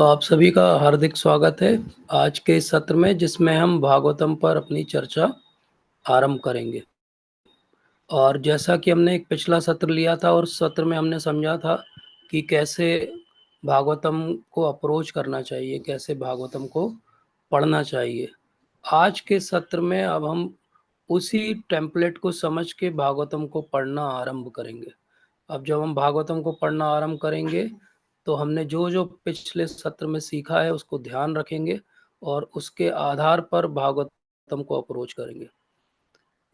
तो आप सभी का हार्दिक स्वागत है आज के इस सत्र में, जिसमें हम भागवतम पर अपनी चर्चा आरंभ करेंगे। और जैसा कि हमने एक पिछला सत्र लिया था और उस सत्र में हमने समझा था कि कैसे भागवतम को अप्रोच करना चाहिए, कैसे भागवतम को पढ़ना चाहिए। आज के सत्र में अब हम उसी टेम्पलेट को समझ के भागवतम को पढ़ना आरंभ करेंगे। अब जब हम भागवतम को पढ़ना आरंभ करेंगे तो हमने जो जो पिछले सत्र में सीखा है उसको ध्यान रखेंगे और उसके आधार पर भागवतम को अप्रोच करेंगे।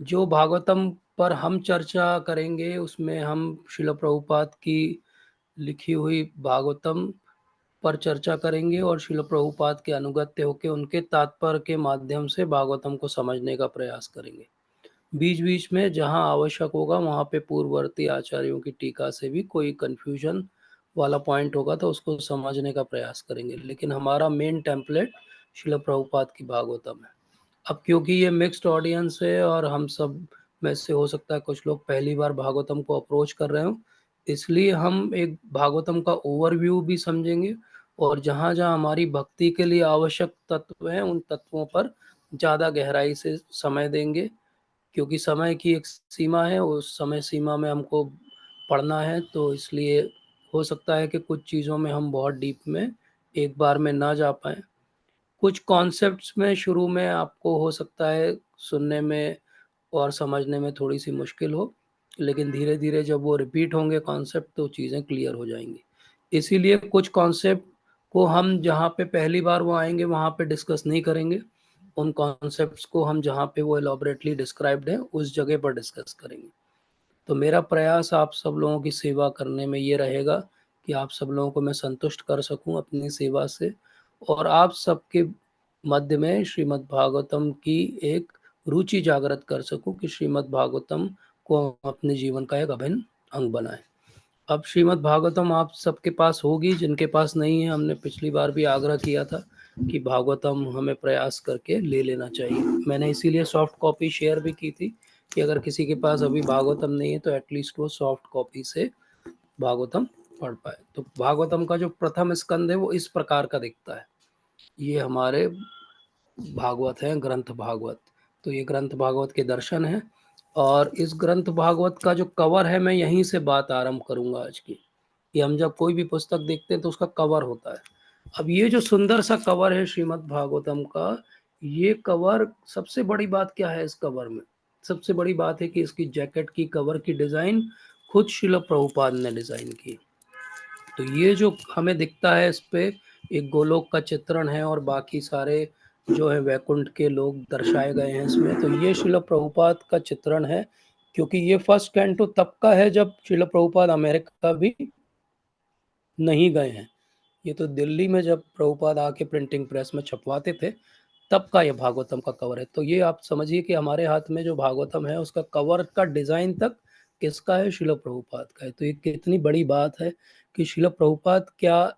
जो भागवतम पर हम चर्चा करेंगे उसमें हम श्रील प्रभुपाद की लिखी हुई भागवतम पर चर्चा करेंगे और श्रील प्रभुपाद के अनुगत्य होकर उनके तात्पर्य के माध्यम से भागवतम को समझने का प्रयास करेंगे। बीच बीच में जहां आवश्यक होगा वहां पे पूर्ववर्ती आचार्यों की टीका से भी कोई कंफ्यूजन वाला पॉइंट होगा तो उसको समझने का प्रयास करेंगे, लेकिन हमारा मेन टेम्पलेट श्रील प्रभुपाद की भागवतम है। अब क्योंकि ये मिक्स्ड ऑडियंस है और हम सब में से हो सकता है कुछ लोग पहली बार भागवतम को अप्रोच कर रहे हो, इसलिए हम एक भागवतम का ओवरव्यू भी समझेंगे और जहाँ जहाँ हमारी भक्ति के लिए आवश्यक तत्व हैं उन तत्वों पर ज़्यादा गहराई से समय देंगे, क्योंकि समय की एक सीमा है, उस समय सीमा में हमको पढ़ना है। तो इसलिए हो सकता है कि कुछ चीज़ों में हम बहुत डीप में एक बार में ना जा पाएँ। कुछ कॉन्सेप्ट्स में शुरू में आपको हो सकता है सुनने में और समझने में थोड़ी सी मुश्किल हो, लेकिन धीरे धीरे जब वो रिपीट होंगे कॉन्सेप्ट तो चीज़ें क्लियर हो जाएंगी। इसीलिए कुछ कॉन्सेप्ट को हम जहाँ पे पहली बार वो आएंगे वहाँ पे डिस्कस नहीं करेंगे, उन कॉन्सेप्ट्स को हम जहाँ पे वो एलॉबरेटली डिस्क्राइब्ड है उस जगह पर डिस्कस करेंगे। तो मेरा प्रयास आप सब लोगों की सेवा करने में ये रहेगा कि आप सब लोगों को मैं संतुष्ट कर सकूं अपनी सेवा से और आप सबके मध्य में श्रीमद् भागवतम की एक रुचि जागृत कर सकूं कि श्रीमद् भागवतम को अपने जीवन का एक अभिन्न अंग बनाएं। अब श्रीमद् भागवतम आप सबके पास होगी, जिनके पास नहीं है हमने पिछली बार भी आग्रह किया था कि भागवतम हमें प्रयास करके ले लेना चाहिए। मैंने इसीलिए सॉफ्ट कॉपी शेयर भी की थी कि अगर किसी के पास अभी भागवतम नहीं है तो एटलीस्ट वो सॉफ्ट कॉपी से भागवतम पढ़ पाए। तो भागवतम का जो प्रथम स्कंद है वो इस प्रकार का दिखता है। ये हमारे भागवत है, ग्रंथ भागवत। तो ये ग्रंथ भागवत के दर्शन है और इस ग्रंथ भागवत का जो कवर है मैं यहीं से बात आरंभ करूंगा आज की। कि हम जब कोई भी पुस्तक देखते हैं तो उसका कवर होता है। अब ये जो सुंदर सा कवर है श्रीमद् भागवतम का, ये कवर, सबसे बड़ी बात क्या है इस कवर में? सबसे बड़ी बात है कि इसकी जैकेट की कवर की डिज़ाइन खुद श्रील प्रभुपाद ने डिज़ाइन की। तो ये जो हमें दिखता है इस पे एक गोलोक का चित्रण है और बाकी सारे जो है वैकुंठ के लोग दर्शाए गए हैं इसमें। तो ये श्रील प्रभुपाद का चित्रण है, क्योंकि ये फर्स्ट कैंटो तब का है जब श्रील प्रभुपाद अमेरिका भी नहीं गए हैं। ये तो दिल्ली में जब प्रभुपाद आके प्रिंटिंग प्रेस में छपवाते थे तब का ये भागवतम का कवर है। तो ये आप समझिए कि हमारे हाथ में जो भागवतम है उसका कवर का डिज़ाइन तक किसका है? श्रील प्रभुपाद का है। तो ये कितनी बड़ी बात है कि श्रील प्रभुपाद क्या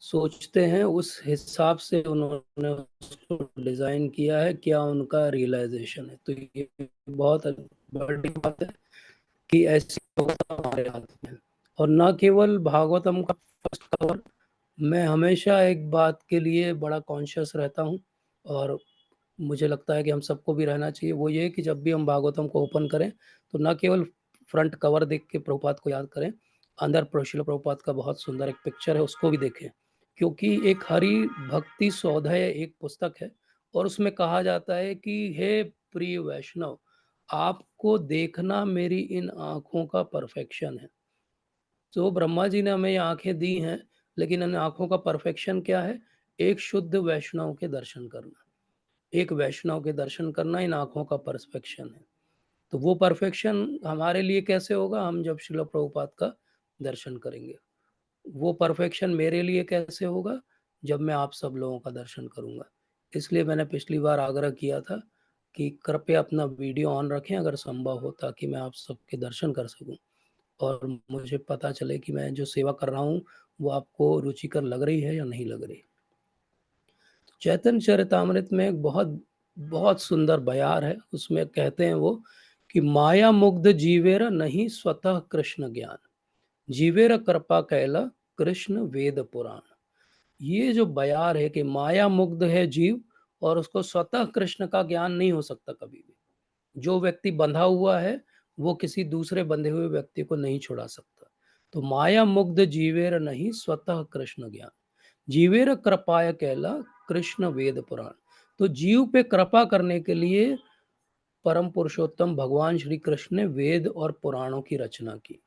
सोचते हैं उस हिसाब से उन्होंने उसको डिज़ाइन किया है, क्या उनका रियलाइजेशन है। तो ये बहुत बड़ी बात है कि ऐसी हमारे हाथ में है। और न केवल भागवतम का फर्स्ट कवर, मैं हमेशा एक बात के लिए बड़ा कॉन्शियस रहता हूँ और मुझे लगता है कि हम सबको भी रहना चाहिए, वो ये कि जब भी हम भागवतम को ओपन करें तो न केवल फ्रंट कवर देख के प्रभुपाद को याद करें, अंदर श्रील प्रभुपाद का बहुत सुंदर एक पिक्चर है उसको भी देखें। क्योंकि एक हरि भक्ति सौधय एक पुस्तक है और उसमें कहा जाता है कि हे प्रिय वैष्णव, आपको देखना मेरी इन आँखों का परफेक्शन है। तो ब्रह्मा जी ने हमें ये आँखें दी हैं, लेकिन इन आँखों का परफेक्शन क्या है? एक शुद्ध वैष्णव के दर्शन करना। एक वैष्णव के दर्शन करना इन आँखों का परफेक्शन है। तो वो परफेक्शन हमारे लिए कैसे होगा? हम जब श्रील प्रभुपाद का दर्शन करेंगे। वो परफेक्शन मेरे लिए कैसे होगा? जब मैं आप सब लोगों का दर्शन करूँगा। इसलिए मैंने पिछली बार आग्रह किया था कि कृपया अपना वीडियो ऑन रखें अगर संभव हो, ताकि मैं आप सबके दर्शन कर सकूँ और मुझे पता चले कि मैं जो सेवा कर रहा हूँ वो आपको रुचिकर लग रही है या नहीं लग रही। चैतन्य चरितामृत में एक बहुत बहुत सुंदर बयार है, उसमें कहते हैं वो कि माया मुग्ध जीवेर नहीं स्वतः कृष्ण ज्ञान, जीवेर कृपा कैला कृष्ण वेद पुराण। ये जो बयार है कि माया मुग्ध है जीव और उसको स्वतः कृष्ण का ज्ञान नहीं हो सकता कभी भी। जो व्यक्ति बंधा हुआ है वो किसी दूसरे बंधे हुए व्यक्ति को नहीं छुड़ा सकता। तो माया मुग्ध जीवेर नहीं स्वतः कृष्ण ज्ञान, जीवेर कृपाय कैला कृष्ण वेद पुराण। तो जीव पे कृपा करने के लिए परम पुरुषोत्तम भगवान श्री कृष्ण ने वेद और पुराणों की रचना की।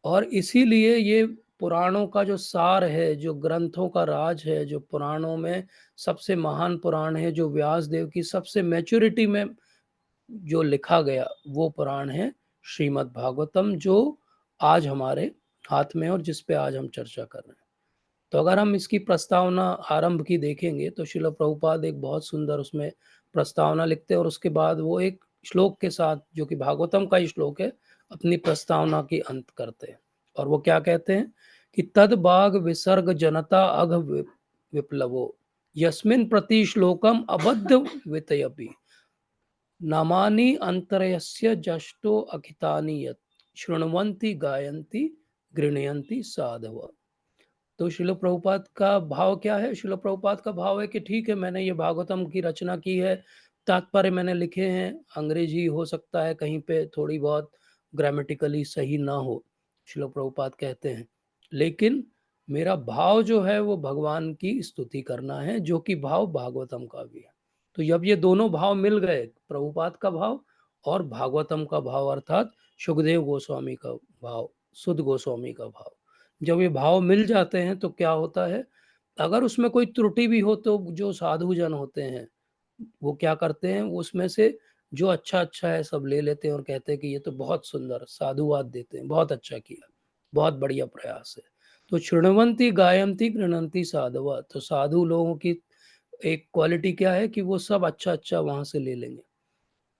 और इसीलिए ये पुराणों का जो सार है, जो ग्रंथों का राज है, जो पुराणों में सबसे महान पुराण है, जो व्यास देव की सबसे मैच्योरिटी में जो लिखा गया वो पुराण है श्रीमद् भागवतम, जो आज हमारे हाथ में और जिस पे आज हम चर्चा कर रहे हैं। तो अगर हम इसकी प्रस्तावना आरंभ की देखेंगे तो श्रील प्रभुपाद एक बहुत सुंदर उसमें प्रस्तावना लिखते हैं और उसके बाद वो एक श्लोक के साथ, जो कि भागवतम का ही श्लोक है, अपनी प्रस्तावना की अंत करते हैं। और वो क्या कहते हैं कि तद बाग विसर्ग जनता अघ विप्लवो यस्मिन प्रति श्लोकम अबद्ध वितयपि नामानि अंतरयस्य जष्टो अखितानि यत् शृण्वन्ति गायन्ति गृह्णयन्ति साधव। तो शिल प्रभुपाद का भाव क्या है? शिल प्रभुपाद का भाव है कि ठीक है, मैंने ये भागवतम की रचना की है, तात्पर्य मैंने लिखे हैं, अंग्रेजी हो सकता है कहीं पे थोड़ी बहुत ग्रामेटिकली सही ना हो, शिल प्रभुपाद कहते हैं, लेकिन मेरा भाव जो है वो भगवान की स्तुति करना है, जो कि भाव भागवतम का भी है। तो जब ये दोनों भाव मिल गए, प्रभुपाद का भाव और भागवतम का भाव, अर्थात सुखदेव गोस्वामी का भाव, सुध गोस्वामी का भाव, जब ये भाव मिल जाते हैं तो क्या होता है, अगर उसमें कोई त्रुटि भी हो तो जो साधु जन होते हैं वो क्या करते हैं, वो उसमें से जो अच्छा अच्छा है सब ले लेते हैं और कहते हैं कि ये तो बहुत सुंदर, साधुवाद देते हैं, बहुत अच्छा किया, बहुत बढ़िया प्रयास है। तो शृण्वन्ति गायन्ति गृह्णन्ति साधवा, तो साधु लोगों की एक क्वालिटी क्या है कि वो सब अच्छा अच्छा वहां से ले लेंगे।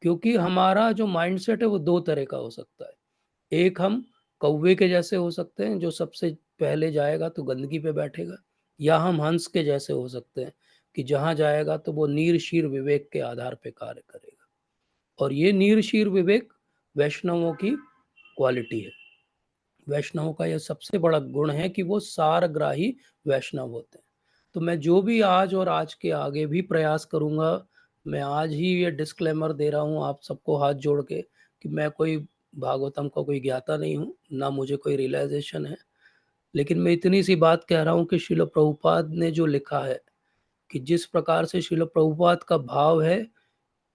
क्योंकि हमारा जो माइंडसेट है वो दो तरह का हो सकता है। एक हम कौवे के जैसे हो सकते हैं, जो सबसे पहले जाएगा तो गंदगी पे बैठेगा, या हम हंस के जैसे हो सकते हैं कि जहां जाएगा तो वो नीर शीर विवेक के आधार पे कार्य करेगा। और ये नीर शीर विवेक वैष्णवों की क्वालिटी है। वैष्णवों का यह सबसे बड़ा गुण है कि वो सारग्राही वैष्णव होते हैं। तो मैं जो भी आज और आज के आगे भी प्रयास करूंगा, मैं आज ही ये डिस्क्लेमर दे रहा हूँ आप सबको हाथ जोड़ के कि मैं कोई भागवतम का कोई ज्ञाता नहीं हूँ, ना मुझे कोई रियलाइजेशन है, लेकिन मैं इतनी सी बात कह रहा हूँ कि श्रील प्रभुपाद ने जो लिखा है, कि जिस प्रकार से श्रील प्रभुपाद का भाव है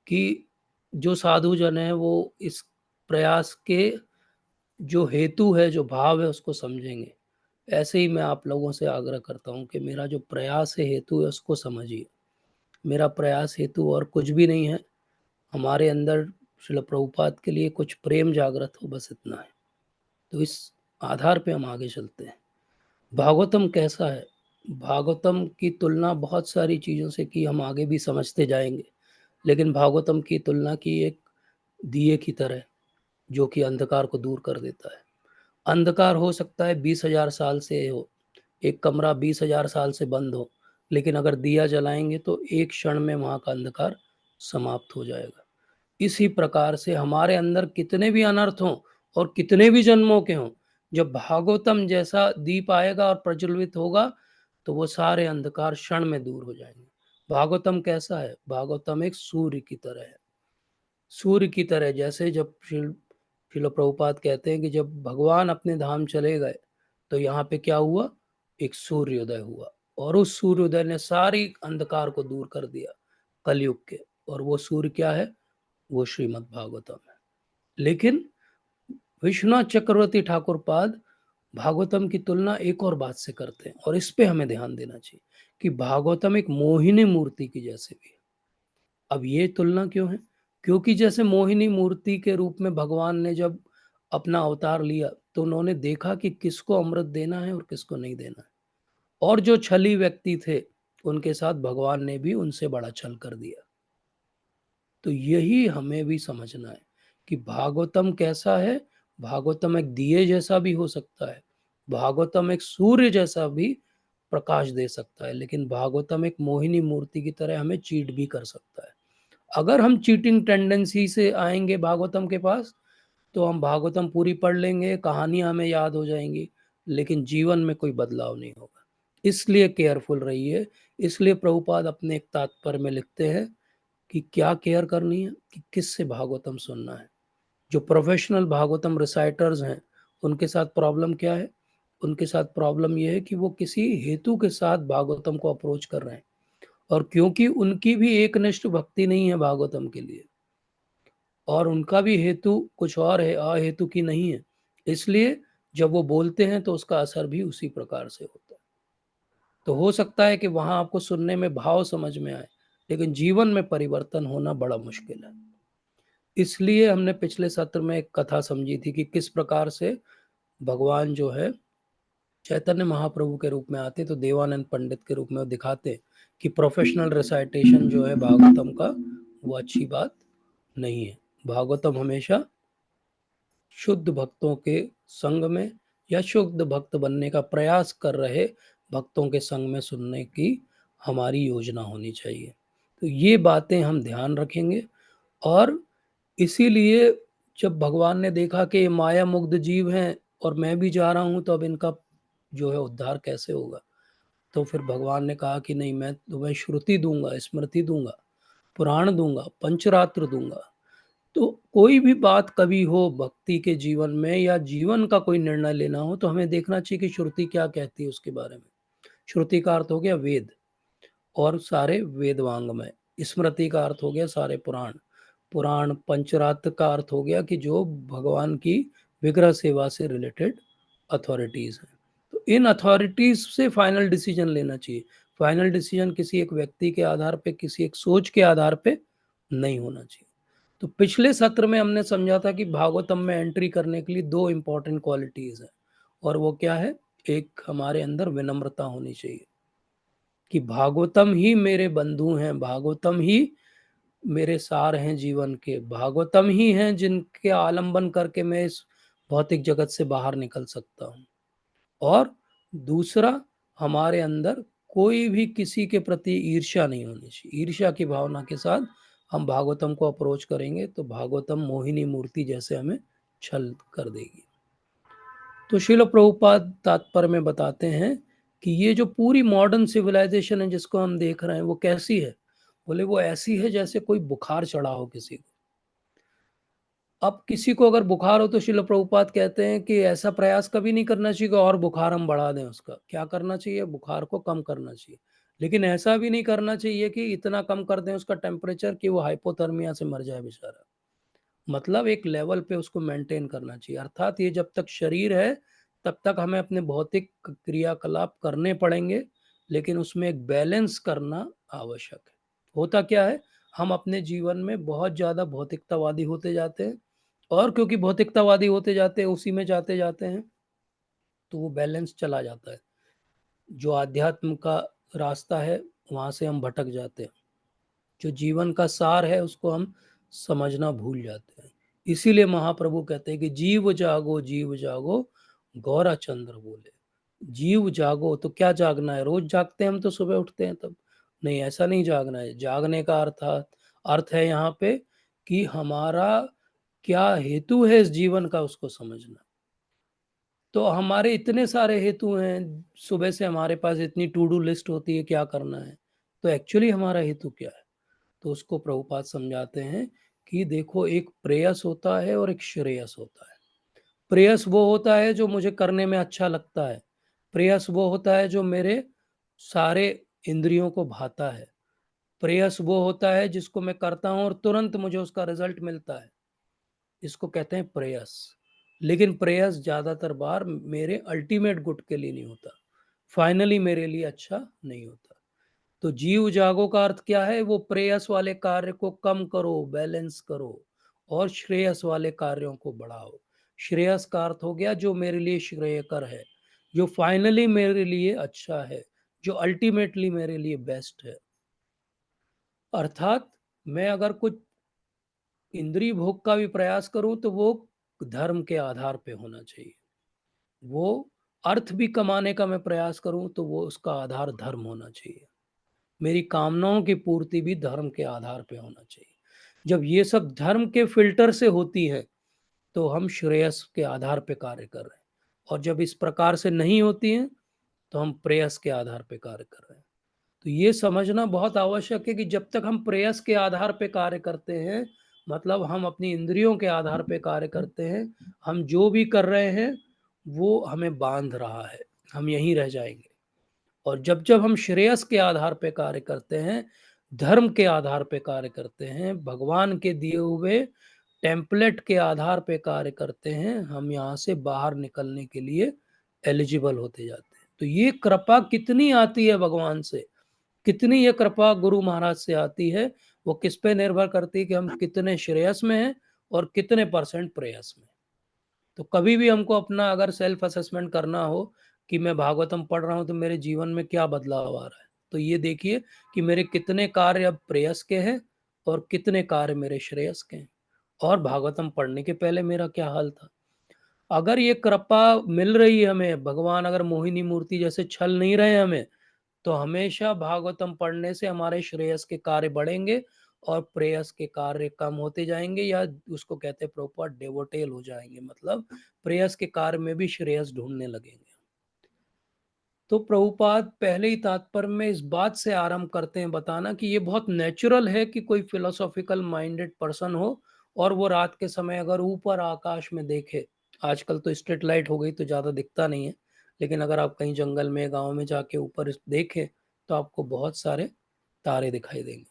कि जो साधु जन है वो इस प्रयास के जो हेतु है, जो भाव है उसको समझेंगे, ऐसे ही मैं आप लोगों से आग्रह करता हूँ कि मेरा जो प्रयास है, हेतु है, उसको समझिए। मेरा प्रयास हेतु और कुछ भी नहीं है, हमारे अंदर श्रील प्रभुपाद के लिए कुछ प्रेम जागृत हो, बस इतना है। तो इस आधार पे हम आगे चलते हैं। भागवतम कैसा है? भागवतम की तुलना बहुत सारी चीज़ों से की, हम आगे भी समझते जाएंगे, लेकिन भागवतम की तुलना की एक दिए की तरह, जो कि अंधकार को दूर कर देता है। अंधकार हो सकता है 20,000 साल से हो, एक कमरा 20,000 साल से बंद हो, लेकिन अगर दिया जलाएंगे तो एक क्षण में वहाँ का अंधकार समाप्त हो जाएगा। इसी प्रकार से हमारे अंदर कितने भी अनर्थ हों और कितने भी जन्मों के हों, जब भागवतम जैसा दीप आएगा और प्रज्वलित होगा तो वो सारे अंधकार क्षण में दूर हो जाएंगे। भागवतम कैसा है? भागवतम एक सूर्य की तरह है। सूर्य की तरह, जैसे जब शिल प्रभुपाद कहते हैं कि जब भगवान अपने धाम चले गए तो यहाँ पे क्या हुआ, एक सूर्योदय हुआ, और उस सूर्योदय ने सारी अंधकार को दूर कर दिया कलयुग के। और वो सूर्य क्या है? वो श्रीमद् भागवतम है। लेकिन विश्वनाथ चक्रवर्ती ठाकुर पाद भागवतम की तुलना एक और बात से करते हैं, और इस पे हमें ध्यान देना चाहिए कि भागवतम एक मोहिनी मूर्ति की जैसे भी है। अब ये तुलना क्यों है? क्योंकि जैसे मोहिनी मूर्ति के रूप में भगवान ने जब अपना अवतार लिया तो उन्होंने देखा कि किसको अमृत देना है और किसको नहीं देना है, और जो छली व्यक्ति थे उनके साथ भगवान ने भी उनसे बड़ा छल कर दिया। तो यही हमें भी समझना है कि भागवतम कैसा है। भागवतम एक दिए जैसा भी हो सकता है, भागवतम एक सूर्य जैसा भी प्रकाश दे सकता है, लेकिन भागवतम एक मोहिनी मूर्ति की तरह हमें चीट भी कर सकता है। अगर हम चीटिंग टेंडेंसी से आएंगे भागवतम के पास तो हम भागवतम पूरी पढ़ लेंगे, कहानियां हमें याद हो जाएंगी, लेकिन जीवन में कोई बदलाव नहीं होगा। इसलिए केयरफुल रहिए। इसलिए प्रभुपाद अपने एक तात्पर्य में लिखते हैं कि क्या केयर करनी है, कि किससे भागवतम सुनना है। जो प्रोफेशनल भागवतम रिसाइटर्स हैं, उनके साथ प्रॉब्लम क्या है? उनके साथ प्रॉब्लम यह है कि वो किसी हेतु के साथ भागवतम को अप्रोच कर रहे हैं, और क्योंकि उनकी भी एकनिष्ठ भक्ति नहीं है भागवतम के लिए, और उनका भी हेतु कुछ और है, अहेतु की नहीं है, इसलिए जब वो बोलते हैं तो उसका असर भी उसी प्रकार से होता है। तो हो सकता है कि वहां आपको सुनने में भाव समझ में आए, लेकिन जीवन में परिवर्तन होना बड़ा मुश्किल है। इसलिए हमने पिछले सत्र में एक कथा समझी थी कि किस प्रकार से भगवान जो है चैतन्य महाप्रभु के रूप में आते, तो देवानंद पंडित के रूप में वो दिखाते कि प्रोफेशनल रिसाइटेशन जो है भागवतम का, वो अच्छी बात नहीं है। भागवतम हमेशा शुद्ध भक्तों के संग में या शुद्ध भक्त बनने का प्रयास कर रहे भक्तों के संग में सुनने की हमारी योजना होनी चाहिए। तो ये बातें हम ध्यान रखेंगे। और इसीलिए जब भगवान ने देखा कि ये माया मुग्ध जीव हैं और मैं भी जा रहा हूं, तो अब इनका जो है उद्धार कैसे होगा, तो फिर भगवान ने कहा कि नहीं, मैं तुम्हें श्रुति दूंगा, स्मृति दूंगा, पुराण दूंगा, पंचरात्र दूंगा। तो कोई भी बात कभी हो भक्ति के जीवन में या जीवन का कोई निर्णय लेना हो, तो हमें देखना चाहिए कि श्रुति क्या कहती है उसके बारे में। श्रुति का अर्थ हो गया वेद और सारे वेद वांग्मय। स्मृति का अर्थ हो गया सारे पुराण। पुराण पंचरात्र का अर्थ हो गया कि जो भगवान की विग्रह सेवा से रिलेटेड अथॉरिटीज हैं। तो इन अथॉरिटीज से फाइनल डिसीजन लेना चाहिए। फाइनल डिसीजन किसी एक व्यक्ति के आधार पे, किसी एक सोच के आधार पे नहीं होना चाहिए। तो पिछले सत्र में हमने समझा था कि भागवतम में एंट्री करने के लिए दो इंपॉर्टेंट क्वालिटीज हैं, और वो क्या है? एक, हमारे अंदर विनम्रता होनी चाहिए कि भागवतम ही मेरे बंधु हैं, भागवतम ही मेरे सार हैं जीवन के, भागवतम ही हैं जिनके आलंबन करके मैं इस भौतिक जगत से बाहर निकल सकता हूँ। और दूसरा, हमारे अंदर कोई भी किसी के प्रति ईर्ष्या नहीं होनी चाहिए। ईर्ष्या की भावना के साथ हम भागवतम को अप्रोच करेंगे तो भागवतम मोहिनी मूर्ति जैसे हमें छल कर देगी। तो श्रील प्रभुपाद तात्पर्य में बताते हैं कि ये जो पूरी मॉडर्न सिविलाइजेशन है जिसको हम देख रहे हैं, वो कैसी है? बोले वो ऐसी है जैसे कोई बुखार चढ़ा हो किसी को। अब किसी को अगर बुखार हो तो श्रील प्रभुपाद कहते हैं कि ऐसा प्रयास कभी नहीं करना चाहिए कि और बुखार हम बढ़ा दें उसका। क्या करना चाहिए? बुखार को कम करना चाहिए। लेकिन ऐसा भी नहीं करना चाहिए कि इतना कम कर दें उसका टेम्परेचर कि वो हाइपोथर्मिया से मर जाए बेचारा। मतलब एक लेवल पे उसको मेंटेन करना चाहिए। अर्थात ये जब तक शरीर है तब तक हमें अपने भौतिक क्रियाकलाप करने पड़ेंगे, लेकिन उसमें एक बैलेंस करना आवश्यक है। होता क्या है, हम अपने जीवन में बहुत ज़्यादा भौतिकतावादी होते जाते हैं, और क्योंकि भौतिकतावादी होते जाते हैं, उसी में जाते जाते हैं, तो वो बैलेंस चला जाता है। जो आध्यात्म का रास्ता है वहाँ से हम भटक जाते हैं। जो जीवन का सार है उसको हम समझना भूल जाते हैं। इसीलिए महाप्रभु कहते हैं कि जीव जागो गौरा चंद्र बोले। जीव जागो, तो क्या जागना है? रोज जागते हैं हम तो सुबह उठते हैं तब? नहीं, ऐसा नहीं जागना है। जागने का अर्थ है यहाँ पे कि हमारा क्या हेतु है इस जीवन का, उसको समझना। तो हमारे इतने सारे हेतु हैं, सुबह से हमारे पास इतनी टू डू लिस्ट होती है क्या करना है, तो एक्चुअली हमारा हेतु क्या है? तो उसको प्रभुपाद समझाते हैं कि देखो, एक प्रेयस होता है और एक श्रेयस होता है। प्रेयस वो होता है जो मुझे करने में अच्छा लगता है। प्रेयस वो होता है जो मेरे सारे इंद्रियों को भाता है। प्रेयस वो होता है जिसको मैं करता हूं और तुरंत मुझे उसका रिजल्ट मिलता है। इसको कहते हैं प्रेयस। लेकिन प्रेयस ज्यादातर बार मेरे अल्टीमेट गुड के लिए नहीं होता, फाइनली मेरे लिए अच्छा नहीं होता। तो जीव जागो का अर्थ क्या है? वो प्रेयस वाले कार्य को कम करो, बैलेंस करो, और श्रेयस वाले कार्यों को बढ़ाओ। श्रेयस का अर्थ हो गया जो मेरे लिए श्रेयकर है, जो फाइनली मेरे लिए अच्छा है, जो अल्टीमेटली मेरे लिए बेस्ट है। अर्थात मैं अगर कुछ इंद्रिय भोग का भी प्रयास करूं तो वो धर्म के आधार पे होना चाहिए। वो अर्थ भी कमाने का मैं प्रयास करूं तो वो उसका आधार धर्म होना चाहिए। मेरी कामनाओं की पूर्ति भी धर्म के आधार पे होना चाहिए। जब ये सब धर्म के फिल्टर से होती है तो हम श्रेयस के आधार पे कार्य कर रहे हैं। और जब इस प्रकार से नहीं होती हैं तो हम प्रेयस के आधार पे कार्य कर रहे हैं। तो ये समझना बहुत आवश्यक है कि जब तक हम प्रेयस के आधार पे कार्य करते हैं, मतलब हम अपनी इंद्रियों के आधार पे कार्य करते हैं, हम जो भी कर रहे हैं वो हमें बांध रहा है, हम यहीं रह जाएंगे। और जब जब हम श्रेयस के आधार पे कार्य करते हैं, धर्म के आधार पे कार्य करते हैं, भगवान के दिए हुए टेम्पलेट के आधार पे कार्य करते हैं, हम यहाँ से बाहर निकलने के लिए एलिजिबल होते जाते हैं। तो ये कृपा कितनी आती है भगवान से, कितनी ये कृपा गुरु महाराज से आती है, वो किस पे निर्भर करती है कि हम कितने श्रेयस में हैं और कितने परसेंट प्रेयस में। तो कभी भी हमको अपना अगर सेल्फ असेसमेंट करना हो कि मैं भागवतम पढ़ रहा हूँ तो मेरे जीवन में क्या बदलाव आ रहा है, तो ये देखिए कि मेरे कितने कार्य अब प्रेयस के हैं और कितने कार्य मेरे श्रेयस के हैं, और भागवतम पढ़ने के पहले मेरा क्या हाल था। अगर ये कृपा मिल रही है हमें, भगवान अगर मोहिनी मूर्ति जैसे छल नहीं रहे हमें, तो हमेशा भागवतम पढ़ने से हमारे श्रेयस के कार्य बढ़ेंगे और प्रेयस के कार्य कम होते जाएंगे, या उसको कहते हैं प्रॉपर डेवोटेल हो जाएंगे, मतलब प्रेयस के कार्य में भी श्रेयस ढूंढने लगेंगे। तो प्रभुपाद पहले ही तात्पर्य में इस बात से आरंभ करते हैं बताना कि ये बहुत नेचुरल है कि कोई फिलोसॉफिकल माइंडेड पर्सन हो और वो रात के समय अगर ऊपर आकाश में देखे, आजकल तो स्ट्रीट लाइट हो गई तो ज़्यादा दिखता नहीं है, लेकिन अगर आप कहीं जंगल में गांव में जाके ऊपर देखें तो आपको बहुत सारे तारे दिखाई देंगे।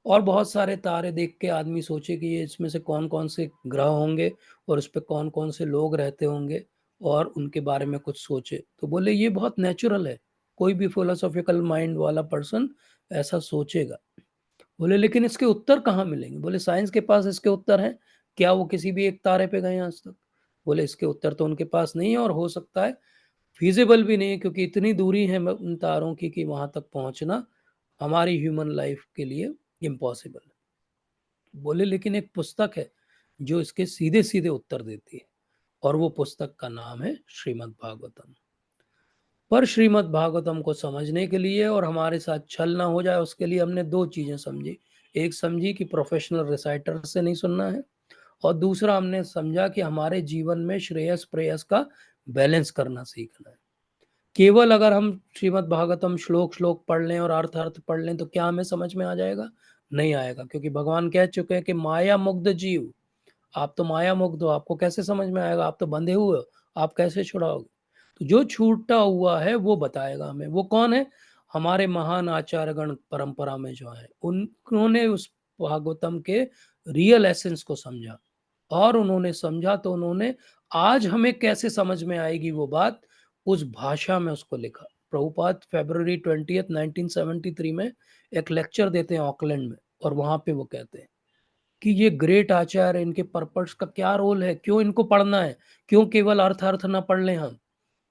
और बहुत सारे तारे देख के आदमी सोचे कि ये इसमें से कौन कौन से ग्रह होंगे और उस पर कौन कौन से लोग रहते होंगे और उनके बारे में कुछ सोचे, तो बोले ये बहुत नेचुरल है, कोई भी फिलोसॉफिकल माइंड वाला पर्सन ऐसा सोचेगा। बोले लेकिन इसके उत्तर कहाँ मिलेंगे, बोले साइंस के पास इसके उत्तर हैं, क्या वो किसी भी एक तारे पे गए आज तक। बोले इसके उत्तर तो उनके पास नहीं है और हो सकता है फीजिबल भी नहीं है, क्योंकि इतनी दूरी है उन तारों की कि वहां तक पहुंचना हमारी ह्यूमन लाइफ के लिए इम्पॉसिबल है। बोले लेकिन एक पुस्तक है जो इसके सीधे सीधे उत्तर देती है, और वो पुस्तक का नाम है श्रीमद् भागवतम। पर श्रीमद् भागवतम को समझने के लिए और हमारे साथ छल ना हो जाए उसके लिए हमने दो चीजें समझी। एक समझी कि प्रोफेशनल रिसाइटर से नहीं सुनना है, और दूसरा हमने समझा कि हमारे जीवन में श्रेयस प्रेयस का बैलेंस करना सीखना है। केवल अगर हम श्रीमद् भागवतम श्लोक श्लोक पढ़ लें और अर्थ अर्थ पढ़ लें तो क्या हमें समझ में आ जाएगा? नहीं आएगा, क्योंकि भगवान कह चुके हैं कि माया मुग्ध जीव, आप तो माया मुग्ध हो, आपको कैसे समझ में आएगा, आप तो बंधे हुए हो, आप कैसे छुड़ाओगे। तो जो छूटा हुआ है वो बताएगा हमें। वो कौन है? हमारे महान आचार्यगण परंपरा में जो है, उन्होंने उस भागवतम के रियल एसेंस को समझा, और उन्होंने समझा तो उन्होंने आज हमें कैसे समझ में आएगी वो बात, उस भाषा में उसको लिखा। प्रभुपाद February 20, 1973 में एक लेक्चर देते हैं ऑकलैंड में, और वहां पे वो कहते हैं कि ये ग्रेट आचार्य, इनके पर्पस का क्या रोल है, क्यों इनको पढ़ना है, क्यों केवल अर्थ अर्थ ना पढ़ लें हम।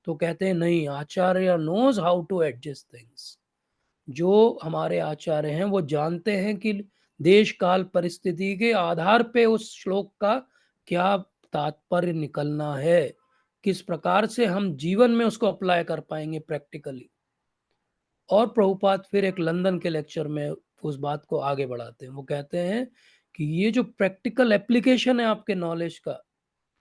तो कहते हैं नहीं, acharya knows how to adjust things. जो हमारे आचार्य हैं वो जानते हैं कि देश काल परिस्थिति के आधार पे उस श्लोक का क्या तात्पर्य निकलना है, किस प्रकार से हम जीवन में उसको अप्लाई कर पाएंगे प्रैक्टिकली। और प्रभुपाद फिर एक लंदन के लेक्चर में उस बात को आगे बढ़ाते हैं। वो कहते हैं कि ये जो प्रैक्टिकल एप्लीकेशन है आपके नॉलेज का,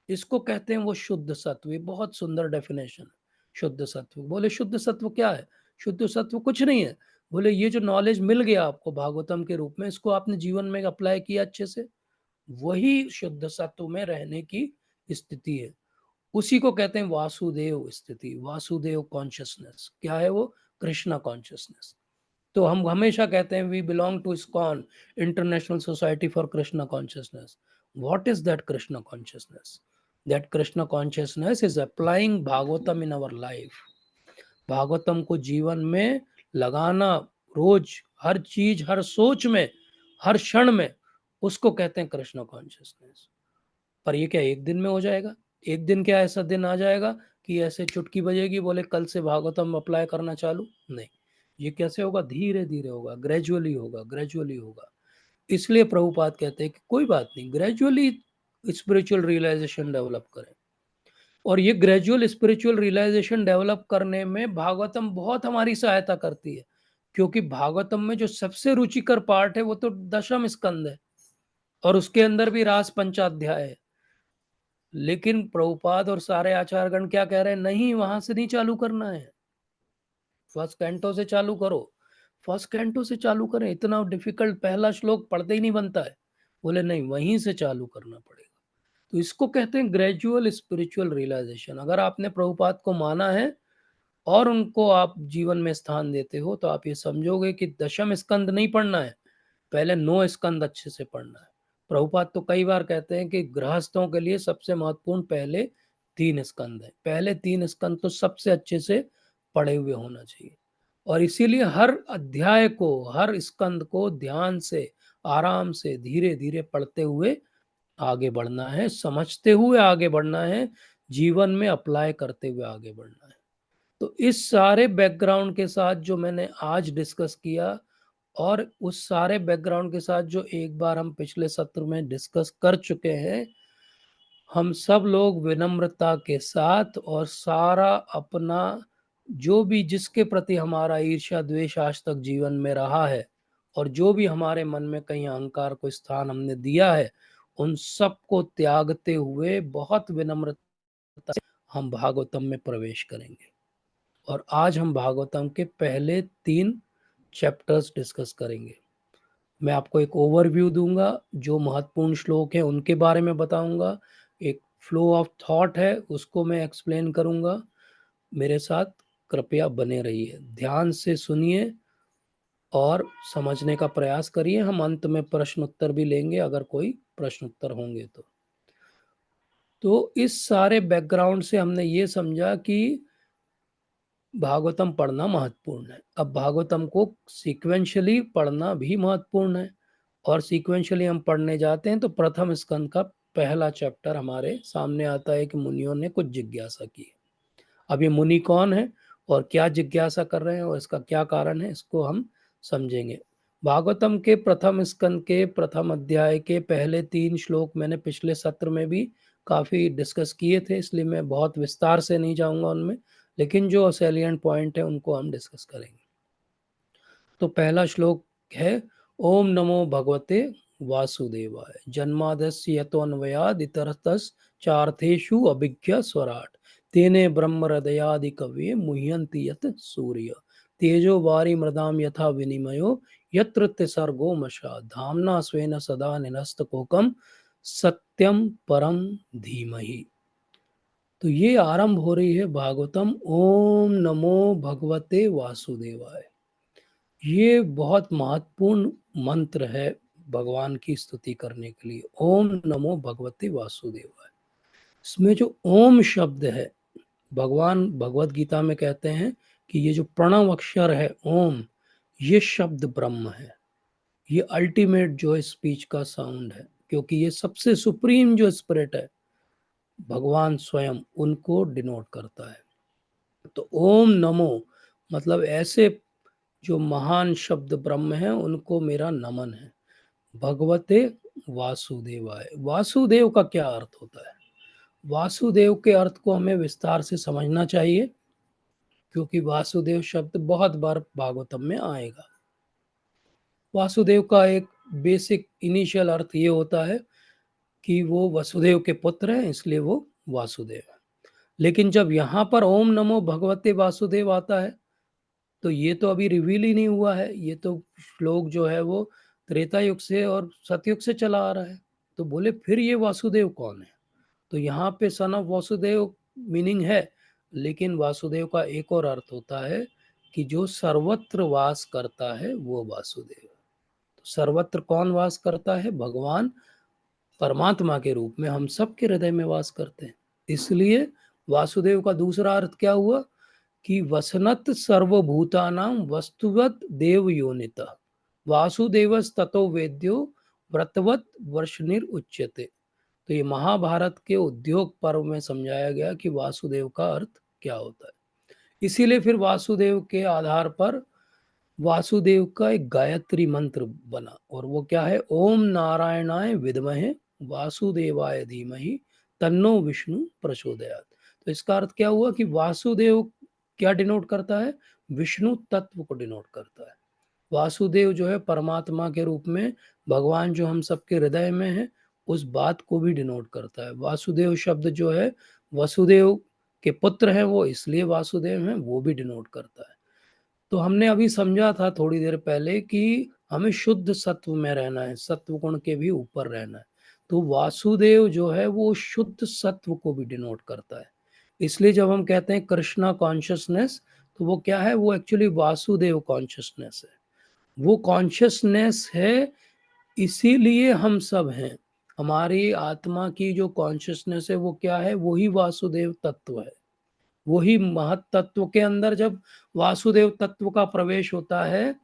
इसको कहते हैं वो शुद्ध सत्व। ये बहुत सुंदर डेफिनेशन है, शुद्ध सत्व। बोले शुद्ध सत्व क्या है? शुद्ध सत्व कुछ नहीं है। बोले ये जो नॉलेज मिल गया आपको भागवतम के रूप में, इसको आपने जीवन में अप्लाई किया अच्छे से, वही शुद्ध सत्व में रहने की स्थिति है। उसी को कहते हैं वासुदेव स्थिति, वासुदेव कॉन्शियसनेस। क्या है वो? कृष्णा कॉन्शियसनेस। तो हम हमेशा कहते हैं we belong to ISKCON, international society for Krishna consciousness. What is that Krishna consciousness? That Krishna consciousness is applying Bhagavatam in our life. Bhagavatam को जीवन में लगाना, रोज हर चीज, हर सोच में, हर क्षण में, उसको कहते हैं कृष्णा कॉन्शियसनेस। पर ये क्या एक दिन में हो जाएगा? एक दिन क्या ऐसा दिन आ जाएगा कि ऐसे चुटकी बजेगी, बोले कल से भागवतम अप्लाई करना चालू? नहीं, ये कैसे होगा? धीरे धीरे होगा, ग्रेजुअली होगा, ग्रेजुअली होगा। इसलिए प्रभुपाद कहते हैं कि कोई बात नहीं, ग्रेजुअली स्पिरिचुअल रियलाइजेशन डेवलप करें। और ये ग्रेजुअल स्पिरिचुअल रियलाइजेशन डेवलप करने में भागवतम बहुत हमारी सहायता करती है, क्योंकि भागवतम में जो सबसे रुचिकर पार्ट है वो तो दशम स्कंद है, और उसके अंदर भी रास पंचाध्याय है। लेकिन प्रभुपाद और सारे आचार्यगण क्या कह रहे हैं? नहीं, वहां से नहीं चालू करना है, फर्स्ट कैंटो से चालू करो, फर्स्ट कैंटो से चालू करें, इतना डिफिकल्ट पहला श्लोक पढ़ते ही नहीं बनता है। बोले नहीं, वहीं से चालू करना पड़ेगा। तो इसको कहते हैं ग्रेजुअल स्पिरिचुअल रियलाइजेशन। अगर आपने प्रभुपाद को माना है और उनको आप जीवन में स्थान देते हो, तो आप ये समझोगे कि दशम स्कंद नहीं पढ़ना है, पहले 9 स्कंद अच्छे से पढ़ना है। प्रभुपाद तो कई बार कहते हैं कि गृहस्थों के लिए सबसे महत्वपूर्ण पहले 3 स्कंद है। पहले 3 स्कंद तो सबसे अच्छे से पढ़े हुए होना चाहिए, और इसीलिए हर अध्याय को, हर स्कंद को ध्यान से, आराम से, धीरे धीरे पढ़ते हुए आगे बढ़ना है, समझते हुए आगे बढ़ना है, जीवन में अप्लाई करते हुए आगे बढ़ना है। तो इस सारे बैकग्राउंड के साथ जो मैंने आज डिस्कस किया, और उस सारे बैकग्राउंड के साथ जो एक बार हम पिछले सत्र में डिस्कस कर चुके हैं, हम सब लोग विनम्रता के साथ और सारा अपना जो भी जिसके प्रति हमारा ईर्ष्या द्वेष आज तक जीवन में रहा है, और जो भी हमारे मन में कहीं अहंकार को स्थान हमने दिया है, उन सब को त्यागते हुए बहुत विनम्रता से हम भागवतम में प्रवेश करेंगे। और आज हम भागवतम के पहले 3 चैप्टर्स डिस्कस करेंगे। मैं आपको एक ओवरव्यू दूंगा, जो महत्वपूर्ण श्लोक हैं उनके बारे में बताऊंगा, एक फ्लो ऑफ थॉट है उसको मैं एक्सप्लेन करूंगा। मेरे साथ कृपया बने रहिए, ध्यान से सुनिए और समझने का प्रयास करिए। हम अंत में प्रश्न उत्तर भी लेंगे अगर कोई प्रश्न उत्तर होंगे तो इस सारे बैकग्राउंड से हमने ये समझा कि भागवतम पढ़ना महत्वपूर्ण है। अब भागवतम को सीक्वेंशियली पढ़ना भी महत्वपूर्ण है, और सीक्वेंशियली हम पढ़ने जाते हैं तो प्रथम स्कंद का पहला चैप्टर हमारे सामने आता है कि मुनियों ने कुछ जिज्ञासा की। अब ये मुनि कौन है और क्या जिज्ञासा कर रहे हैं और इसका क्या कारण है, इसको हम समझेंगे। भागवतम के प्रथम स्कंद के प्रथम अध्याय के पहले 3 श्लोक मैंने पिछले सत्र में भी काफ़ी डिस्कस किए थे, इसलिए मैं बहुत विस्तार से नहीं जाऊंगा उनमें, लेकिन जो सैलिएंट पॉइंट है उनको हम डिस्कस करेंगे। तो पहला श्लोक है, ओम नमो भगवते वासुदेवाय, जन्मादस्य यतोन्वयाद इतरतश्चार्थेषु अभिज्ञ स्वराट, तेने ब्रह्म हृदयादि कवये मुह्यन्ति यत सूर्य, तेजो वारी मृदाम यथा विनिमयो यत्र त्रिसर्गो मशा, धाम्ना स्वेन सदा निनस्तकोकम सत्यम परम धीमहि। तो ये आरंभ हो रही है भागवतम ओम नमो भगवते वासुदेवाय। ये बहुत महत्वपूर्ण मंत्र है भगवान की स्तुति करने के लिए, ओम नमो भगवते वासुदेवाय। इसमें जो ओम शब्द है, भगवान भगवत गीता में कहते हैं कि ये जो प्रणव अक्षर है ओम, ये शब्द ब्रह्म है, ये अल्टीमेट जो है स्पीच का साउंड है, क्योंकि ये सबसे सुप्रीम जो स्पिरिट है, भगवान स्वयं, उनको डिनोट करता है। तो ओम नमो मतलब ऐसे जो महान शब्द ब्रह्म है उनको मेरा नमन है। भगवते वासुदेवाय, वासुदेव का क्या अर्थ होता है? वासुदेव के अर्थ को हमें विस्तार से समझना चाहिए, क्योंकि वासुदेव शब्द बहुत बार भागवतम में आएगा। वासुदेव का एक बेसिक इनिशियल अर्थ ये होता है कि वो वसुदेव के पुत्र हैं, इसलिए वो वासुदेव है। लेकिन जब यहाँ पर ओम नमो भगवते वासुदेव आता है, तो ये तो अभी रिवील ही नहीं हुआ है, ये तो श्लोक जो है वो त्रेता युग से और सतयुग से चला आ रहा है। तो बोले फिर ये वासुदेव कौन है? तो यहाँ पे सन ऑफ वासुदेव मीनिंग है, लेकिन वासुदेव का एक और अर्थ होता है कि जो सर्वत्र वास करता है वो वासुदेव। तो सर्वत्र कौन वास करता है? भगवान परमात्मा के रूप में हम सबके हृदय में वास करते हैं। इसलिए वासुदेव का दूसरा अर्थ क्या हुआ कि वसनत सर्वभूतानां वस्तुवत देव योनितः वासुदेवस ततो वेद्यो व्रतवत वर्षनिर उच्यते। तो ये महाभारत के उद्योग पर्व में समझाया गया कि वासुदेव का अर्थ क्या होता है। इसीलिए फिर वासुदेव के आधार पर वासुदेव का एक गायत्री मंत्र बना, और वो क्या है? ओम नारायणाय विद्महे वासुदेवाय धीमहि तन्नो विष्णु प्रचोदयात। तो इसका अर्थ क्या हुआ कि वासुदेव क्या डिनोट करता है? विष्णु तत्व को डिनोट करता है। वासुदेव जो है परमात्मा के रूप में भगवान जो हम सबके हृदय में है, उस बात को भी डिनोट करता है। वासुदेव शब्द जो है वसुदेव के पुत्र हैं वो, इसलिए वासुदेव हैं, वो भी डिनोट करता है। तो हमने अभी समझा था थोड़ी देर पहले कि हमें शुद्ध सत्व में रहना है, सत्व गुण के भी ऊपर रहना है। तो वासुदेव जो है वो शुद्ध सत्व को भी डिनोट करता है। इसलिए जब हम कहते हैं कृष्णा कॉन्शियसनेस, तो वो क्या है, वो एक्चुअली वासुदेव कॉन्शियसनेस है। वो कॉन्शियसनेस है, इसीलिए हम सब हैं। हमारी आत्मा की जो कॉन्शियसनेस है वो क्या है, वही वासुदेव तत्व है। वही महत तत्व के अंदर जब वासुदेव तत्व का प्रवेश होता है,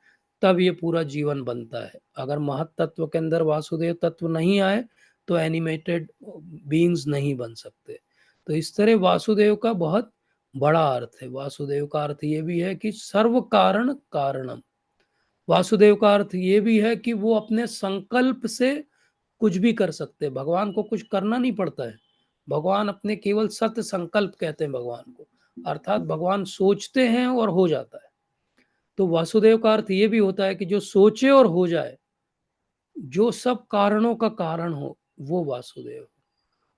तब ये पूरा जीवन बनता है। अगर महत तत्व के अंदर वासुदेव तत्व नहीं आए तो एनिमेटेड बीइंग्स नहीं बन सकते। तो इस तरह वासुदेव का बहुत बड़ा अर्थ है। वासुदेव का अर्थ ये भी है कि सर्व कारण कारणम। वासुदेव का अर्थ ये भी है कि वो अपने संकल्प से कुछ भी कर सकते हैं। भगवान को कुछ करना नहीं पड़ता है। भगवान अपने केवल सत्य संकल्प कहते हैं भगवान को, अर्थात भगवान सोचते हैं और हो जाता है। तो वासुदेव का अर्थ ये भी होता है कि जो सोचे और हो जाए, जो सब कारणों का कारण हो, वो वासुदेव।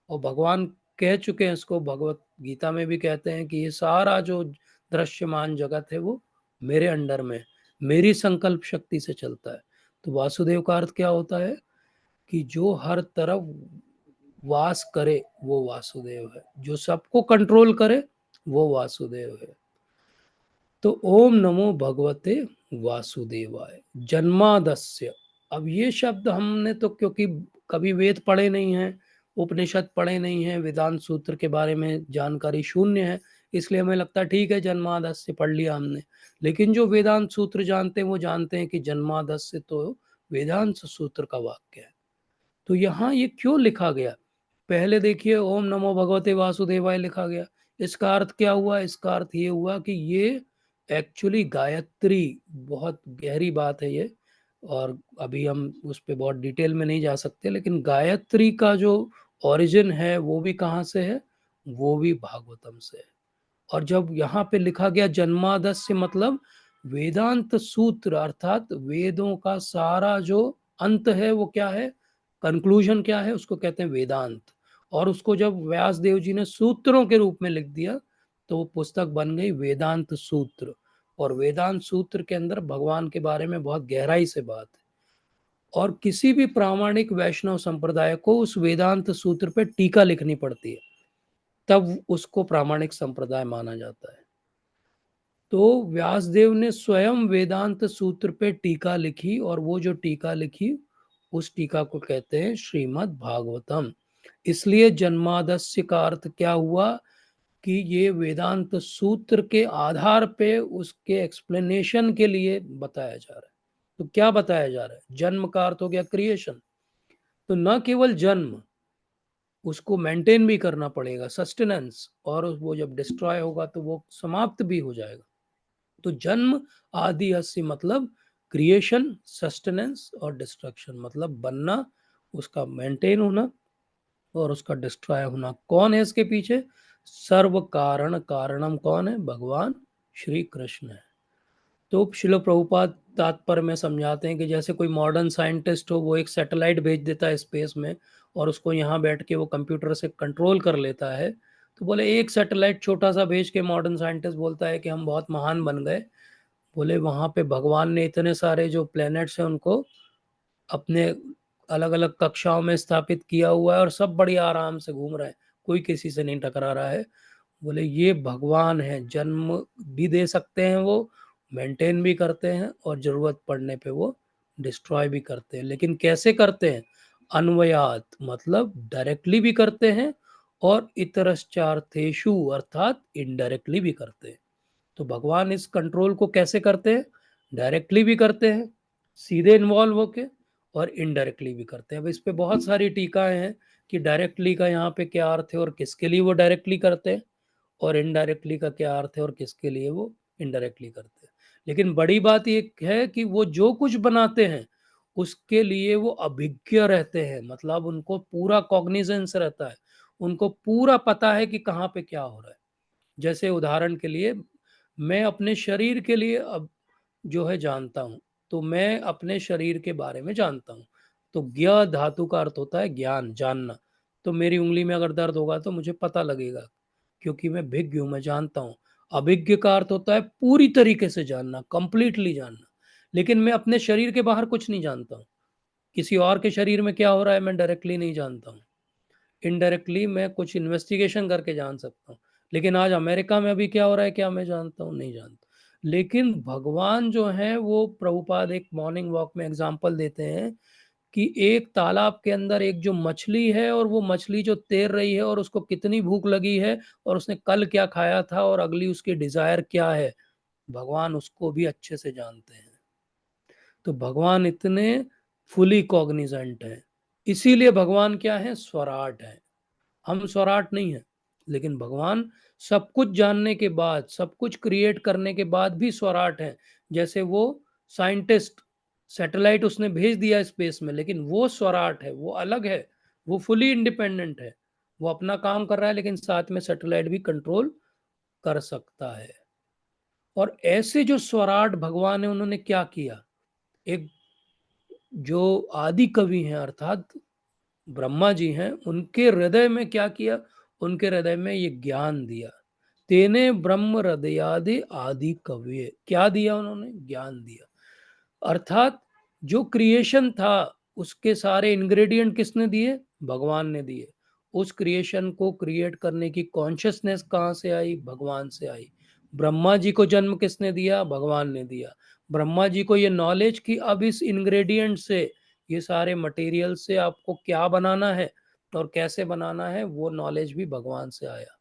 और भगवान कह चुके हैं इसको, भगवत गीता में भी कहते हैं कि ये सारा जो दृश्यमान जगत है वो मेरे अंडर में, मेरी संकल्प शक्ति से चलता है। तो वासुदेव का अर्थ क्या होता है कि जो हर तरफ वास करे वो वासुदेव है, जो सबको कंट्रोल करे वो वासुदेव है। तो ओम नमो भगवते वासुदेवाय। जन्मादस्य, अब ये शब्द हमने तो क्योंकि कभी वेद पढ़े नहीं हैं, उपनिषद पढ़े नहीं हैं, वेदांत सूत्र के बारे में जानकारी शून्य है, इसलिए हमें लगता है ठीक है जन्मादस्य पढ़ लिया हमने। लेकिन जो वेदांत सूत्र जानते हैं वो जानते हैं कि जन्मादस्य तो वेदांत सूत्र का वाक्य है। तो यहाँ ये क्यों लिखा गया, पहले देखिए ओम नमो भगवते वासुदेवाय लिखा गया। इसका अर्थ क्या हुआ, इसका अर्थ ये हुआ कि ये एक्चुअली गायत्री, बहुत गहरी बात है ये, और अभी हम उस पर बहुत डिटेल में नहीं जा सकते, लेकिन गायत्री का जो ओरिजिन है वो भी कहाँ से है, वो भी भागवतम से है। और जब यहाँ पे लिखा गया जन्मादस्य, मतलब वेदांत सूत्र, अर्थात वेदों का सारा जो अंत है वो क्या है, कंक्लूजन क्या है, उसको कहते हैं वेदांत। और उसको जब व्यास देव जी ने सूत्रों के रूप में लिख दिया तो वो पुस्तक बन गई वेदांत सूत्र। और वेदांत सूत्र के अंदर भगवान के बारे में बहुत गहराई से बात है। और किसी भी प्रामाणिक वैष्णव संप्रदाय को उस वेदांत सूत्र पे टीका लिखनी पड़ती है, तब उसको प्रामाणिक संप्रदाय माना जाता है। तो व्यासदेव ने स्वयं वेदांत सूत्र पे टीका लिखी, और वो जो टीका लिखी उस टीका को कहते हैं श्रीमद् भागवतम। इसलिए जन्मादस्य का अर्थ क्या हुआ कि ये वेदांत सूत्र के आधार पे उसके एक्सप्लेनेशन के लिए बताया जा रहा है। तो क्या बताया जा रहा है, जन्म का अर्थ हो गया क्रिएशन। तो न केवल जन्म, उसको मेंटेन भी करना पड़ेगा, सस्टेनेंस, और वो जब डिस्ट्रॉय होगा तो वो समाप्त भी हो जाएगा। तो जन्म आदि अस्य मतलब क्रिएशन, सस्टेनेंस, और डिस्ट्रक्शन मतलब बनना, उसका मेंटेन होना और उसका डिस्ट्रॉय होना। कौन है इसके पीछे, सर्व कारण कारणम कौन है, भगवान श्री कृष्ण है। तो शिल प्रभुपाद तात्पर्य में समझाते हैं कि जैसे कोई मॉडर्न साइंटिस्ट हो, वो एक सैटेलाइट भेज देता है स्पेस में और उसको यहाँ बैठ के वो कंप्यूटर से कंट्रोल कर लेता है। तो बोले एक सैटेलाइट छोटा सा भेज के मॉडर्न साइंटिस्ट बोलता है कि हम बहुत महान बन गए। बोले वहाँ पे भगवान ने इतने सारे जो प्लैनेट्स हैं उनको अपने अलग अलग कक्षाओं में स्थापित किया हुआ है और सब बड़ी आराम से घूम रहे हैं, कोई किसी से नहीं टकरा रहा है। बोले ये भगवान है, जन्म भी दे सकते हैं, वो मेंटेन भी करते हैं और जरूरत पड़ने पे वो डिस्ट्रॉय भी करते हैं। लेकिन कैसे करते हैं, अन्वयात मतलब डायरेक्टली भी करते हैं और इतरश्चार्थेषु अर्थात इनडायरेक्टली भी करते हैं। तो भगवान इस कंट्रोल को कैसे करते हैं, डायरेक्टली भी करते हैं सीधे इन्वॉल्व होके, और इनडायरेक्टली भी करते हैं। अब इस पे बहुत सारी टीकाएं हैं कि डायरेक्टली का यहाँ पे क्या अर्थ है और किसके लिए वो डायरेक्टली करते हैं, और इनडायरेक्टली का क्या अर्थ है और किसके लिए वो इनडायरेक्टली करते हैं। लेकिन बड़ी बात ये है कि वो जो कुछ बनाते हैं उसके लिए वो अभिज्ञ रहते हैं, मतलब उनको पूरा कॉग्निजेंस रहता है, उनको पूरा पता है कि कहाँ पे क्या हो रहा है। जैसे उदाहरण के लिए मैं अपने शरीर के लिए अब जो है जानता हूँ, तो मैं अपने शरीर के बारे में जानता हूँ। तो ज्ञ धातु का अर्थ होता है ज्ञान, जानना। तो मेरी उंगली में अगर दर्द होगा तो मुझे पता लगेगा, क्योंकि मैं भिज्ञ हूँ, मैं जानता हूँ। अभिज्ञ का अर्थ होता है पूरी तरीके से जानना, कंप्लीटली जानना। लेकिन मैं अपने शरीर के बाहर कुछ नहीं जानता हूँ। किसी और के शरीर में क्या हो रहा है मैं डायरेक्टली नहीं जानता हूँ। इनडायरेक्टली मैं कुछ इन्वेस्टिगेशन करके जान सकता हूँ। लेकिन आज अमेरिका में अभी क्या हो रहा है क्या मैं जानता हूँ? नहीं जानता। लेकिन भगवान जो हैं वो प्रभुपाद एक मॉर्निंग वॉक में एग्ज़ाम्पल देते हैं कि एक तालाब के अंदर एक जो मछली है और वो मछली जो तैर रही है और उसको कितनी भूख लगी है और उसने कल क्या खाया था और अगली उसकी डिज़ायर क्या है, भगवान उसको भी अच्छे से जानते हैं। तो भगवान इतने फुली कॉग्निजेंट हैं। इसीलिए भगवान क्या है? स्वराट है। हम स्वराट नहीं है, लेकिन भगवान सब कुछ जानने के बाद, सब कुछ क्रिएट करने के बाद भी स्वराट है। जैसे वो साइंटिस्ट, सैटेलाइट उसने भेज दिया स्पेस में, लेकिन वो स्वराट है, वो अलग है, वो फुली इंडिपेंडेंट है। वो अपना काम कर रहा है, लेकिन साथ में सैटेलाइट भी कंट्रोल कर सकता है। और ऐसे जो स्वराट भगवान है, उन्होंने क्या किया? एक जो आदि कवि हैं अर्थात ब्रह्मा जी हैं, उनके हृदय में क्या किया? उनके हृदय में ये ज्ञान दिया। तेने ब्रह्म हृदयादि आदि कवि, क्या दिया उन्होंने? ज्ञान दिया। अर्थात जो क्रिएशन था उसके सारे इंग्रेडिएंट किसने दिए? भगवान ने दिए। उस क्रिएशन को क्रिएट करने की कॉन्शियसनेस कहाँ से आई? भगवान से आई। ब्रह्मा जी को जन्म किसने दिया? भगवान ने दिया। ब्रह्मा जी को ये नॉलेज कि अब इस इंग्रेडिएंट से, ये सारे मटेरियल से आपको क्या बनाना है और कैसे बनाना है, वो नॉलेज भी भगवान से आया।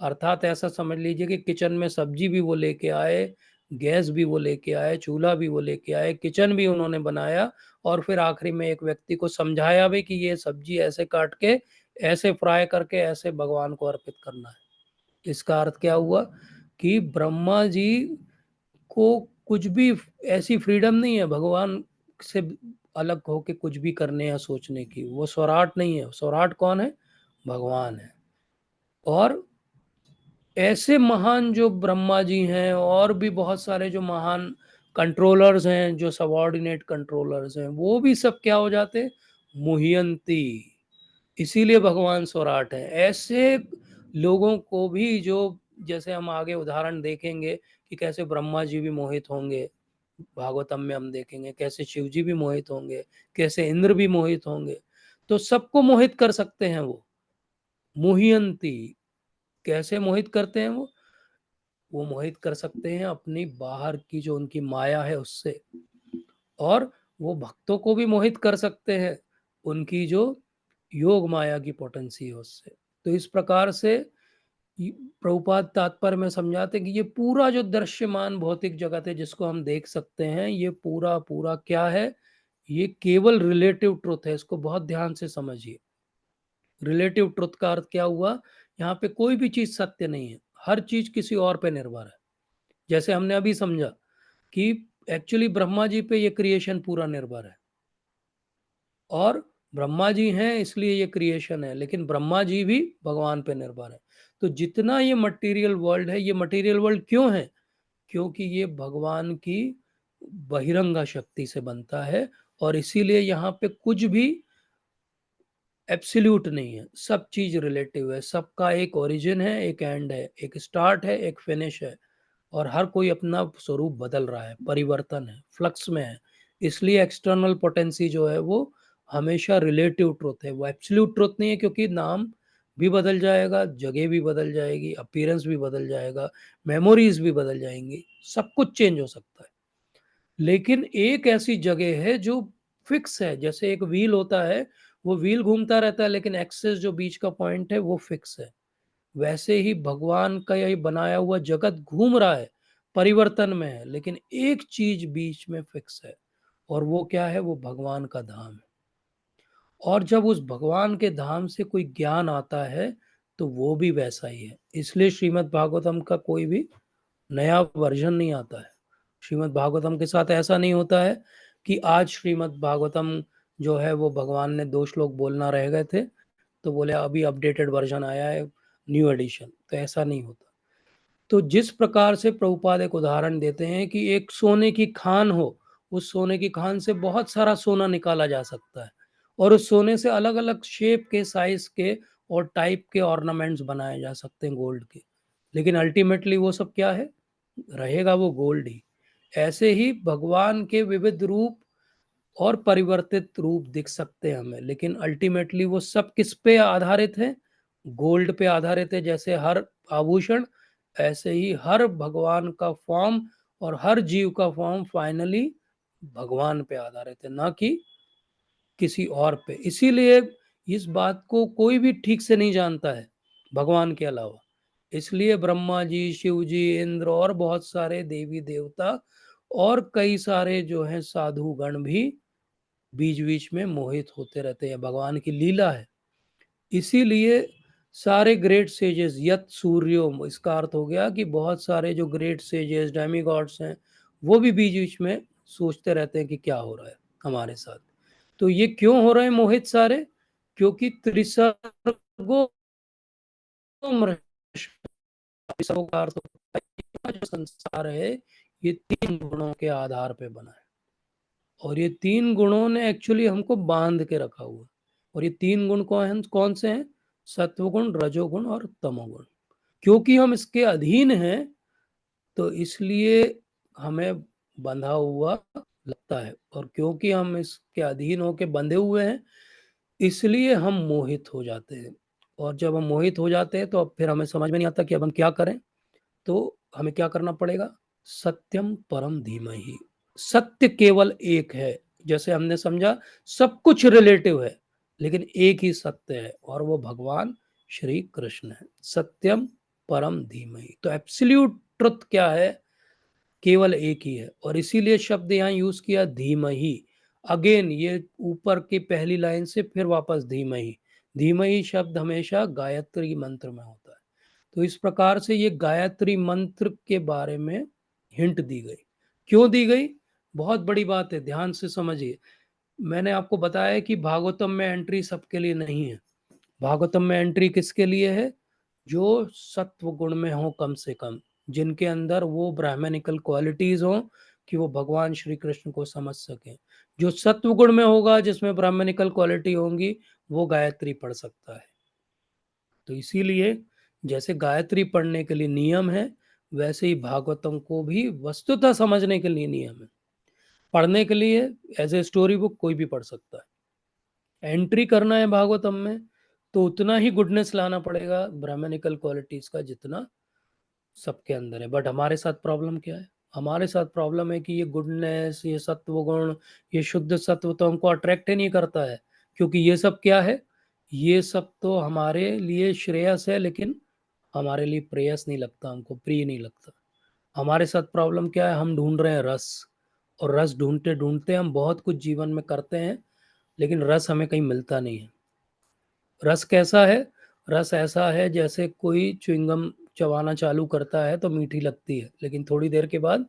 अर्थात ऐसा समझ लीजिए कि किचन में सब्जी भी वो लेके आए, गैस भी वो लेके आए, चूल्हा भी वो लेके आए, किचन भी उन्होंने बनाया और फिर आखिरी में एक व्यक्ति को समझाया भी कि ये सब्जी ऐसे काट के, ऐसे फ्राई करके, ऐसे भगवान को अर्पित करना है। इसका अर्थ क्या हुआ कि ब्रह्मा जी को कुछ भी ऐसी फ्रीडम नहीं है भगवान से अलग होके कुछ भी करने या सोचने की। वो स्वराट नहीं है। स्वराट कौन है? भगवान है। और ऐसे महान जो ब्रह्मा जी हैं और भी बहुत सारे जो महान कंट्रोलर्स हैं, जो सबऑर्डिनेट कंट्रोलर्स हैं, वो भी सब क्या हो जाते? मुह्यंती। इसीलिए भगवान स्वराट है। ऐसे लोगों को भी जो, जैसे हम आगे उदाहरण देखेंगे कि कैसे ब्रह्मा जी भी मोहित होंगे, भागवतम में हम देखेंगे कैसे शिव जी भी मोहित होंगे, कैसे इंद्र भी मोहित होंगे। तो सबको मोहित कर सकते हैं वो। मुह्यंती। कैसे मोहित करते हैं वो मोहित कर सकते हैं अपनी बाहर की जो उनकी माया है उससे। और वो भक्तों को भी मोहित कर सकते हैं उनकी जो योग माया की पोटेंसी है उससे। तो इस प्रकार से प्रभुपाद तात्पर्य में समझाते हैं कि ये पूरा जो दृश्यमान भौतिक जगत है जिसको हम देख सकते हैं, ये पूरा पूरा क्या है? ये केवल रिलेटिव ट्रुथ है। इसको बहुत ध्यान से समझिए। रिलेटिव ट्रुथ का अर्थ क्या हुआ? यहाँ पे कोई भी चीज सत्य नहीं है, हर चीज किसी और पे निर्भर है। जैसे हमने अभी समझा कि एक्चुअली ब्रह्मा जी पे ये क्रिएशन पूरा निर्भर है और ब्रह्मा जी हैं इसलिए ये क्रिएशन है, लेकिन ब्रह्मा जी भी भगवान पे निर्भर है। तो जितना ये मटेरियल वर्ल्ड है, ये मटेरियल वर्ल्ड क्यों है? क्योंकि ये भगवान की बहिरंगा शक्ति से बनता है। और इसीलिए यहाँ पे कुछ भी एब्सोल्यूट नहीं है, सब चीज रिलेटिव है। सबका एक ओरिजिन है, एक एंड है, एक स्टार्ट है, एक फिनिश है। और हर कोई अपना स्वरूप बदल रहा है, परिवर्तन है, फ्लक्स में है। इसलिए एक्सटर्नल पोटेंसी जो है वो हमेशा रिलेटिव ट्रुथ है, वो एब्सोल्यूट ट्रुथ नहीं है। क्योंकि नाम भी बदल जाएगा, जगह भी बदल जाएगी, अपीयरेंस भी बदल जाएगा, मेमोरीज भी बदल जाएंगी, सब कुछ चेंज हो सकता है। लेकिन एक ऐसी जगह है जो फिक्स है। जैसे एक व्हील होता है, वो व्हील घूमता रहता है, लेकिन एक्सेस जो बीच का पॉइंट है वो फिक्स है। वैसे ही भगवान का यही बनाया हुआ जगत घूम रहा है, परिवर्तन में है, लेकिन एक चीज बीच में फिक्स है। और वो क्या है? वो भगवान का धाम है। और जब उस भगवान के धाम से कोई ज्ञान आता है तो वो भी वैसा ही है। इसलिए श्रीमद् भागवतम का कोई भी नया वर्जन नहीं आता है। श्रीमद् भागवतम के साथ ऐसा नहीं होता है कि आज श्रीमद् भागवतम जो है वो भगवान ने 2 श्लोक बोलना रह गए थे तो बोले अभी अपडेटेड वर्जन आया है, न्यू एडिशन। तो ऐसा नहीं होता। तो जिस प्रकार से प्रभुपाद एक उदाहरण देते हैं कि एक सोने की खान हो, उस सोने की खान से बहुत सारा सोना निकाला जा सकता है और उस सोने से अलग अलग शेप के, साइज के और टाइप के ऑर्नामेंट्स बनाए जा सकते हैं गोल्ड के। लेकिन अल्टीमेटली वो सब क्या है, रहेगा वो गोल्ड ही। ऐसे ही भगवान के विविध रूप और परिवर्तित रूप दिख सकते हैं हमें, लेकिन अल्टीमेटली वो सब किस पे आधारित है, गोल्ड पे आधारित है। जैसे हर आभूषण, ऐसे ही हर भगवान का फॉर्म और हर जीव का फॉर्म फाइनली भगवान पे आधारित है, ना कि किसी और पे। इसीलिए इस बात को कोई भी ठीक से नहीं जानता है भगवान के अलावा। इसलिए ब्रह्मा जी, शिव जी, इंद्र और बहुत सारे देवी देवता और कई सारे जो हैं साधु गण भी बीच बीच में मोहित होते रहते हैं, भगवान की लीला है। इसीलिए सारे ग्रेट सेजेस, यत सूर्यो, इसका अर्थ हो गया कि बहुत सारे जो ग्रेट सेजेस डेमी गॉड्स हैं, वो भी बीच बीच में सोचते रहते हैं कि क्या हो रहा है हमारे साथ। तो ये क्यों हो रहे हैं मोहित सारे, क्योंकि त्रिसर्गो त्रिसर्गो का अर्थ होता है जो संसार है ये 3 गुणों के आधार पे बना है, और ये 3 गुणों ने एक्चुअली हमको बांध के रखा हुआ है। और ये 3 गुण कौन से हैं, सत्वगुण, रजोगुण और तमोगुण। क्योंकि हम इसके अधीन हैं, तो इसलिए हमें बंधा हुआ लगता है, और क्योंकि हम इसके अधीन होके बंधे हुए हैं, इसलिए हम मोहित हो जाते हैं। और जब हम मोहित हो जाते हैं तो अब फिर हमें समझ में नहीं आता कि अब हम क्या करें। तो हमें क्या करना पड़ेगा, सत्यम परम धीमहि, सत्य केवल एक है। जैसे हमने समझा सब कुछ रिलेटिव है, लेकिन एक ही सत्य है, और वो भगवान श्री कृष्ण है। सत्यम परम धीमहि, तो एब्सोल्यूट ट्रुथ क्या है, केवल एक ही है। और इसीलिए शब्द यहाँ यूज किया धीमहि। अगेन ये ऊपर की पहली लाइन से फिर वापस धीमहि। धीमहि शब्द हमेशा गायत्री मंत्र में होता है। तो इस प्रकार से ये गायत्री मंत्र के बारे में हिंट दी गई। क्यों दी गई, बहुत बड़ी बात है, ध्यान से समझिए। मैंने आपको बताया कि भागवतम में एंट्री सबके लिए नहीं है। भागवतम में एंट्री किसके लिए है, जो सत्व गुण में हो, कम से कम जिनके अंदर वो ब्राह्मणिकल क्वालिटीज हो कि वो भगवान श्री कृष्ण को समझ सके। जो सत्व गुण में होगा, जिसमें ब्राह्मणिकल क्वालिटी होंगी, वो गायत्री पढ़ सकता है। तो इसीलिए जैसे गायत्री पढ़ने के लिए नियम है, वैसे ही भागवतम को भी वस्तुतः समझने के लिए नियम है। पढ़ने के लिए एज ए स्टोरी बुक कोई भी पढ़ सकता है। एंट्री करना है भागवतम में, तो उतना ही गुडनेस लाना पड़ेगा ब्राह्मणिकल क्वालिटीज का जितना सबके अंदर है। बट हमारे साथ प्रॉब्लम क्या है, हमारे साथ प्रॉब्लम है कि ये गुडनेस, ये सत्व गुण, ये शुद्ध सत्व तो हमको अट्रैक्ट ही नहीं करता है। क्योंकि ये सब क्या है, ये सब तो हमारे लिए श्रेयस है, लेकिन हमारे लिए प्रेयस नहीं लगता, हमको प्रिय नहीं लगता। हमारे साथ प्रॉब्लम क्या है, हम ढूंढ रहे हैं रस, और रस ढूंढते ढूंढते हम बहुत कुछ जीवन में करते हैं, लेकिन रस हमें कहीं मिलता नहीं है। रस कैसा है, रस ऐसा है जैसे कोई च्युइंगम चबाना चालू करता है तो मीठी लगती है, लेकिन थोड़ी देर के बाद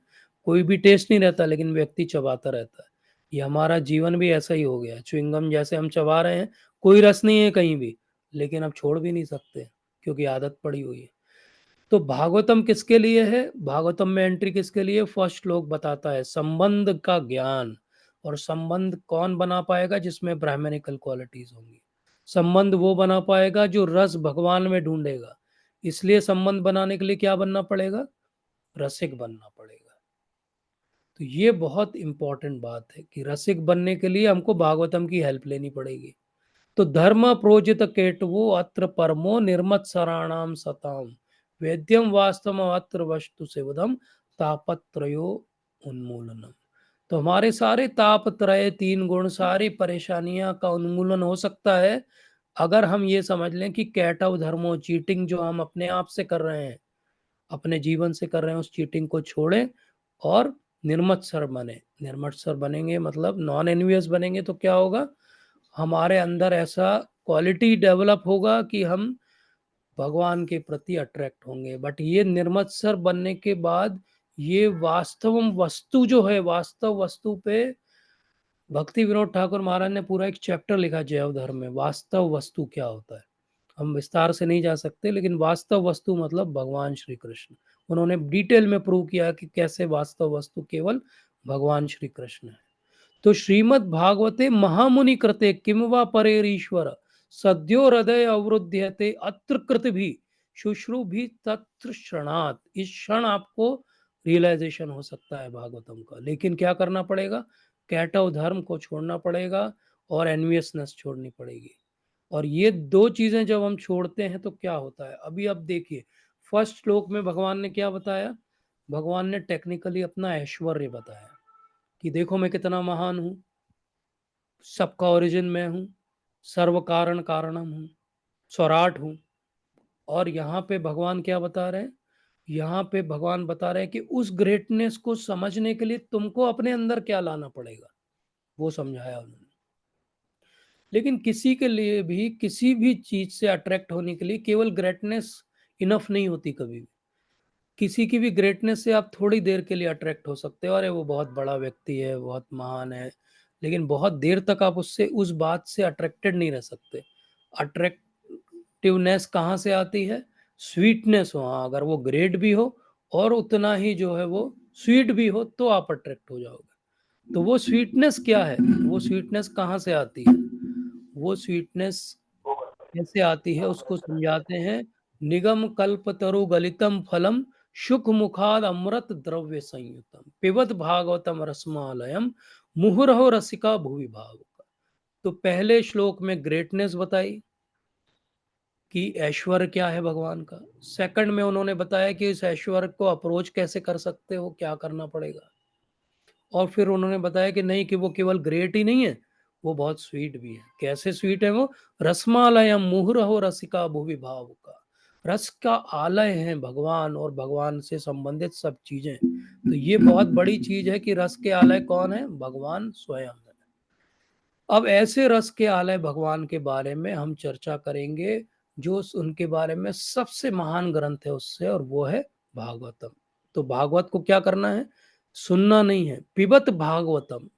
कोई भी टेस्ट नहीं रहता, लेकिन व्यक्ति चबाता रहता है। ये हमारा जीवन भी ऐसा ही हो गया, च्युइंगम जैसे हम चबा रहे हैं, कोई रस नहीं है कहीं भी, लेकिन अब छोड़ भी नहीं सकते क्योंकि आदत पड़ी हुई है। तो भागवतम किसके लिए है, भागवतम में एंट्री किसके लिए, फर्स्ट श्लोक बताता है संबंध का ज्ञान। और संबंध कौन बना पाएगा, जिसमें ब्राह्मणिकल क्वालिटीज होंगी। संबंध वो बना पाएगा जो रस भगवान में ढूंढेगा। इसलिए संबंध बनाने के लिए क्या बनना पड़ेगा, रसिक बनना पड़ेगा। तो ये बहुत इंपॉर्टेंट बात है कि रसिक बनने के लिए हमको भागवतम की हेल्प लेनी पड़ेगी। तो धर्म प्रोजित केटवो अत्र परमो निर्मत सराणाम सताम, वेद्यम वास्तव अत्र वस्तु सेवदम तापत्रयो उन्मूलनम। तो हमारे सारे तापत्रय, 3 गुण, सारी परेशानियां का उन्मूलन हो सकता है अगर हम ये समझ लें कि कैटव धर्मो, चीटिंग जो हम अपने आप से कर रहे हैं, अपने जीवन से कर रहे हैं, उस चीटिंग को छोड़ें और निर्मत्सर बने। निर्मत्सर बनेंगे मतलब नॉन एनवियस बनेंगे, तो क्या होगा, हमारे अंदर ऐसा क्वालिटी डेवलप होगा कि हम भगवान के प्रति अट्रैक्ट होंगे। बट ये निर्मत्सर बनने के बाद ये वास्तव वस्तु जो है, वास्तव वस्तु पे भक्ति विनोद ठाकुर महाराज ने पूरा एक चैप्टर लिखा जैव धर्म में, वास्तव वस्तु क्या होता है। हम विस्तार से नहीं जा सकते, लेकिन वास्तव वस्तु मतलब भगवान श्री कृष्ण। उन्होंने डिटेल में प्रूव किया कि कैसे वास्तव वस्तु केवल भगवान श्री कृष्ण है। तो श्रीमद् भागवते महामुनि कृते किम वा परेरीश्वर, सद्यो हृदय अवरुध्यते अत्र कृत भी शुश्रूभि तत्र क्षणात्, इस क्षण आपको रियलाइजेशन हो सकता है भागवतम का। लेकिन क्या करना पड़ेगा? कैटव धर्म को छोड़ना पड़ेगा और एनवियसनेस छोड़नी पड़ेगी। और ये दो चीजें जब हम छोड़ते हैं तो क्या होता है? अभी अब देखिए, फर्स्ट श्लोक में भगवान ने क्या बताया? भगवान ने टेक्निकली अपना ऐश्वर्य बताया कि देखो मैं कितना महान हूं, सबका ओरिजिन मैं हूं, सर्व कारण कारणम हूं, स्वराट हूं। और यहाँ पे भगवान क्या बता रहे हैं? यहाँ पे भगवान बता रहे हैं कि उस ग्रेटनेस को समझने के लिए तुमको अपने अंदर क्या लाना पड़ेगा, वो समझाया उन्होंने। लेकिन किसी के लिए भी किसी भी चीज से अट्रैक्ट होने के लिए केवल ग्रेटनेस इनफ नहीं होती कभी भी। किसी की भी ग्रेटनेस से आप थोड़ी देर के लिए अट्रैक्ट हो सकते हो, अरे वो बहुत बड़ा व्यक्ति है, बहुत महान है, लेकिन बहुत देर तक आप उससे उस बात से अट्रैक्टेड नहीं रह सकते। अट्रैक्टिवनेस कहाँ से आती है? स्वीटनेस हो, हाँ, अगर वो ग्रेट भी हो और उतना ही जो है वो स्वीट भी हो तो आप अट्रैक्ट हो जाओगे। तो वो स्वीटनेस क्या है? वो स्वीटनेस कहाँ से आती है? वो स्वीटनेस कैसे आती है उसको समझाते हैं। निगम कल्प तरु गलितम फलम शुक मुखाद अमृत द्रव्य संयुतम पिबत भागवतम रसमालयम मुहुरहो रसिका भुवि भावुका। तो पहले श्लोक में ग्रेटनेस बताई कि ऐश्वर्य क्या है भगवान का। सेकंड में उन्होंने बताया कि इस ऐश्वर्य को अप्रोच कैसे कर सकते हो, क्या करना पड़ेगा। और फिर उन्होंने बताया कि नहीं, कि वो केवल ग्रेट ही नहीं है, वो बहुत स्वीट भी है। कैसे स्वीट है वो? रसमालयम मुहुरहो रसिका भुवि भावुका। रस का आलय है भगवान और भगवान से संबंधित सब चीजें। तो ये बहुत बड़ी चीज है कि रस के आलय कौन है? भगवान स्वयं है। अब ऐसे रस के आलय भगवान के बारे में हम चर्चा करेंगे, जो उनके बारे में सबसे महान ग्रंथ है उससे, और वो है भागवतम। तो भागवत को क्या करना है? सुनना नहीं है, पिबत भागवतम।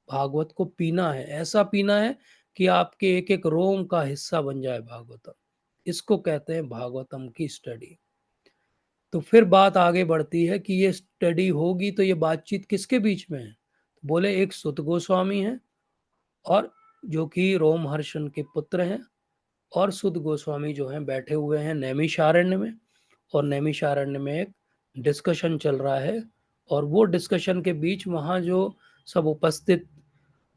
भागवत को पीना है, ऐसा पीना है कि आपके एक एक रोम का हिस्सा बन जाए भागवतम। इसको कहते हैं भागवतम की स्टडी। तो फिर बात आगे बढ़ती है कि ये स्टडी होगी तो ये बातचीत किसके बीच में है? तो बोले एक सुत गोस्वामी है, और जो कि रोमहर्षण के पुत्र हैं। और सुद गोस्वामी जो हैं बैठे हुए हैं नैमिषारण्य में, और नैमिषारण्य में एक डिस्कशन चल रहा है। और वो डिस्कशन के बीच वहाँ जो सब उपस्थित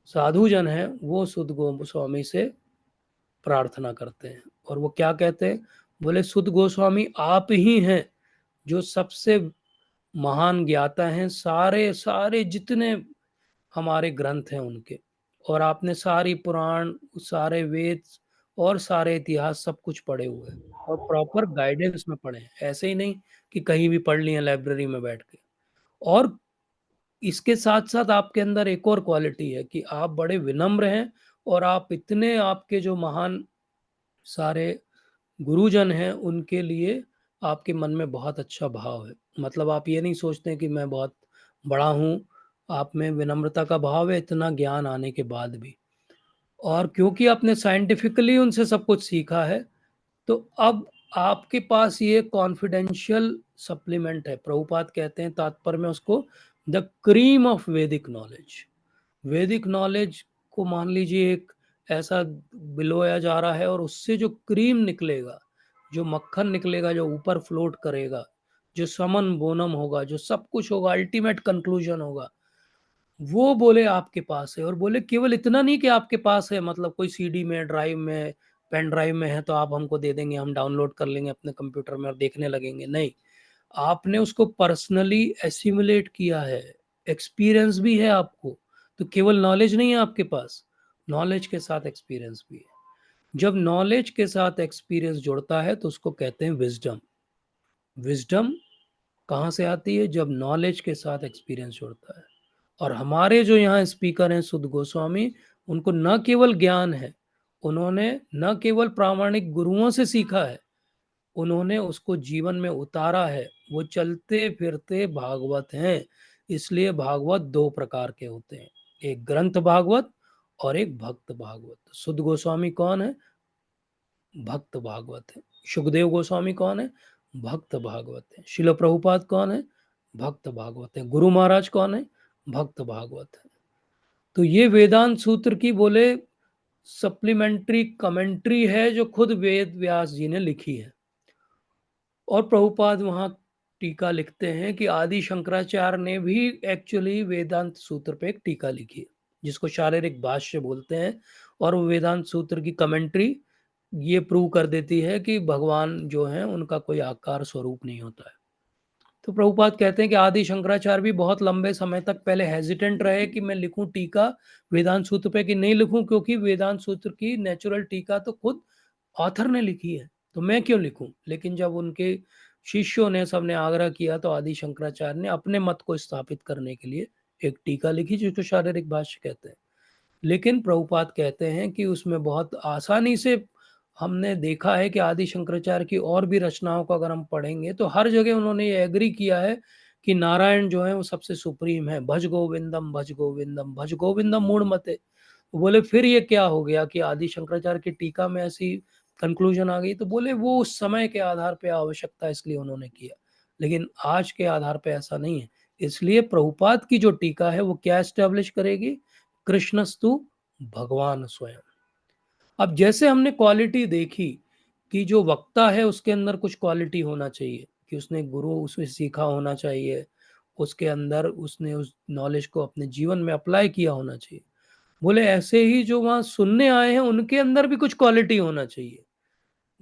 साधुजन हैं वो सुद गोस्वामी से प्रार्थना करते हैं। और वो क्या कहते हैं? बोले सुद गोस्वामी आप ही हैं जो सबसे महान ज्ञाता हैं, सारे सारे जितने हमारे ग्रंथ हैं उनके। और आपने सारी पुराण, सारे वेद और सारे इतिहास सब कुछ पढ़े हुए हैं, और प्रॉपर गाइडेंस में पढ़े हैं, ऐसे ही नहीं कि कहीं भी पढ़ लिए लाइब्रेरी में बैठ के। और इसके साथ साथ आपके अंदर एक और क्वालिटी है कि आप बड़े विनम्र हैं, और आप इतने, आपके जो महान सारे गुरुजन हैं उनके लिए आपके मन में बहुत अच्छा भाव है। मतलब आप ये नहीं सोचते कि मैं बहुत बड़ा हूँ, आप में विनम्रता का भाव है इतना ज्ञान आने के बाद भी। और क्योंकि आपने साइंटिफिकली उनसे सब कुछ सीखा है, तो अब आपके पास ये कॉन्फिडेंशियल सप्लीमेंट है। प्रभुपाद कहते हैं तात्पर्य में उसको द क्रीम ऑफ वैदिक नॉलेज। वैदिक नॉलेज को मान लीजिए एक ऐसा बिलोया जा रहा है, और उससे जो क्रीम निकलेगा, जो मक्खन निकलेगा, जो ऊपर फ्लोट करेगा, जो समन बोनम होगा, जो सब कुछ होगा, अल्टीमेट कंक्लूजन होगा, वो बोले आपके पास है। और बोले केवल इतना नहीं कि आपके पास है, मतलब कोई सीडी में, ड्राइव में, पेन ड्राइव में है तो आप हमको दे देंगे, हम डाउनलोड कर लेंगे अपने कंप्यूटर में और देखने लगेंगे। नहीं, आपने उसको पर्सनली एसिमुलेट किया है, एक्सपीरियंस भी है आपको। तो केवल नॉलेज नहीं है आपके पास, नॉलेज के साथ एक्सपीरियंस भी है। जब नॉलेज के साथ एक्सपीरियंस जुड़ता है तो उसको कहते हैं विजडम। विजडम कहाँ से आती है? जब नॉलेज के साथ एक्सपीरियंस जुड़ता है। और हमारे जो यहाँ स्पीकर हैं सुद गोस्वामी, उनको न केवल ज्ञान है, उन्होंने न केवल प्रामाणिक गुरुओं से सीखा है, उन्होंने उसको जीवन में उतारा है। वो चलते फिरते भागवत हैं। इसलिए भागवत दो प्रकार के होते हैं, एक ग्रंथ भागवत और एक भक्त भागवत। सुद गोस्वामी कौन है? भक्त भागवत है। सुखदेव गोस्वामी कौन है? भक्त भागवत है। शिल प्रभुपाद कौन है? भक्त भागवत है। गुरु महाराज कौन है? भक्त भागवत है। तो ये वेदांत सूत्र की बोले सप्लीमेंट्री कमेंट्री है, जो खुद वेद व्यास जी ने लिखी है। और प्रभुपाद वहाँ टीका लिखते हैं कि आदि शंकराचार्य ने भी एक्चुअली वेदांत सूत्र पे एक टीका लिखी है, जिसको शारीरिक भाष्य बोलते हैं। और वो वेदांत सूत्र की कमेंट्री ये प्रूव कर देती है कि भगवान जो है उनका कोई आकार स्वरूप नहीं होता है। तो प्रभुपाद कहते हैं कि आदि शंकराचार्य भी बहुत लंबे समय तक पहले हेजिटेंट रहे कि मैं लिखूं टीका वेदांत सूत्र पे कि नहीं लिखूं, क्योंकि वेदांत सूत्र की नेचुरल टीका तो खुद ऑथर ने लिखी है, तो मैं क्यों लिखूं। लेकिन जब उनके शिष्यों ने सबने आग्रह किया तो आदि शंकराचार्य ने अपने मत को स्थापित करने के लिए एक टीका लिखी, जिसको शारीरिक भाष्य कहते हैं। लेकिन प्रभुपाद कहते हैं कि उसमें बहुत आसानी से हमने देखा है कि आदि शंकराचार्य की और भी रचनाओं को अगर हम पढ़ेंगे तो हर जगह उन्होंने ये एग्री किया है कि नारायण जो है वो सबसे सुप्रीम है। भज गोविंदम भज गोविंदम भज गोविंदम मूढ़ मते। बोले फिर ये क्या हो गया कि आदि शंकराचार्य की टीका में ऐसी कंक्लूजन आ गई। तो बोले वो उस समय के आधार पे आवश्यकता इसलिए उन्होंने किया, लेकिन आज के आधार पे ऐसा नहीं है। इसलिए प्रभुपाद की जो टीका है वो क्या एस्टेब्लिश करेगी, कृष्णस्तु भगवान स्वयं। अब जैसे हमने क्वालिटी देखी कि जो वक्ता है उसके अंदर कुछ क्वालिटी होना चाहिए, कि उसने गुरु उससे सीखा होना चाहिए, उसके अंदर उसने उस नॉलेज को अपने जीवन में अप्लाई किया होना चाहिए। बोले ऐसे ही जो वहां सुनने आए हैं उनके अंदर भी कुछ क्वालिटी होना चाहिए।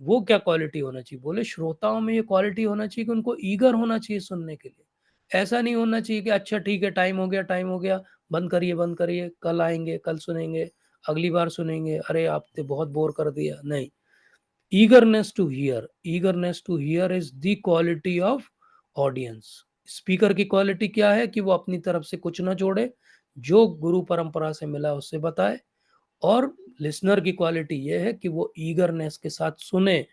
वो क्या क्वालिटी होना चाहिए, बोले श्रोताओं में ये क्वालिटी होना चाहिए कि उनको ईगर होना चाहिए सुनने के लिए। ऐसा नहीं होना चाहिए कि अच्छा ठीक है, टाइम हो गया, बंद करिए, कल आएंगे, कल सुनेंगे, अगली बार सुनेंगे, अरे आपने बहुत बोर कर दिया। नहीं, eagerness to hear is the quality of audience. Speaker की क्वालिटी क्या है कि वो अपनी तरफ से कुछ ना जोड़े, जो गुरु परंपरा से मिला उससे बताए। और लिसनर की क्वालिटी ये है कि वो ईगरनेस के साथ सुने,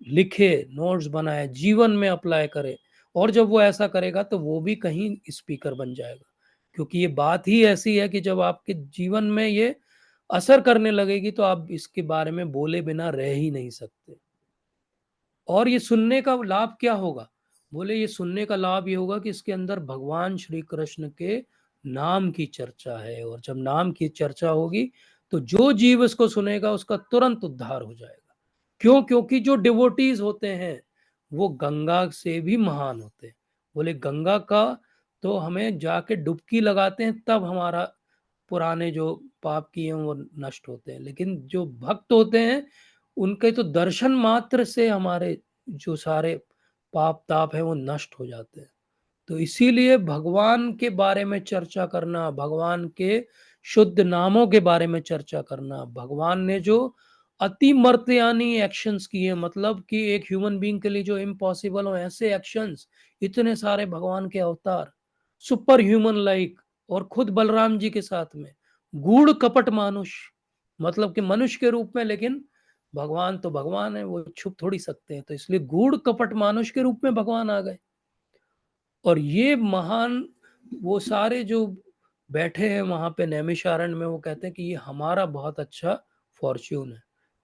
लिखे, नोट्स बनाए, जीवन में अप्लाई करे। और जब वो ऐसा करेगा तो वो भी कहीं स्पीकर बन जाएगा, क्योंकि ये बात ही ऐसी है कि जब आपके जीवन में ये असर करने लगेगी तो आप इसके बारे में बोले बिना रह ही नहीं सकते। और ये सुनने का लाभ क्या होगा, बोले ये सुनने का लाभ ये होगा कि इसके अंदर भगवान श्री कृष्ण के नाम की चर्चा है। और जब नाम की चर्चा होगी तो जो जीव इसको सुनेगा उसका तुरंत उद्धार हो जाएगा। क्यों, क्योंकि जो डिवोटीज होते हैं वो गंगा से भी महान होते हैं। बोले गंगा का तो हमें जाके डुबकी लगाते हैं तब हमारा पुराने जो पाप किए हैं वो नष्ट होते हैं, लेकिन जो भक्त होते हैं उनके तो दर्शन मात्र से हमारे जो सारे पाप ताप है वो नष्ट हो जाते हैं। तो इसीलिए भगवान के बारे में चर्चा करना, भगवान के शुद्ध नामों के बारे में चर्चा करना, भगवान ने जो अति मर्त्यानी एक्शंस किए, मतलब कि एक ह्यूमन बीइंग के लिए जो इम्पॉसिबल हो ऐसे एक्शंस, इतने सारे भगवान के अवतार, सुपर ह्यूमन लाइक, और खुद बलराम जी के साथ में गूढ़ कपट मानुष, मतलब कि मनुष्य के रूप में, लेकिन भगवान तो भगवान है, वो छुप थोड़ी सकते हैं। तो इसलिए गूढ़ कपट मानुष के रूप में भगवान आ गए। और ये महान, वो सारे जो बैठे हैं वहां पे नैमिषारण्य में, वो कहते हैं कि ये हमारा बहुत अच्छा फॉर्च्यून है।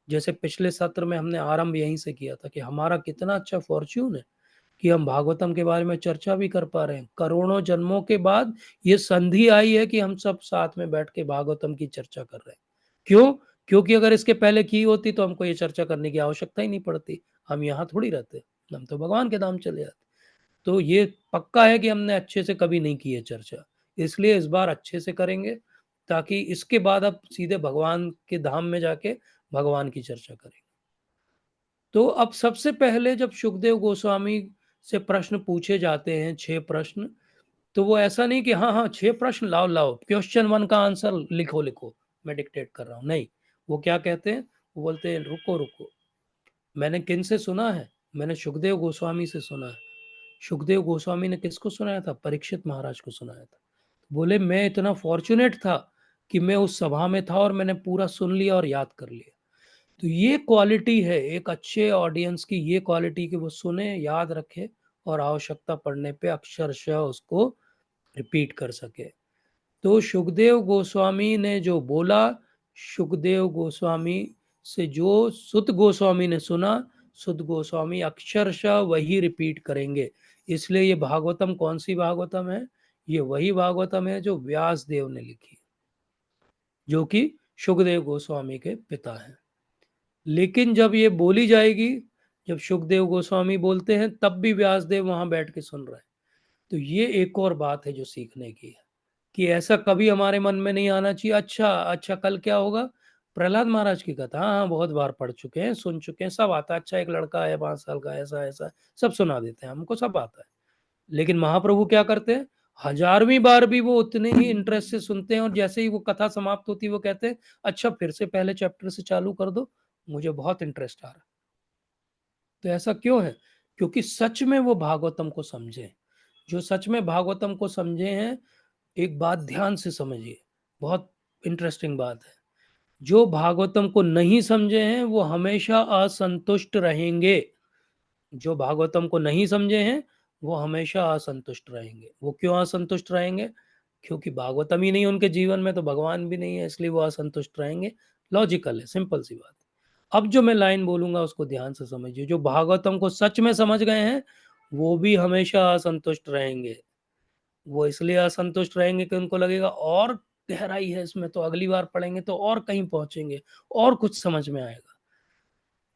जैसे पिछले सत्र में हमने आरंभ यहीं से किया था कि हमारा कितना अच्छा फॉर्च्यून है कि हम भागवतम के बारे में चर्चा भी कर पा रहे हैं। करोड़ों जन्मों के बाद ये संधि आई है कि हम सब साथ में बैठ के भागवतम की चर्चा कर रहे हैं। क्यों, क्योंकि अगर इसके पहले की होती तो हमको ये चर्चा करने की आवश्यकता ही नहीं पड़ती, हम यहाँ थोड़ी रहते, हम तो भगवान के धाम चले जाते। तो ये पक्का है कि हमने अच्छे से कभी नहीं की है चर्चा, इसलिए इस बार अच्छे से करेंगे, ताकि इसके बाद अब सीधे भगवान के धाम में जाके भगवान की चर्चा करेंगे। तो अब सबसे पहले जब सुखदेव गोस्वामी से प्रश्न पूछे जाते हैं, 6 प्रश्न, तो वो ऐसा नहीं कि हाँ हाँ 6 प्रश्न लाओ लाओ, क्वेश्चन 1 का आंसर लिखो लिखो, मैं डिक्टेट कर रहा हूँ, नहीं। वो क्या कहते हैं, वो बोलते हैं रुको रुको, मैंने किन से सुना है, मैंने सुखदेव गोस्वामी से सुना है। सुखदेव गोस्वामी ने किसको सुनाया था, परीक्षित महाराज को सुनाया था। बोले मैं इतना फॉर्चुनेट था कि मैं उस सभा में था और मैंने पूरा सुन लिया और याद कर लिया। तो ये क्वालिटी है एक अच्छे ऑडियंस की, ये क्वालिटी कि वो सुने, याद रखे और आवश्यकता पड़ने पे अक्षरशः उसको रिपीट कर सके। तो सुखदेव गोस्वामी ने जो बोला, सुखदेव गोस्वामी से जो सुत गोस्वामी ने सुना, सुत गोस्वामी अक्षरशः वही रिपीट करेंगे। इसलिए ये भागवतम कौन सी भागवतम है, ये वही भागवतम है जो व्यास देव ने लिखी, जो कि सुखदेव गोस्वामी के पिता हैं। लेकिन जब ये बोली जाएगी, जब सुखदेव गोस्वामी बोलते हैं तब भी व्यासदेव वहां बैठ के सुन रहे हैं। तो ये एक और बात है जो सीखने की है, कि ऐसा कभी हमारे मन में नहीं आना चाहिए, अच्छा अच्छा कल क्या होगा। प्रहलाद महाराज की कथा हाँ बहुत बार पढ़ चुके हैं, सुन चुके हैं, सब आता है। अच्छा एक लड़का है 5 साल का, ऐसा ऐसा सब सुना देते हैं, हमको सब आता है। लेकिन महाप्रभु क्या करते हैं, 1000वीं बार भी वो उतने ही इंटरेस्ट से सुनते हैं, और जैसे ही वो कथा समाप्त होती है वो कहते हैं अच्छा फिर से पहले चैप्टर से चालू कर दो, मुझे बहुत इंटरेस्ट आ रहा है। तो ऐसा क्यों है? क्योंकि सच में वो भागवतम को समझे। जो सच में भागवतम को समझे हैं, एक बात ध्यान से समझिए, बहुत इंटरेस्टिंग बात है। जो भागवतम को नहीं समझे हैं वो हमेशा असंतुष्ट रहेंगे। जो भागवतम को नहीं समझे हैं वो हमेशा असंतुष्ट रहेंगे। वो क्यों असंतुष्ट रहेंगे? क्योंकि भागवतम ही नहीं है उनके जीवन में, तो भगवान भी नहीं है, इसलिए वो असंतुष्ट रहेंगे। लॉजिकल है, सिंपल सी बात है। अब जो मैं लाइन बोलूंगा उसको ध्यान से समझिए। जो भागवतम को सच में समझ गए हैं वो भी हमेशा असंतुष्ट रहेंगे। वो इसलिए असंतुष्ट रहेंगे कि उनको लगेगा और गहराई है इसमें, तो अगली बार पढ़ेंगे तो और कहीं पहुंचेंगे, और कुछ समझ में आएगा।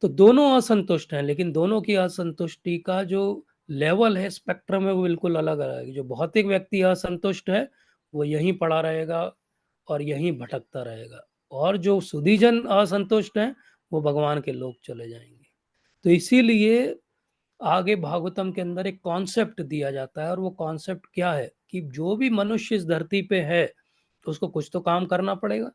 तो दोनों असंतुष्ट हैं, लेकिन दोनों की असंतुष्टि का जो लेवल है, स्पेक्ट्रम है, वो बिल्कुल अलग अलग है। जो भौतिक व्यक्ति असंतुष्ट है वो यहीं पड़ा रहेगा और यहीं भटकता रहेगा, और जो सुधीजन असंतुष्ट हैं वो भगवान के लोक चले जाएंगे। तो इसीलिए आगे भागवतम के अंदर एक कॉन्सेप्ट दिया जाता है, और वो कॉन्सेप्ट क्या है कि जो भी मनुष्य इस धरती पे है तो उसको कुछ तो काम करना पड़ेगा,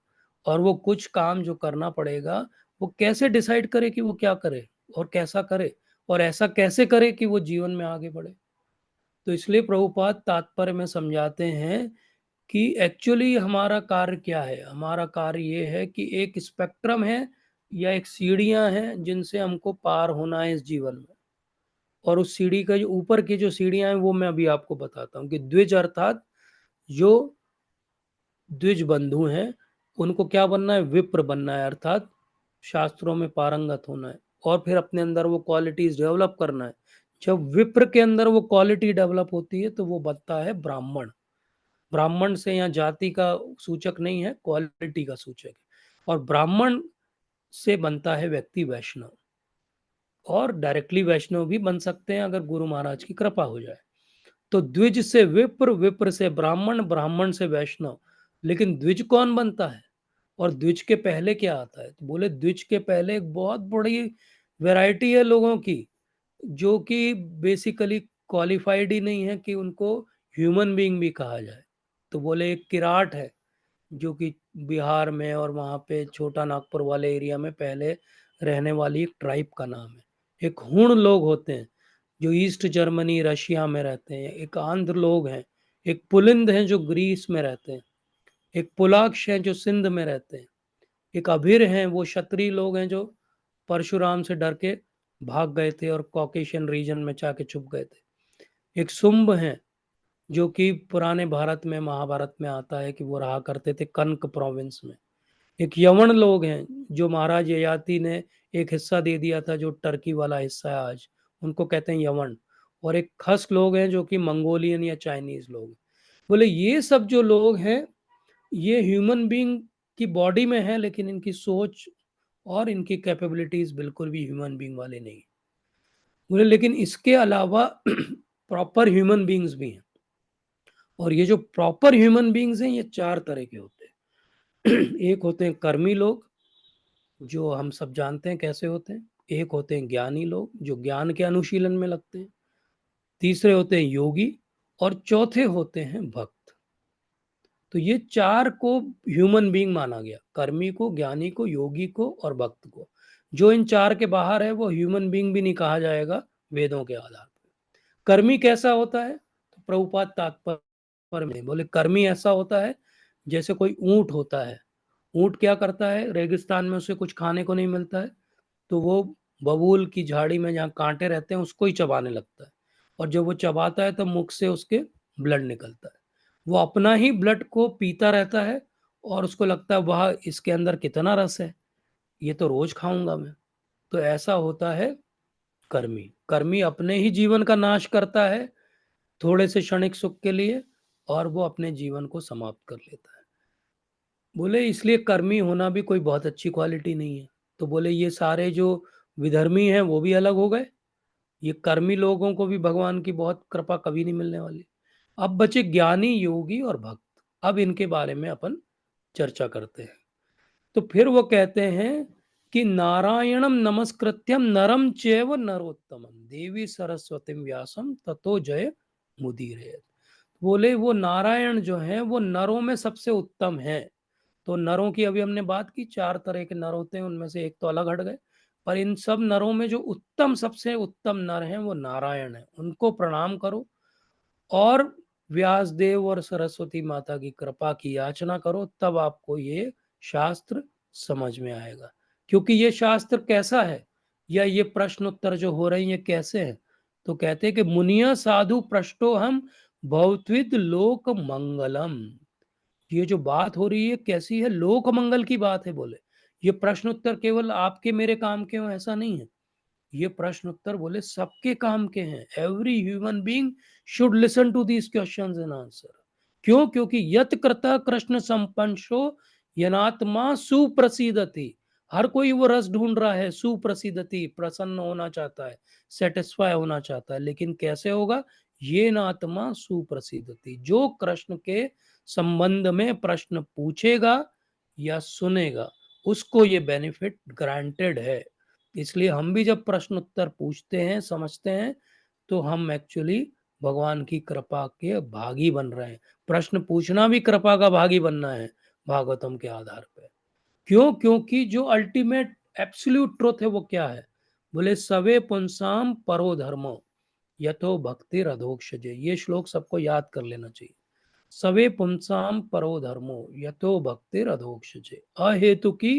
और वो कुछ काम जो करना पड़ेगा वो कैसे डिसाइड करे कि वो क्या करे और कैसा करे, और ऐसा कैसे करे कि वो जीवन में आगे बढ़े। तो इसलिए प्रभुपाद तात्पर्य में समझाते हैं कि एक्चुअली हमारा कार्य क्या है। हमारा कार्य ये है कि एक स्पेक्ट्रम है या एक सीढ़ियां हैं जिनसे हमको पार होना है इस जीवन में, और उस सीढ़ी का जो ऊपर की जो सीढ़ियां हैं वो मैं अभी आपको बताता हूँ कि द्विज अर्थात जो द्विज बंधु हैं उनको क्या बनना है, विप्र बनना है, अर्थात शास्त्रों में पारंगत होना है, और फिर अपने अंदर वो क्वालिटीज डेवलप करना है। जब विप्र के अंदर वो क्वालिटी डेवलप होती है तो वो बनता है ब्राह्मण। ब्राह्मण से यहाँ जाति का सूचक नहीं है, क्वालिटी का सूचक है। और ब्राह्मण से बनता है व्यक्ति वैष्णव, और डायरेक्टली वैष्णव भी बन सकते हैं अगर गुरु महाराज की कृपा हो जाए। तो द्विज से विप्र, विप्र से ब्राह्मण, ब्राह्मण से वैष्णव। लेकिन द्विज कौन बनता है और द्विज के पहले क्या आता है? तो बोले द्विज के पहले एक बहुत बड़ी वैरायटी है लोगों की, जो कि बेसिकली क्वालिफाइड ही नहीं है कि उनको ह्यूमन बीइंग भी कहा जाए। तो बोले एक किराट है जो कि बिहार में और वहाँ पे छोटा नागपुर वाले एरिया में पहले रहने वाली एक ट्राइब का नाम है। एक हूण लोग होते हैं जो ईस्ट जर्मनी रशिया में रहते हैं। एक आंध्र लोग हैं। एक पुलिंद हैं जो ग्रीस में रहते हैं। एक पुलाक्ष हैं जो सिंध में रहते हैं। एक अभिर हैं, वो क्षत्रिय लोग हैं जो परशुराम से डर के भाग गए थे और कॉकेशियन रीजन में जाके छुप गए थे। एक शुंभ हैं जो कि पुराने भारत में, महाभारत में आता है कि वो रहा करते थे कनक प्रोविंस में। एक यवन लोग हैं जो महाराज ययाति ने एक हिस्सा दे दिया था, जो टर्की वाला हिस्सा है आज, उनको कहते हैं यवन। और एक खस लोग हैं जो कि मंगोलियन या चाइनीज लोग हैं। बोले ये सब जो लोग हैं ये ह्यूमन बीइंग की बॉडी में है, लेकिन इनकी सोच और इनकी कैपेबिलिटीज बिल्कुल भी ह्यूमन बीइंग वाले नहीं। बोले लेकिन इसके अलावा प्रॉपर ह्यूमन बीइंग्स भी हैं, और ये जो प्रॉपर ह्यूमन बीइंग्स हैं ये 4 तरह के होते हैं। एक होते हैं कर्मी लोग, जो हम सब जानते हैं कैसे होते हैं। एक होते हैं ज्ञानी लोग जो ज्ञान के अनुशीलन में लगते हैं। तीसरे होते हैं योगी, और चौथे होते हैं भक्त। तो ये 4 को ह्यूमन बीइंग माना गया, कर्मी को, ज्ञानी को, योगी को और भक्त को। जो इन 4 के बाहर है वो ह्यूमन बीइंग भी नहीं कहा जाएगा वेदों के आधार पर। कर्मी कैसा होता है? तो प्रभुपाद तात्पर्य में बोले कर्मी ऐसा होता है जैसे कोई ऊंट होता है। ऊंट क्या करता है? रेगिस्तान में उसे कुछ खाने को नहीं मिलता है तो वो बबूल की झाड़ी में जहाँ कांटे रहते हैं उसको ही चबाने लगता है, और जब वो चबाता है तो मुख से उसके ब्लड निकलता है। वो अपना ही ब्लड को पीता रहता है और उसको लगता है वाह इसके अंदर कितना रस है, ये तो रोज खाऊंगा मैं। तो ऐसा होता है कर्मी। कर्मी अपने ही जीवन का नाश करता है थोड़े से क्षणिक सुख के लिए, और वो अपने जीवन को समाप्त कर लेता है। बोले इसलिए कर्मी होना भी कोई बहुत अच्छी क्वालिटी नहीं है। तो बोले ये सारे जो विधर्मी हैं वो भी अलग हो गए, ये कर्मी लोगों को भी भगवान की बहुत कृपा कभी नहीं मिलने वाली। अब बचे ज्ञानी, योगी और भक्त। अब इनके बारे में अपन चर्चा करते हैं। तो फिर वो कहते हैं कि नारायणम नमस्कृत्यम नरम चैव नरोत्तमम देवी सरस्वती व्यासम ततो जय मुदीरयेत्। बोले वो नारायण जो है वो नरों में सबसे उत्तम है। तो नरों की अभी हमने बात की, 4 तरह के नर होते हैं, उनमें से एक तो अलग हट गए। पर इन सब नरों में जो उत्तम, सबसे उत्तम नर हैं वो नारायण है, उनको प्रणाम करो और व्यासदेव और सरस्वती माता की कृपा की याचना करो, तब आपको ये शास्त्र समझ में आएगा। क्योंकि ये शास्त्र कैसा है, या ये प्रश्न उत्तर जो हो रहे हैं ये कैसे हैं, तो कहते हैं कि मुनिया साधु पृष्ठो हम बहुत्विद लोक मंगलम। ये जो बात हो रही है कैसी है, लोक मंगल की बात है। बोले ये प्रश्न उत्तर केवल आपके मेरे काम के हो ऐसा नहीं है, ये प्रश्न उत्तर बोले सबके काम के हैं। Every human being should listen to these questions and answer. क्यों? क्योंकि यत कृता कृष्ण संपंशो यनात्मा सुप्रसिद्धति। हर कोई वो रस ढूंढ रहा है, सुप्रसिद्धति, प्रसन्न होना चाहता है, सेटिस्फाई होना चाहता है। लेकिन कैसे होगा? ये नात्मा सुप्रसिद्धति, जो कृष्ण के संबंध में प्रश्न पूछेगा या सुनेगा उसको ये बेनिफिट ग्रांटेड है। इसलिए हम भी जब प्रश्न उत्तर पूछते हैं, समझते हैं, तो हम एक्चुअली भगवान की कृपा के भागी बन रहे हैं। प्रश्न पूछना भी कृपा का भागी बनना है भागवतम के आधार पे। क्यों? क्योंकि जो अल्टीमेट एब्सोल्यूट ट्रुथ है वो क्या है? बोले सवे पुंसाम परो धर्मो यथो भक्ति अधोक्षजे। ये श्लोक सबको याद कर लेना चाहिए। सवे पुंसाम परो धर्मो यथो भक्तिर अधोक्षजे अहेतु की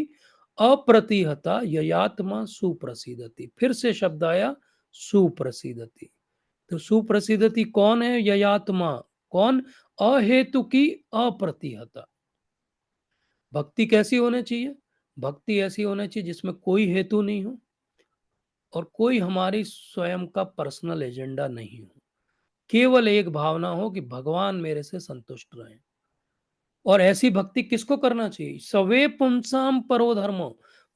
अप्रतिहता ययात्मा सुप्रसिद्धति। फिर से शब्द आया सुप्रसिद्धति। तो सुप्रसिद्धति कौन है? ययात्मा। कौन? अहेतु की अप्रतिहता। भक्ति कैसी होनी चाहिए? भक्ति ऐसी होनी चाहिए जिसमें कोई हेतु नहीं हो और कोई हमारी स्वयं का पर्सनल एजेंडा नहीं हो। केवल एक भावना हो कि भगवान मेरे से संतुष्ट रहे। और ऐसी भक्ति किसको करना चाहिए? सवे पुंसाम परो धर्मो।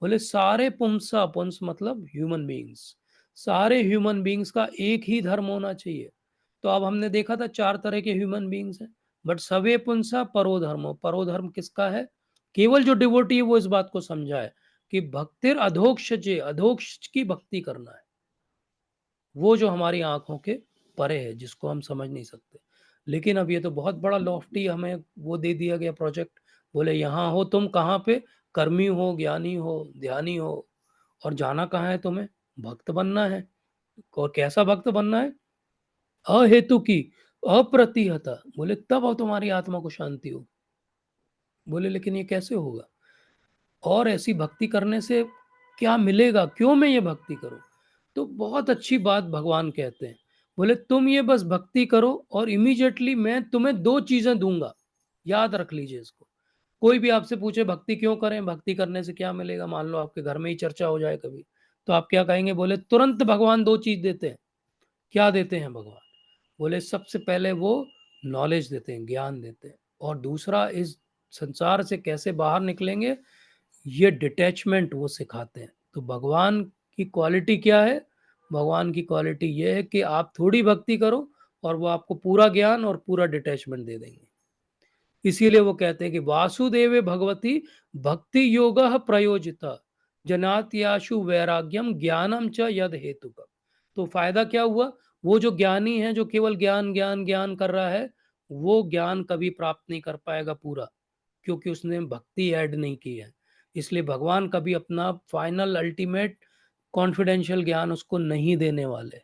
बोले सारे पुंसा, पुंस मतलब ह्यूमन बीइंग्स, सारे ह्यूमन बीइंग्स का एक ही धर्म होना चाहिए। तो अब हमने देखा था 4 तरह के ह्यूमन बीइंग्स हैं, बट सवे पुंसा परो धर्मो। परो धर्म किसका है? केवल जो डिवोटी है वो इस बात को समझा है कि भक्तिर अधोक्षजे, अधोक्ष की भक्ति करना है, वो जो हमारी आंखों के परे है, जिसको हम समझ नहीं सकते। लेकिन अब ये तो बहुत बड़ा लॉफ्टी हमें वो दे दिया गया प्रोजेक्ट। बोले यहाँ हो तुम, कहाँ पे? कर्मी हो, ज्ञानी हो, ध्यानी हो, और जाना कहाँ है तुम्हें? भक्त बनना है। और कैसा भक्त बनना है? अहेतु की अप्रतिहता। बोले तब अब तुम्हारी आत्मा को शांति हो। बोले लेकिन ये कैसे होगा? और ऐसी भक्ति करने से क्या मिलेगा? क्यों मैं ये भक्ति करूं? तो बहुत अच्छी बात भगवान कहते हैं। बोले तुम ये बस भक्ति करो और इमीडिएटली मैं तुम्हें 2 चीजें दूंगा। याद रख लीजिए इसको। कोई भी आपसे पूछे भक्ति क्यों करें, भक्ति करने से क्या मिलेगा, मान लो आपके घर में ही चर्चा हो जाए कभी, तो आप क्या कहेंगे? बोले तुरंत भगवान 2 चीज देते हैं। क्या देते हैं भगवान? बोले सबसे पहले वो नॉलेज देते हैं, ज्ञान देते हैं, और दूसरा इस संसार से कैसे बाहर निकलेंगे ये डिटैचमेंट वो सिखाते हैं। तो भगवान की क्वालिटी क्या है? भगवान की क्वालिटी ये है कि आप थोड़ी भक्ति करो और वो आपको पूरा ज्ञान और पूरा डिटैचमेंट दे देंगे। इसीलिए वो कहते हैं कि वासुदेवे भगवती भक्ति योग प्रयोजिता जनात्याशु वैराग्यम ज्ञानम च यद हेतुकम। तो फायदा क्या हुआ? वो जो ज्ञानी है, जो केवल ज्ञान ज्ञान ज्ञान कर रहा है, वो ज्ञान कभी प्राप्त नहीं कर पाएगा पूरा, क्योंकि उसने भक्ति ऐड नहीं की है। इसलिए भगवान कभी अपना फाइनल अल्टीमेट कॉन्फिडेंशियल ज्ञान उसको नहीं देने वाले,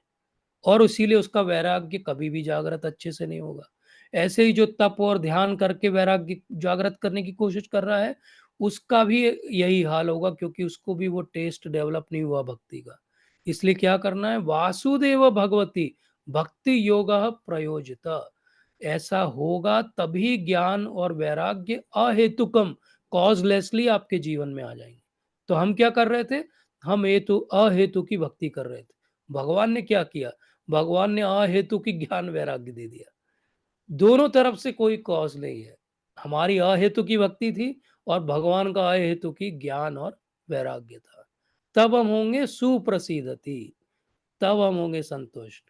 और इसीलिए उसका वैराग्य कभी भी जागृत अच्छे से नहीं होगा। ऐसे ही जो तप और ध्यान करके वैराग्य जागृत करने की कोशिश कर रहा है, उसका भी यही हाल होगा, क्योंकि उसको भी वो टेस्ट डेवलप नहीं हुआ भक्ति का। इसलिए क्या करना है? वासुदेव भगवती भक्ति योग प्रयोजिता। ऐसा होगा तभी ज्ञान और वैराग्य अहेतुकम, कॉजलेसली आपके जीवन में आ जाएंगे। तो हम क्या कर रहे थे? हम हेतु अहेतु की भक्ति कर रहे थे। भगवान ने क्या किया? भगवान ने अहेतु की ज्ञान वैराग्य दे दिया। दोनों तरफ से कोई कॉज नहीं है। हमारी अहेतु की भक्ति थी और भगवान का अहेतु की ज्ञान और वैराग्य था। तब हम होंगे सुप्रसिद्धति, तब हम होंगे संतुष्ट।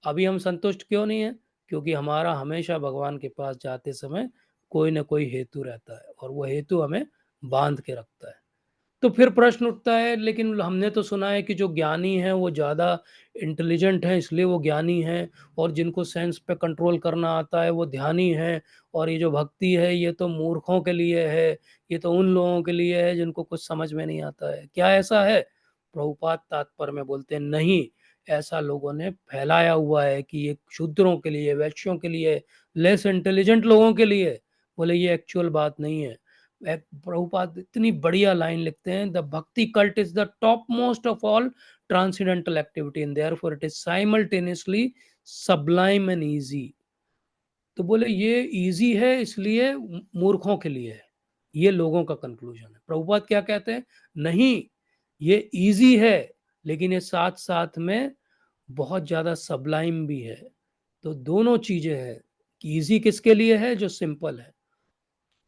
अभी हम संतुष्ट क्यों नहीं है? क्योंकि हमारा हमेशा भगवान के पास जाते समय कोई ना कोई हेतु रहता है और वो हेतु हमें बांध के रखता है। तो फिर प्रश्न उठता है, लेकिन हमने तो सुना है कि जो ज्ञानी हैं वो ज़्यादा इंटेलिजेंट हैं इसलिए वो ज्ञानी हैं, और जिनको सेंस पे कंट्रोल करना आता है वो ध्यानी हैं, और ये जो भक्ति है ये तो मूर्खों के लिए है, ये तो उन लोगों के लिए है जिनको कुछ समझ में नहीं आता है। क्या ऐसा है? प्रभुपाद तात्पर्य में बोलते हैं नहीं, ऐसा लोगों ने फैलाया हुआ है कि ये शूद्रों के लिए, वैश्यों के लिए, लेस इंटेलिजेंट लोगों के लिए। बोले ये एक्चुअल बात नहीं है। प्रभुपाद इतनी बढ़िया लाइन लिखते हैं, द भक्ति cult is the top most of all transcendental activity and therefore it is simultaneously sublime and easy. तो बोले ये इजी है इसलिए मूर्खों के लिए है, ये लोगों का कंक्लूजन है। प्रभुपाद क्या कहते हैं? नहीं, ये इजी है लेकिन ये साथ साथ में बहुत ज्यादा सब्लाइम भी है। तो दोनों चीजें हैं कि इजी किसके लिए है? जो सिंपल है,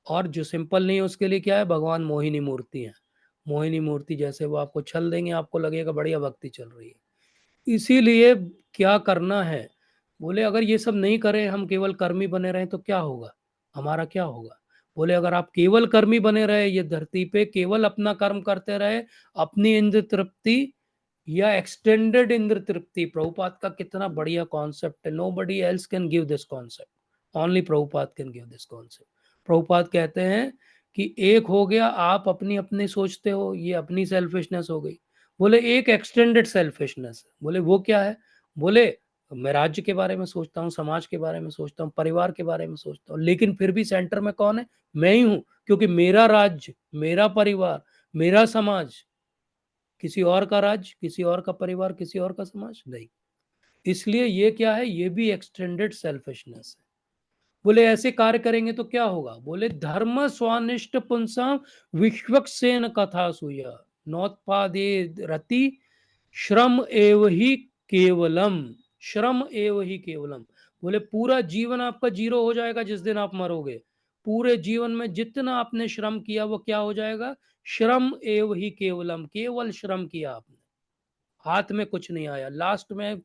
और जो सिंपल नहीं है उसके लिए क्या है? भगवान मोहिनी मूर्ति है। मोहिनी मूर्ति जैसे वो आपको छल देंगे, आपको लगेगा बढ़िया भक्ति चल रही है। इसीलिए क्या करना है? बोले अगर ये सब नहीं करें, हम केवल कर्मी बने रहें तो क्या होगा? हमारा क्या होगा? बोले अगर आप केवल कर्मी बने रहे, ये धरती पे केवल अपना कर्म करते रहे, अपनी इंद्र तृप्ति या एक्सटेंडेड इंद्र तृप्ति, प्रभुपाद का कितना बढ़िया कॉन्सेप्ट है। Nobody else can give this concept, only Prabhupada can give this concept. Prabhupada कहते हैं कि एक हो गया आप अपनी अपनी सोचते हो, ये अपनी सेल्फिशनेस हो गई। बोले एक एक्सटेंडेड सेल्फिशनेस, बोले वो क्या है? बोले मैं राज्य के बारे में सोचता हूँ, समाज के बारे में सोचता हूँ, परिवार के बारे में सोचता हूँ, लेकिन फिर भी सेंटर में कौन है? मैं ही हूँ, क्योंकि मेरा राज्य, मेरा परिवार, मेरा समाज, किसी और का राज्य, किसी और का परिवार, किसी और का समाज नहीं। इसलिए ये क्या है? ये भी एक्सटेंडेड सेल्फिशनेस है। बोले ऐसे कार्य करेंगे तो क्या होगा? बोले धर्म स्वानिष्ट पुंसा विश्वक्सेन कथा सुया नोत्पादे रति श्रम एव ही केवलम, श्रम एव ही केवलम। बोले पूरा जीवन आपका जीरो हो जाएगा जिस दिन आप मरोगे। पूरे जीवन में जितना आपने श्रम किया वो क्या हो जाएगा? श्रम एव ही केवलम, केवल श्रम किया आपने, हाथ में कुछ नहीं आया, लास्ट में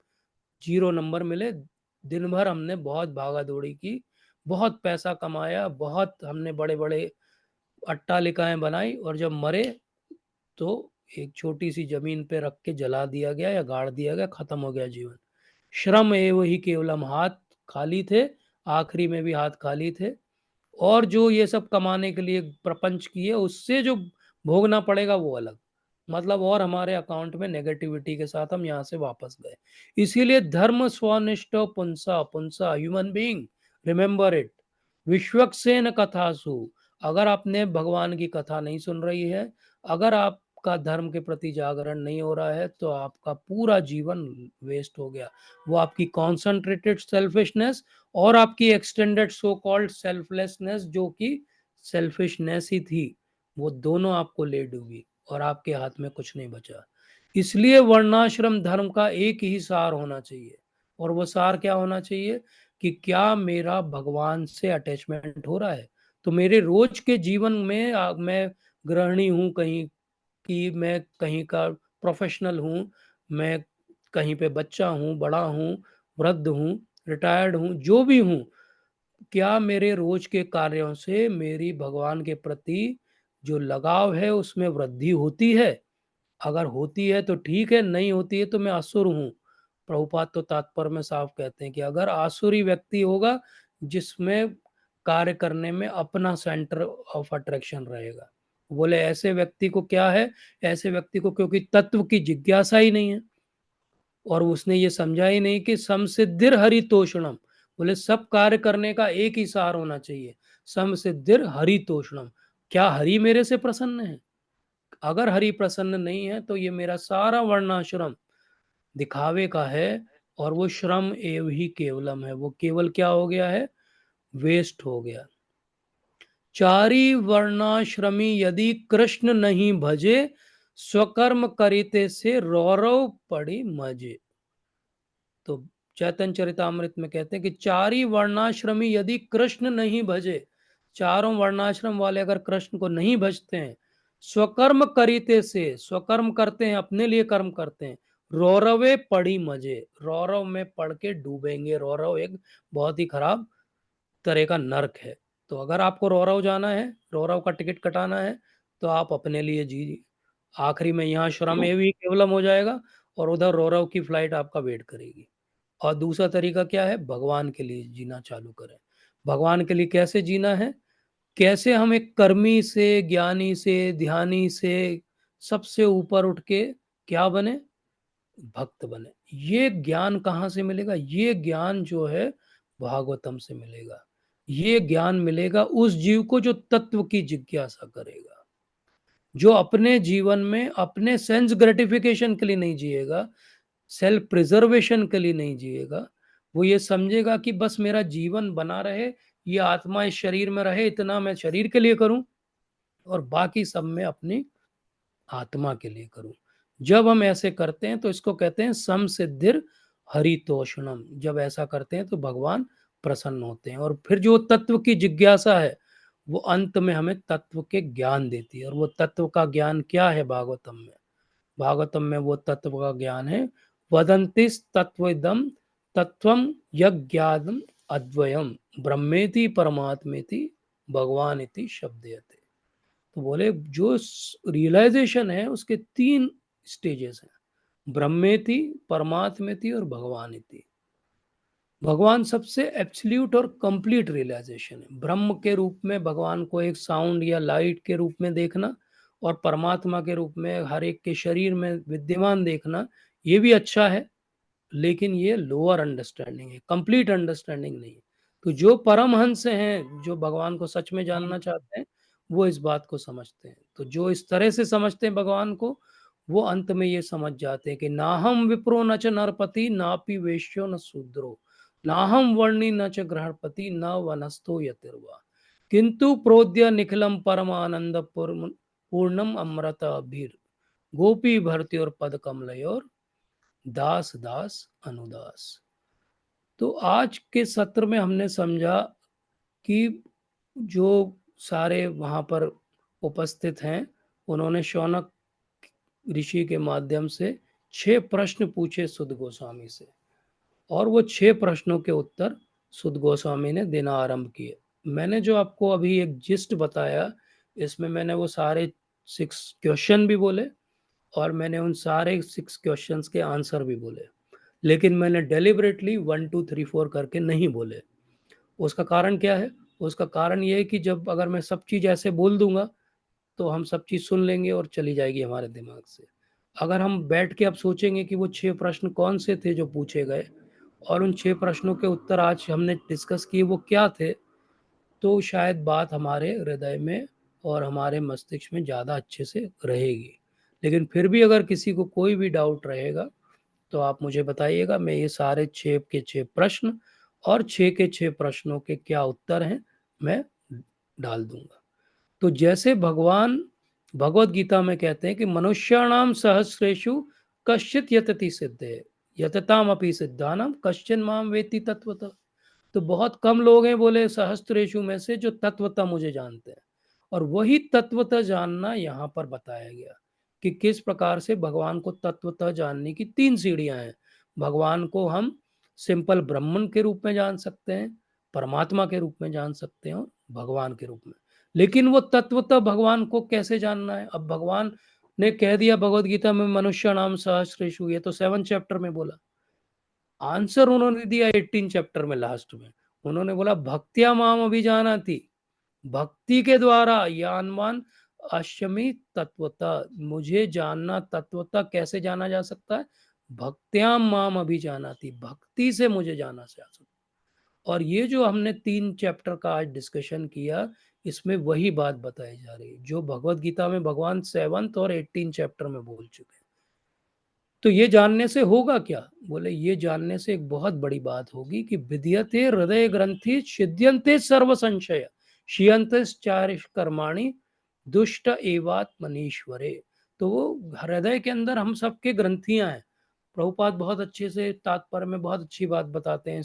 जीरो नंबर मिले। दिन भर हमने बहुत भागा दौड़ी की, बहुत पैसा कमाया, बहुत हमने बड़े बड़े अट्टालिकाएं बनाई, और जब मरे तो एक छोटी सी जमीन पे रख के जला दिया गया या गाड़ दिया गया, खत्म हो गया जीवन। श्रम एव ही केवलम, हाथ खाली थे, आखिरी में भी हाथ खाली थे। और जो ये सब कमाने के लिए प्रपंच किए, उससे जो भोगना पड़ेगा वो अलग। मतलब और हमारे अकाउंट में नेगेटिविटी के साथ हम यहाँ से वापस गए। इसीलिए धर्म स्वनिष्ठ पुंसा, पुंसा ह्यूमन बीइंग, रिमेंबर इट। विश्वक्सेन कथासु, अगर आपने भगवान की कथा नहीं सुन रही है, अगर आपका धर्म के प्रति जागरण नहीं हो रहा है, तो आपका पूरा जीवन वेस्ट हो गया। वो आपकी कॉन्सेंट्रेटेड सेल्फिशनेस और आपकी एक्सटेंडेड सो कॉल्ड सेल्फलेसनेस, जो कि सेल्फिशनेस ही थी, वो दोनों आपको ले डूबी और आपके हाथ में कुछ नहीं बचा। इसलिए वर्णाश्रम धर्म का एक ही सार होना चाहिए, और वो सार क्या होना चाहिए? कि क्या मेरा भगवान से अटैचमेंट हो रहा है? तो मेरे रोज के जीवन में मैं गृहिणी हूँ कहीं कि, मैं कहीं का प्रोफेशनल हूँ, मैं कहीं पे बच्चा हूँ, बड़ा हूँ, वृद्ध हूँ, रिटायर्ड हूँ, जो भी हूँ, क्या मेरे रोज के कार्यों से मेरी भगवान के प्रति जो लगाव है उसमें वृद्धि होती है? अगर होती है तो ठीक है, नहीं होती है तो मैं असुर हूँ। प्रभुपाद तो तात्पर्य में साफ कहते हैं कि अगर आसुरी व्यक्ति होगा जिसमें कार्य करने में अपना सेंटर ऑफ अट्रैक्शन रहेगा, बोले ऐसे व्यक्ति को क्या है? ऐसे व्यक्ति को क्योंकि तत्व की जिज्ञासा ही नहीं है, और उसने ये समझा ही नहीं कि समसिद्धिर हरितोषणम। बोले सब कार्य करने का एक ही सार होना चाहिए, समसिद्धिर हरितोषणम। क्या हरि मेरे से प्रसन्न है? अगर हरि प्रसन्न नहीं है तो ये मेरा सारा वर्णाश्रम दिखावे का है, और वो श्रम एव ही केवलम है, वो केवल क्या हो गया है? वेस्ट हो गया। चारी वर्णाश्रमी यदि कृष्ण नहीं भजे, स्वकर्म करिते से रौरव पड़ी मजे। तो चैतन्य चरितामृत में कहते हैं कि चारी वर्णाश्रमी यदि कृष्ण नहीं भजे, चारों वर्णाश्रम वाले अगर कृष्ण को नहीं भजते हैं, स्वकर्म करीते से, स्वकर्म करते हैं, अपने लिए कर्म करते हैं। रौरवे पड़ी मजे, रौरव में पढ़ के डूबेंगे। रौरव एक बहुत ही खराब तरह का नर्क है। तो अगर आपको रौरव जाना है, रौरव का टिकट कटाना है, तो आप अपने लिए जी, आखिरी में यहाँ श्रम एवं केवलम हो जाएगा और उधर रौरव की फ्लाइट आपका वेट करेगी। और दूसरा तरीका क्या है, भगवान के लिए जीना चालू करें। भगवान के लिए कैसे जीना है, कैसे हम एक कर्मी से, ज्ञानी से, ध्यानी से सबसे ऊपर उठ के क्या बने, भक्त बने। ये ज्ञान कहाँ से मिलेगा, ये ज्ञान जो है भागवतम से मिलेगा। ये ज्ञान मिलेगा उस जीव को जो तत्व की जिज्ञासा करेगा, जो अपने जीवन में अपने सेंस ग्रेटिफिकेशन के लिए नहीं जिएगा, सेल्फ प्रिजर्वेशन के लिए नहीं जिएगा। वो ये समझेगा कि बस मेरा जीवन बना रहे, ये आत्मा इस शरीर में रहे, इतना मैं शरीर के लिए करूं और बाकी सब मैं अपनी आत्मा के लिए करूं। जब हम ऐसे करते हैं तो इसको कहते हैं समसिद्धिर हरितोषणम। जब ऐसा करते हैं तो भगवान प्रसन्न होते हैं और फिर जो तत्व की जिज्ञासा है वो अंत में हमें तत्व के ज्ञान देती है। और वो तत्व का ज्ञान क्या है भागवतम में, भागवतम में वो तत्व का ज्ञान है वदंतिस तत्वदम तत्वम यज्ञादम अद्वयम ब्रह्मेति परमात्मेति भगवान इति शब्दयते। तो बोले जो रियलाइजेशन है उसके तीन स्टेजेस हैं, ब्रह्मेति, परमात्मेति और भगवानिति। भगवान सबसे एब्सोल्यूट और कंप्लीट रियलाइजेशन है। ब्रह्म के रूप में भगवान को एक साउंड या लाइट के रूप में देखना और परमात्मा के रूप में हर एक के शरीर में विद्यमान देखना, ये भी अच्छा है, लेकिन ये लोअर अंडरस्टैंडिंग है, कंप्लीट अंडरस्टैंडिंग नहीं है। तो जो परमहंस हैं, जो भगवान को सच में जानना चाहते हैं, वो इस बात को समझते हैं। तो जो इस तरह से समझते हैं भगवान को, वो अंत में ये समझ जाते हैं कि ना हम विप्रो न च नरपति नापि वेश्यो न शूद्रो ना हम वर्णी न च ग्रहपति न वनस्थो यतिर्वा किंतु प्रोद्य निखिलम परमानंद पूर्णम अमृत अभीर गोपी भरती और पद कमलय और दास दास अनुदास। तो आज के सत्र में हमने समझा कि जो सारे वहां पर उपस्थित हैं, उन्होंने शौनक ऋषि के माध्यम से 6 प्रश्न पूछे सुद गोस्वामी से और वो 6 प्रश्नों के उत्तर सुद गोस्वामी ने देना आरंभ किए। मैंने जो आपको अभी एक जिस्ट बताया, इसमें मैंने वो सारे 6 क्वेश्चन भी बोले और मैंने उन सारे 6 क्वेश्चंस के आंसर भी बोले, लेकिन मैंने डेलिबरेटली 1 2 3 4 करके नहीं बोले। उसका कारण क्या है, उसका कारण ये है कि जब अगर मैं सब चीज़ ऐसे बोल दूंगा तो हम सब चीज़ सुन लेंगे और चली जाएगी हमारे दिमाग से। अगर हम बैठ के अब सोचेंगे कि वो 6 प्रश्न कौन से थे जो पूछे गए और उन 6 प्रश्नों के उत्तर आज हमने डिस्कस किए वो क्या थे, तो शायद बात हमारे हृदय में और हमारे मस्तिष्क में ज़्यादा अच्छे से रहेगी। लेकिन फिर भी अगर किसी को कोई भी डाउट रहेगा तो आप मुझे बताइएगा, मैं ये सारे 6 के 6 प्रश्न और 6 के 6 प्रश्नों के क्या उत्तर हैं मैं डाल दूंगा। तो जैसे भगवान भगवत गीता में कहते हैं कि मनुष्याणाम सहस्रेषु कश्चित यतति सिद्धे यतताम अपि सिद्धानाम कश्चिन माम वेति तत्वतः। तो बहुत कम लोग हैं बोले सहस्त्रेषु में से जो तत्वतः मुझे जानते हैं। और वही तत्वतः जानना यहाँ पर बताया गया कि किस प्रकार से भगवान को तत्वतः जानने की 3 सीढ़ियां हैं। भगवान को हम सिंपल ब्राह्मण के रूप में जान सकते हैं, परमात्मा के रूप में जान सकते हैं और भगवान के रूप में। लेकिन वो तत्वतः भगवान को कैसे जानना है, अब भगवान ने कह दिया भगवत गीता में मनुष्य नाम सहस्रेषु, ये तो 7 चैप्टर में बोला। आंसर उन्होंने दिया 18 चैप्टर में लास्ट में। उन्होंने बोला भक्त्या माम अभिजानाति, भक्ति के द्वारा ज्ञानवान अश्यमी तत्वतः, मुझे जानना तत्वतः कैसे जाना जा सकता है, भक्त्याम माम अभिजानाति, भक्ति से मुझे जाना जा सकता है। और ये जो हमने 3 चैप्टर का आज डिस्कशन किया, इसमें वही बात बताई जा रही है जो भगवत गीता में भगवान 7 और 18 चैप्टर में बोल चुके हैं। तो ये जानने से होगा क्या, बोले ये जानने से एक बहुत बड़ी बात होगी कि विद्यते हृदय ग्रंथि छिद्यंते सर्व संशय शियंतश्चारि कर्माणि दुष्ट एवात मनीश्वरे। तो वो हृदय के अंदर हम सबके ग्रंथियां हैं। प्रभुपाद बहुत अच्छे से तात्पर्य में बहुत अच्छी बात बताते हैं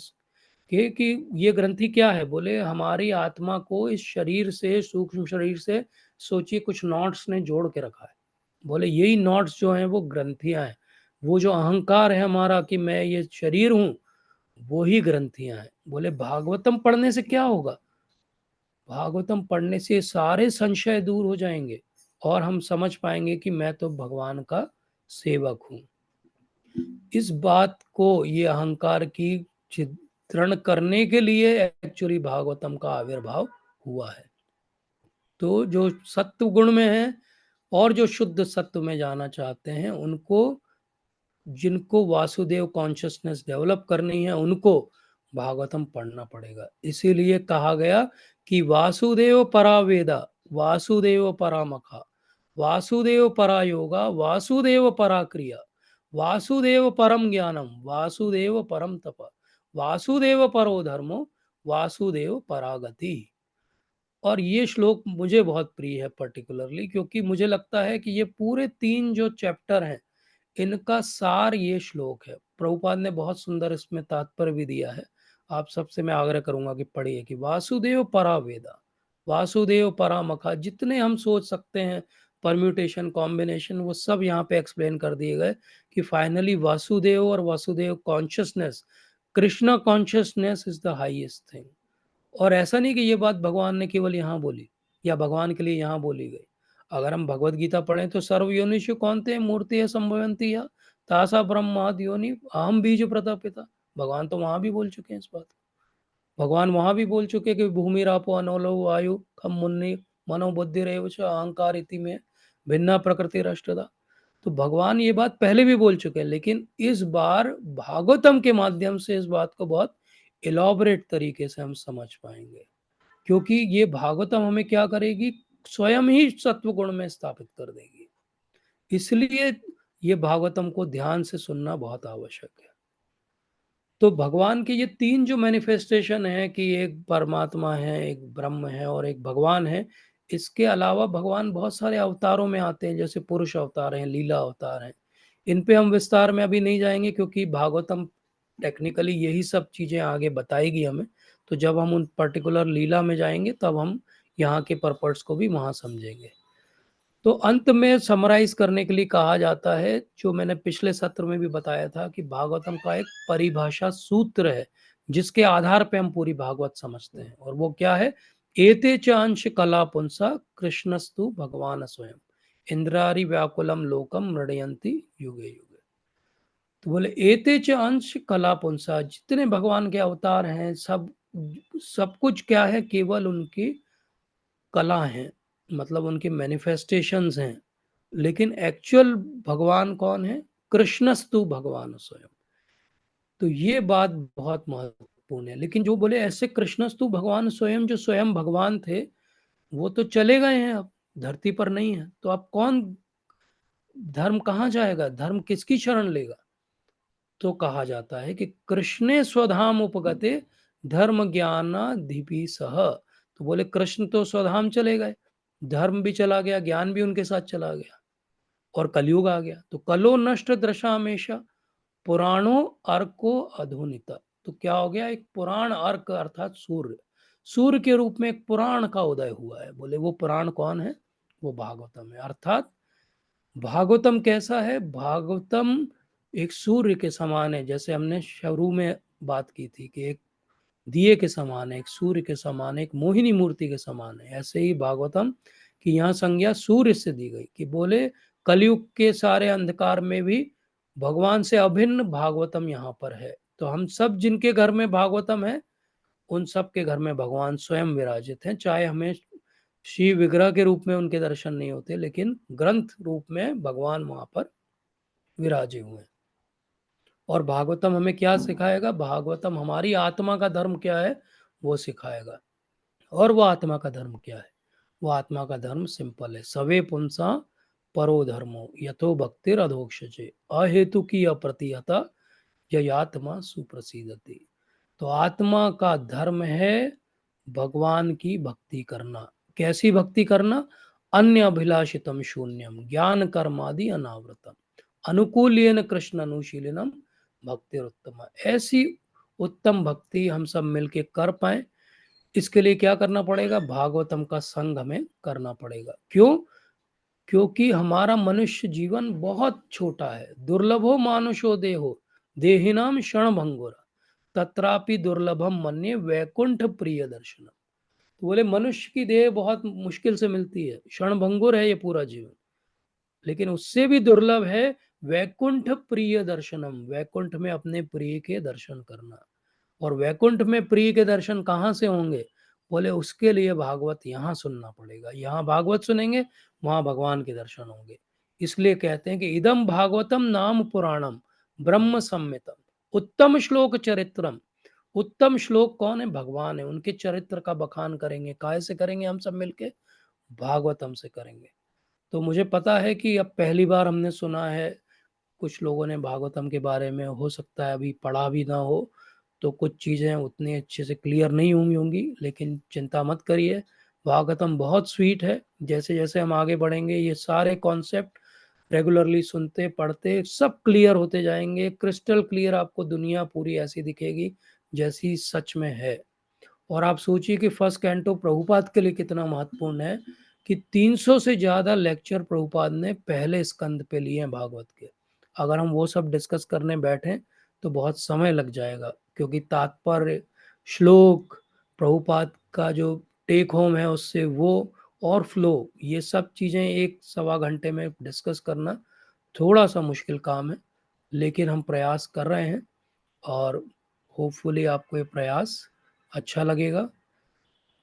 कि ये ग्रंथि क्या है? बोले हमारी आत्मा को इस शरीर से, सूक्ष्म शरीर से सोचिए कुछ नॉट्स ने जोड़ के रखा है। बोले यही नॉट्स जो हैं वो ग्रंथियां हैं। वो जो अहंकार है हमारा कि मैं ये शरीर हूं, वो ही ग्रंथियां हैं। बोले भागवतम पढ़ने से क्या होगा? भागवतम पढ़ने से सारे संशय दूर हो जाएंगे और हम समझ पाएंगे कि मैं तो भगवान का सेवक हूं। इस बात को, ये अहंकार की चित्रण करने के लिए एक्चुअली भागवतम का आविर्भाव हुआ है। तो जो सत्व गुण में है और जो शुद्ध सत्व में जाना चाहते हैं, उनको, जिनको वासुदेव कॉन्शियसनेस डेवलप करनी है, उनको भागवतम पढ़ना पड़ेगा। इसीलिए कहा गया कि वासुदेव परा वेदा, वासुदेव परा मखा, वासुदेव परा योगा, वासुदेव परा क्रिया, वासुदेव परम ज्ञानम, वासुदेव परम तप, वासुदेव परो धर्मो, वासुदेव परागति। और ये श्लोक मुझे बहुत प्रिय है पर्टिकुलरली, क्योंकि मुझे लगता है कि ये पूरे 3 जो चैप्टर हैं, इनका सार ये श्लोक है। प्रभुपाद ने बहुत सुंदर इसमें तात्पर्य भी दिया है। आप सबसे मैं आग्रह करूंगा कि पढ़िए कि वासुदेव परा वेदा, वासुदेव परा मखा, जितने हम सोच सकते हैं परम्यूटेशन कॉम्बिनेशन, वो सब यहाँ पे एक्सप्लेन कर दिए गए कि फाइनली वासुदेव और Vasudev consciousness, Krishna consciousness is the highest thing. और ऐसा नहीं कि ये बात भगवान ने केवल यहाँ बोली या भगवान के लिए यहाँ बोली गई। अगर हम भगवत गीता पढ़ें तो सर्व योनिषु कौनते मूर्ति है संभवंती या तासा ब्रह्माद योनि अहम बीज प्रतापिता, भगवान तो वहां भी बोल चुके हैं इस बात। भगवान वहां भी बोल चुके कि भूमि रापो अनोलो वायु खम मुन्नि मनोबुद्धि रेव च अहंकार इति में भिन्ना प्रकृति राष्ट्रदा। तो भगवान ये बात पहले भी बोल चुके हैं, लेकिन इस बार भागवतम के माध्यम से इस बात को बहुत इलॉबरेट तरीके से हम समझ पाएंगे। क्योंकि ये भागवतम हमें क्या करेगी? स्वयं ही सत्व गुण में स्थापित कर देगी। इसलिए ये भागवतम को ध्यान से सुनना बहुत आवश्यक है। तो भगवान के ये 3 जो मैनिफेस्टेशन है कि एक परमात्मा है, एक ब्रह्म है और एक भगवान है, इसके अलावा भगवान बहुत सारे अवतारों में आते हैं, जैसे पुरुष अवतार हैं, लीला अवतार हैं। इन पे हम विस्तार में अभी नहीं जाएंगे, क्योंकि भागवतम टेक्निकली यही सब चीज़ें आगे बताएगी हमें। तो जब हम उन पर्टिकुलर लीला में जाएंगे तब हम यहाँ के पर्पस को भी वहाँ समझेंगे। तो अंत में समराइज करने के लिए कहा जाता है, जो मैंने पिछले सत्र में भी बताया था, कि भागवतम का एक परिभाषा सूत्र है जिसके आधार पे हम पूरी भागवत समझते हैं, और वो क्या है? एते च अंश कला पुंसा कृष्णस्तु भगवान स्वयं इंद्रारी व्याकुलम लोकम मृडयंती युगे युगे। तो बोले एते च अंश कला पुंसा, जितने भगवान के अवतार हैं, सब कुछ क्या है? केवल उनकी कला हैं, मतलब उनके मैनिफेस्टेशंस हैं। लेकिन एक्चुअल भगवान कौन है? कृष्णस्तु भगवान स्वयं। तो ये बात बहुत महत्वपूर्ण है। लेकिन जो बोले ऐसे कृष्णस्तु भगवान स्वयं, जो स्वयं भगवान थे, वो तो चले गए हैं, अब धरती पर नहीं है। तो अब कौन धर्म कहाँ जाएगा? धर्म किसकी शरण लेगा? तो कहा जाता है कि कृष्णे स्वधाम उपगते धर्म ज्ञानाधिपि सह। तो बोले कृष्ण तो स्वधाम चले गए, धर्म भी चला गया, ज्ञान भी उनके साथ चला गया, और कलयुग आ गया। तो कलो नष्ट दृशा हमेशा पुराणो अर्को अधुनिता। तो क्या हो गया? एक पुराण अर्क अर्थात सूर्य, सूर्य के रूप में एक पुराण का उदय हुआ है। बोले वो पुराण कौन है? वो भागवतम है। अर्थात भागवतम कैसा है? भागवतम एक सूर्य के समान है। जैसे हमने शुरू में बात की थी कि एक दिए के समान है, एक सूर्य के समान है, एक मोहिनी मूर्ति के समान है। ऐसे ही भागवतम की यहाँ संज्ञा सूर्य से दी गई कि बोले कलयुग के सारे अंधकार में भी भगवान से अभिन्न भागवतम यहाँ पर है। तो हम सब जिनके घर में भागवतम है, उन सब के घर में भगवान स्वयं विराजित हैं। चाहे हमें शिव विग्रह के रूप में उनके दर्शन नहीं होते, लेकिन ग्रंथ रूप में भगवान वहां पर विराजे हुए हैं। और भागवतम हमें क्या सिखाएगा? भागवतम हमारी आत्मा का धर्म क्या है वो सिखाएगा। और वो आत्मा का धर्म क्या है? वो आत्मा का धर्म सिंपल है, सवे पुंसा परो धर्मो यथो भक्तिर अधोक्षजे अहेतु की अप्रतिहता ययात्मा सुप्रसिद्धति। तो आत्मा का धर्म है भगवान की भक्ति करना। कैसी भक्ति करना? अन्य अभिलाषितम शून्यम ज्ञान कर्मादि अनावृतम अनुकूल्यन कृष्ण अनुशीलनम भक्तिरुत्तम। ऐसी उत्तम भक्ति हम सब मिलके कर पाए, इसके लिए क्या करना पड़ेगा? भागवतम का संग हमें करना पड़ेगा। क्यों? क्योंकि हमारा मनुष्य जीवन बहुत छोटा है। दुर्लभो मानुषो देहो देहिनाम क्षण भंगुरा तत्रापि दुर्लभम मन्ये वैकुंठ प्रिय दर्शनम। तो बोले मनुष्य की देह बहुत मुश्किल से मिलती है, क्षण भंगुर है ये पूरा जीवन, लेकिन उससे भी दुर्लभ है वैकुंठ प्रिय दर्शनम, वैकुंठ में अपने प्रिय के दर्शन करना। और वैकुंठ में प्रिय के दर्शन कहाँ से होंगे? बोले उसके लिए भागवत यहाँ सुनना पड़ेगा। यहाँ भागवत सुनेंगे, वहां भगवान के दर्शन होंगे। इसलिए कहते हैं कि इदम भागवतम नाम पुराणम ब्रह्म संहितम उत्तम श्लोक चरित्रम। उत्तम श्लोक कौन है? भगवान है। उनके चरित्र का बखान करेंगे। काय से करेंगे? हम सब मिलके भागवतम से करेंगे। तो मुझे पता है कि अब पहली बार हमने सुना है, कुछ लोगों ने भागवतम के बारे में हो सकता है अभी पढ़ा भी ना हो, तो कुछ चीज़ें उतनी अच्छे से क्लियर नहीं हुई होंगी, लेकिन चिंता मत करिए, भागवतम बहुत स्वीट है। जैसे जैसे हम आगे बढ़ेंगे ये सारे कॉन्सेप्ट रेगुलरली सुनते पढ़ते सब क्लियर होते जाएंगे। क्रिस्टल क्लियर आपको दुनिया पूरी ऐसी दिखेगी जैसी सच में है। और आप सोचिए कि फर्स्ट कैंटो प्रभुपाद के लिए कितना महत्वपूर्ण है कि 300 से ज़्यादा लेक्चर प्रभुपाद ने पहले स्कंद पे लिए हैं भागवत के। अगर हम वो सब डिस्कस करने बैठें तो बहुत समय लग जाएगा, क्योंकि तात्पर्य, श्लोक, प्रभुपाद का जो टेक होम है उससे वो, और फ्लो, ये सब चीज़ें एक सवा घंटे में डिस्कस करना थोड़ा सा मुश्किल काम है। लेकिन हम प्रयास कर रहे हैं और होपफुली आपको ये प्रयास अच्छा लगेगा।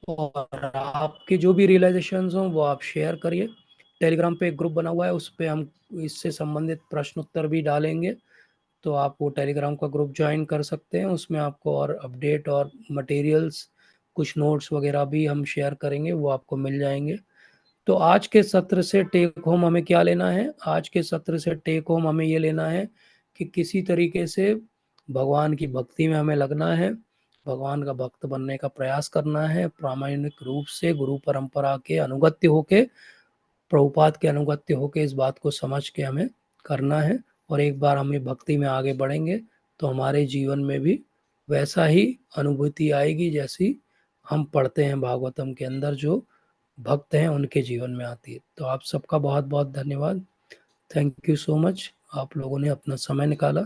और आपके जो भी रियलाइजेशंस हों वो आप शेयर करिए। टेलीग्राम पे एक ग्रुप बना हुआ है, उस पर हम इससे संबंधित प्रश्न उत्तर भी डालेंगे, तो आप वो टेलीग्राम का ग्रुप ज्वाइन कर सकते हैं। उसमें आपको और अपडेट और मटेरियल्स, कुछ नोट्स वगैरह भी हम शेयर करेंगे, वो आपको मिल जाएंगे। तो आज के सत्र से टेक होम हमें क्या लेना है? आज के सत्र से टेक होम हमें ये लेना है कि किसी तरीके से भगवान की भक्ति में हमें लगना है, भगवान का भक्त बनने का प्रयास करना है, प्रामाणिक रूप से गुरु परंपरा के अनुगत्य होके, प्रभुपाद के अनुगत्य होके इस बात को समझ के हमें करना है। और एक बार हम ये भक्ति में आगे बढ़ेंगे तो हमारे जीवन में भी वैसा ही अनुभूति आएगी जैसी हम पढ़ते हैं भागवतम के अंदर जो भक्त हैं उनके जीवन में आती है। तो आप सबका बहुत बहुत धन्यवाद। थैंक यू सो मच, आप लोगों ने अपना समय निकाला,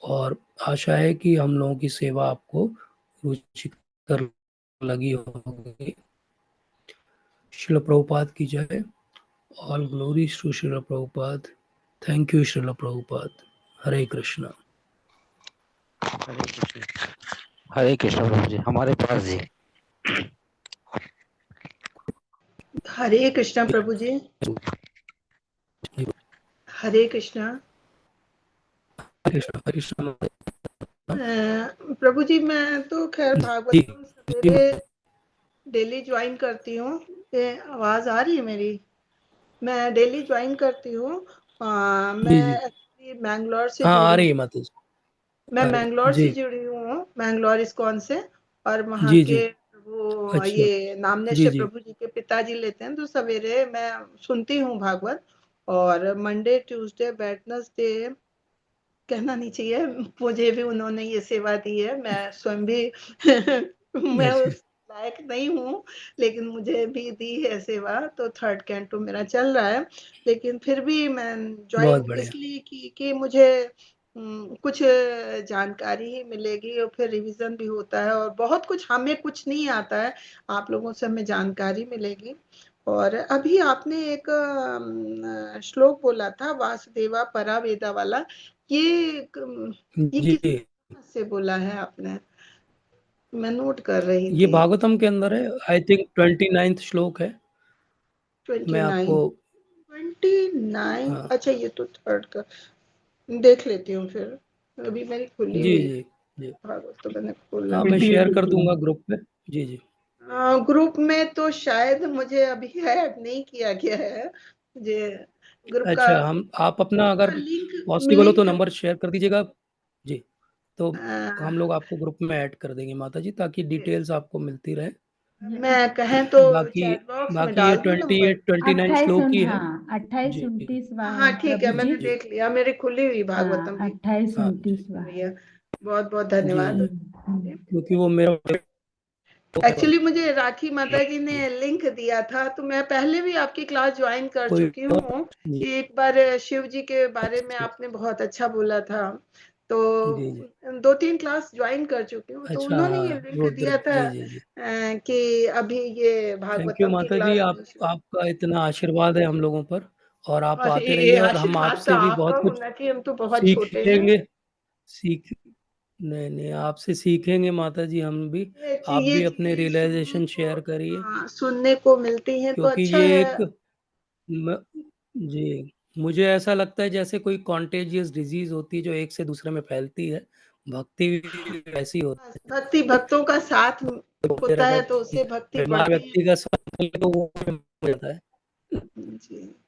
और आशा है कि हम लोगों की सेवा आपको रुचिकर लगी होगी। श्रील प्रभुपाद की जय। All glory to Srila Prabhupada. Thank you Srila Prabhupada. Hare Krishna. Hare Krishna Prabhu ji. हमारे पास जी। हरे कृष्णा प्रभु जी। हरे कृष्णा। प्रभु जी मैं तो खैर भागवतम सवेरे डेली ज्वाइन करती हूँ। आवाज आ रही है मेरी? मैं डेली ज्वाइन करती हूँ। मैं एक्चुअली मैंगलोर से हाँ, आ जुड़ी रही है हूँ। माता जी। मैं मैंगलोर से जी जुड़ी हूँ, मैंगलोर इस्कॉन से। और वहाँ जी जी। के वो अच्छा। ये जी नामनेश्वर जी। प्रभु जी के पिताजी लेते हैं, तो सवेरे मैं सुनती हूँ भागवत। और मंडे ट्यूसडे वेडनेसडे कहना नहीं चाहिए, मुझे भी उन्होंने ये सेवा दी है। मैं स्वयं भी मैं अच्छा, उस लायक नहीं हूँ, लेकिन मुझे भी दी है सेवा। तो थर्ड कैंटो मेरा चल रहा है, लेकिन फिर भी मैं ज्वाइन बहुत बढ़िया। इसलिए की कि मुझे कुछ जानकारी ही मिलेगी और फिर रिवीजन भी होता है, और बहुत कुछ हमें कुछ नहीं आता है, आप लोगों से हमें जानकारी मिलेगी। और अभी आपने एक श्लोक बोला था वासुदेवा परा वेदा वाला, ये ये जी, किस से बोला है आपने? मैं नोट कर रही ये थी। भागवतम के अंदर है, आई थिंक 29th श्लोक है। मैं 29। आपको 29। हाँ अच्छा, ये तो थर्ड का देख लेती हूँ फिर। अभी मेरी खुली जी हुई जी जी। भागवत तो मैंने खोला हाँ, मैं नहीं। शेयर कर दूंगा ग्रुप पे। जी जी। ग्रुप में तो शायद मुझे अभी ऐड नहीं किया गया है, मुझे ग्रुप का अच्छा, हम आप अपना अगर लिंक पॉसिबल हो तो लिंक नंबर शेयर कर दीजिएगा। जी, तो अ, हम लोग आपको ग्रुप में ऐड कर देंगे माता जी, ताकि डिटेल्स आपको मिलती रहे। मैं कहें तो बाकी चैट बॉक्स में बाकी ये डाल दूं नंबर। 29 श्लोक ही है। हाँ 28 जी 29वां हाँ है ठीक है, प्रभु जी। मैंने जी। देख लिया, मेरी खुली हुई हाँ भागवतम की 28 हाँ जी 29वां है। हुई है। बहुत बहुत जी धन्यवाद। जी। क्योंकि वो मेरा एक्चुअली मुझे राखी माता जी ने लिंक दिया था, तो मैं पहले भी आपकी क्लास ज्वाइन कर कोई चुकी हूँ। जी एक बार शिव जी के बारे में आपने बहुत अच्छा बोला था, तो जी जी 2-3 क्लास ज्वाइन कर चुकी हूँ, तो अच्छा उन्होंने हाँ ये लिंक दिया रुद्र था जी जी जी कि अभी ये थैंक यू भागवतम की माता जी, क्लास आप आपका इतना आशीर्वाद है हम लोगों पर, और आप अरे आते ये रहिए और हम आशीर्वाद तो आपसे भी आपका बहुत कुछ होना चाहिए, हम तो बहुत छोटे हैं। सीखेंगे। सीख नहीं नहीं, आपसे सीखेंगे माता जी हम भी। आप ये भी अपने चीजें सुनने रियलाइजेशन को, शेयर करिए, हाँ, सुनने को मिलती हैं तो क्योंकि अच्छा ये है। एक म, जी मुझे ऐसा लगता है जैसे कोई कॉन्टेजियस डिजीज होती है जो एक से दूसरे में फैलती है, भक्ति भी वैसी होती भक्ति भक्तों का साथ है। होता है अगर तो उससे भक्ति बीमार बढ़ती है। व्यक्ति का स्वास्थ्य है, तो वो हो जाता है। जी,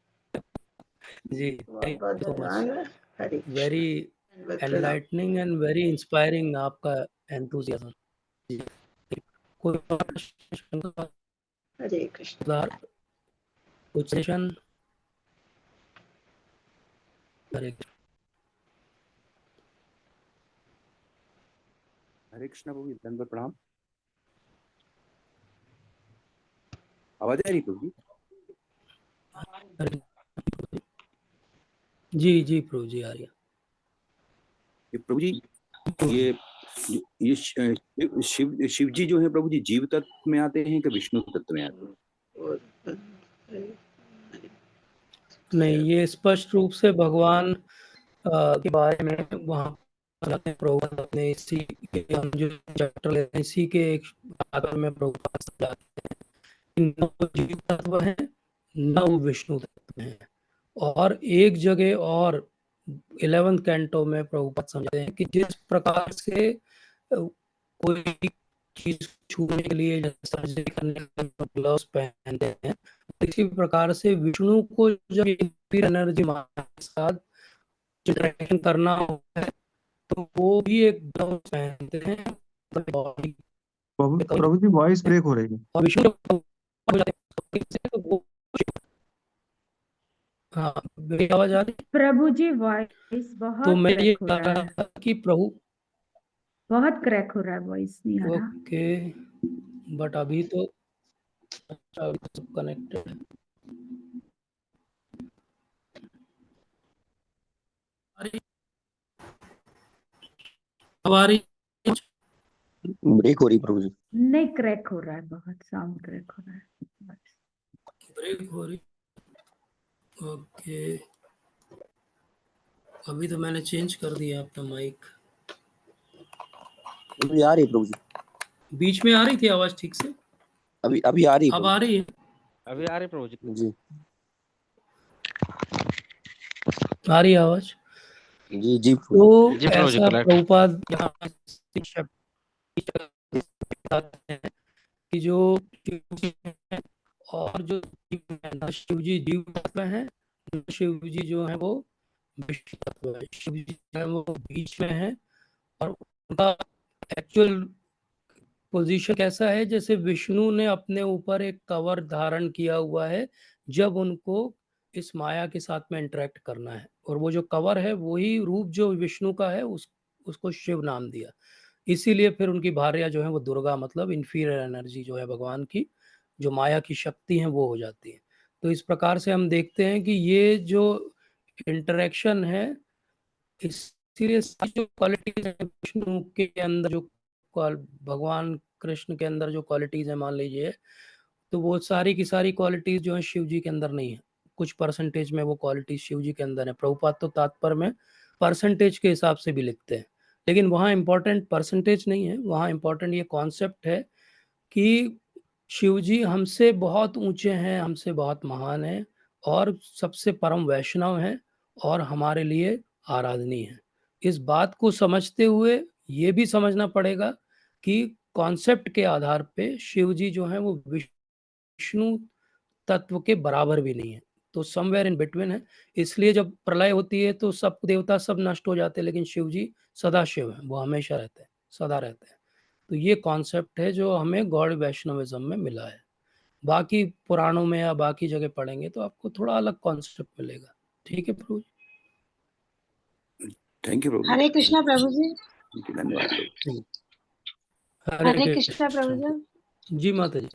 जी बहुत थैंक बहुत यू सो मच, धन्यवाद। हरे वेरी कृष्ण, धन्यवाद, प्रणाम। एनलाइटनिंग एंड वेरी इंस्पायरिंग आपका एंथुसियाज्म। जी कोई और प्रश्न का हरे कृष्ण। सुधार, कुछ सेशन करेगा। हरे कृष्णा प्रभु जी, दंडवत प्रणाम। आवाज आ रही प्रभु जी? जी जी प्रभु जी आ रही है। ये प्रभु जी, ये शिव जी जो है प्रभु जी, जीव तत्व में आते हैं कि विष्णु तत्व में आते हैं? नहीं, ये स्पष्ट रूप से भगवान के बारे में वहाँ प्रभुपाद अपने इसी के हम जो चैप्टर लेते हैं इसी के एक आधार में प्रभुपाद समझाते हैं, न वो जीव तत्व है न वो विष्णु तत्व है। और एक जगह और 11th कैंटो में प्रभुपाद समझाते हैं कि जिस प्रकार से कोई चीज छूने के लिए सर्जरी करने के लिए ग्लव्स पहनते हैं, इसी प्रकार से विष्णु को जब एनर्जी के साथ इंटरेक्शन करना होता है तो वो भी एक ग्लव्स पहनते हैं बॉडी प्रभु जी वॉइस ब्रेक हो रही है। और विष्णु तो वो हाँ मेरी आवाज आ रही है? प्रभु जी वॉइस तो बहुत मैं ये क्रैक हो कह रहा रहा है, था कि प्रभु बहुत क्रैक हो रहा है, वॉइस नहीं आ रहा। ओके, बट अभी तो अच्छा अभी तो सब कनेक्टेड है। अब आ रही है? ब्रेक हो रही प्रभु जी। नहीं, क्रैक हो रहा है, बहुत साउंड क्रैक हो रहा है बस। ब्रेक हो रही, ओके अभी तो मैंने चेंज कर दिया अपना माइक। प्रभु जी आ रही है प्रभु जी, बीच में आ रही थी आवाज ठीक से, अभी अभी आ रही है अब आ रही है? अभी आ रहे प्रभु जी। जी आ रही है आवाज? जी जी प्रभु जी। तो जी प्रभु जी, ऐसा करेक्ट। प्रभुपाद यहाँ हैं कि जो शिव जी हैं और जो शिव जी जीव तत्व हैं, शिव जी जो है वो विष्णु तत्व है। शिव जी जो है वो बीच में है और उनका एक्चुअल पोजीशन कैसा है, जैसे विष्णु ने अपने ऊपर एक कवर धारण किया हुआ है जब उनको इस माया के साथ में इंटरेक्ट करना है, और वो जो कवर है वही रूप जो विष्णु का है उसको शिव नाम दिया। इसीलिए फिर उनकी भार्या जो है वो दुर्गा, मतलब इंफीरियर एनर्जी जो है भगवान की, जो माया की शक्ति है वो हो जाती है। तो इस प्रकार से हम देखते हैं कि ये जो इंटरेक्शन है, इसीलिए सारी जो क्वालिटीज है विष्णु के अंदर, जो भगवान कृष्ण के अंदर जो क्वालिटीज है मान लीजिए, तो वो सारी की सारी क्वालिटीज जो है शिव जी के अंदर नहीं है। कुछ परसेंटेज में वो क्वालिटीज शिव जी के अंदर है। प्रभुपाद तो तात्पर्य में परसेंटेज के हिसाब से भी लिखते हैं, लेकिन वहाँ इंपॉर्टेंट परसेंटेज नहीं है, वहाँ इंपॉर्टेंट ये कॉन्सेप्ट है कि शिव जी हमसे बहुत ऊंचे हैं, हमसे बहुत महान हैं और सबसे परम वैष्णव हैं और हमारे लिए आराधनीय है। इस बात को समझते हुए ये भी समझना पड़ेगा कि कॉन्सेप्ट के आधार पे शिव जी जो है वो विष्णु तत्व के बराबर भी नहीं है, तो समवेयर इन बिटवीन है। इसलिए जब प्रलय होती है तो सब देवता सब नष्ट हो जाते हैं, लेकिन शिव जी सदा शिव है, वो हमेशा रहते हैं, सदा रहते हैं। तो ये कॉन्सेप्ट है जो हमें गॉड वैष्णविज्म में मिला है। बाकी पुराणों में या बाकी जगह पढ़ेंगे तो आपको थोड़ा अलग कॉन्सेप्ट मिलेगा। ठीक है प्रभु जी? Thank you Prabhu ji. हरे कृष्णा प्रभु जी। धन्यवाद प्रभु। हरे कृष्णा प्रभु जी। जी माता जी।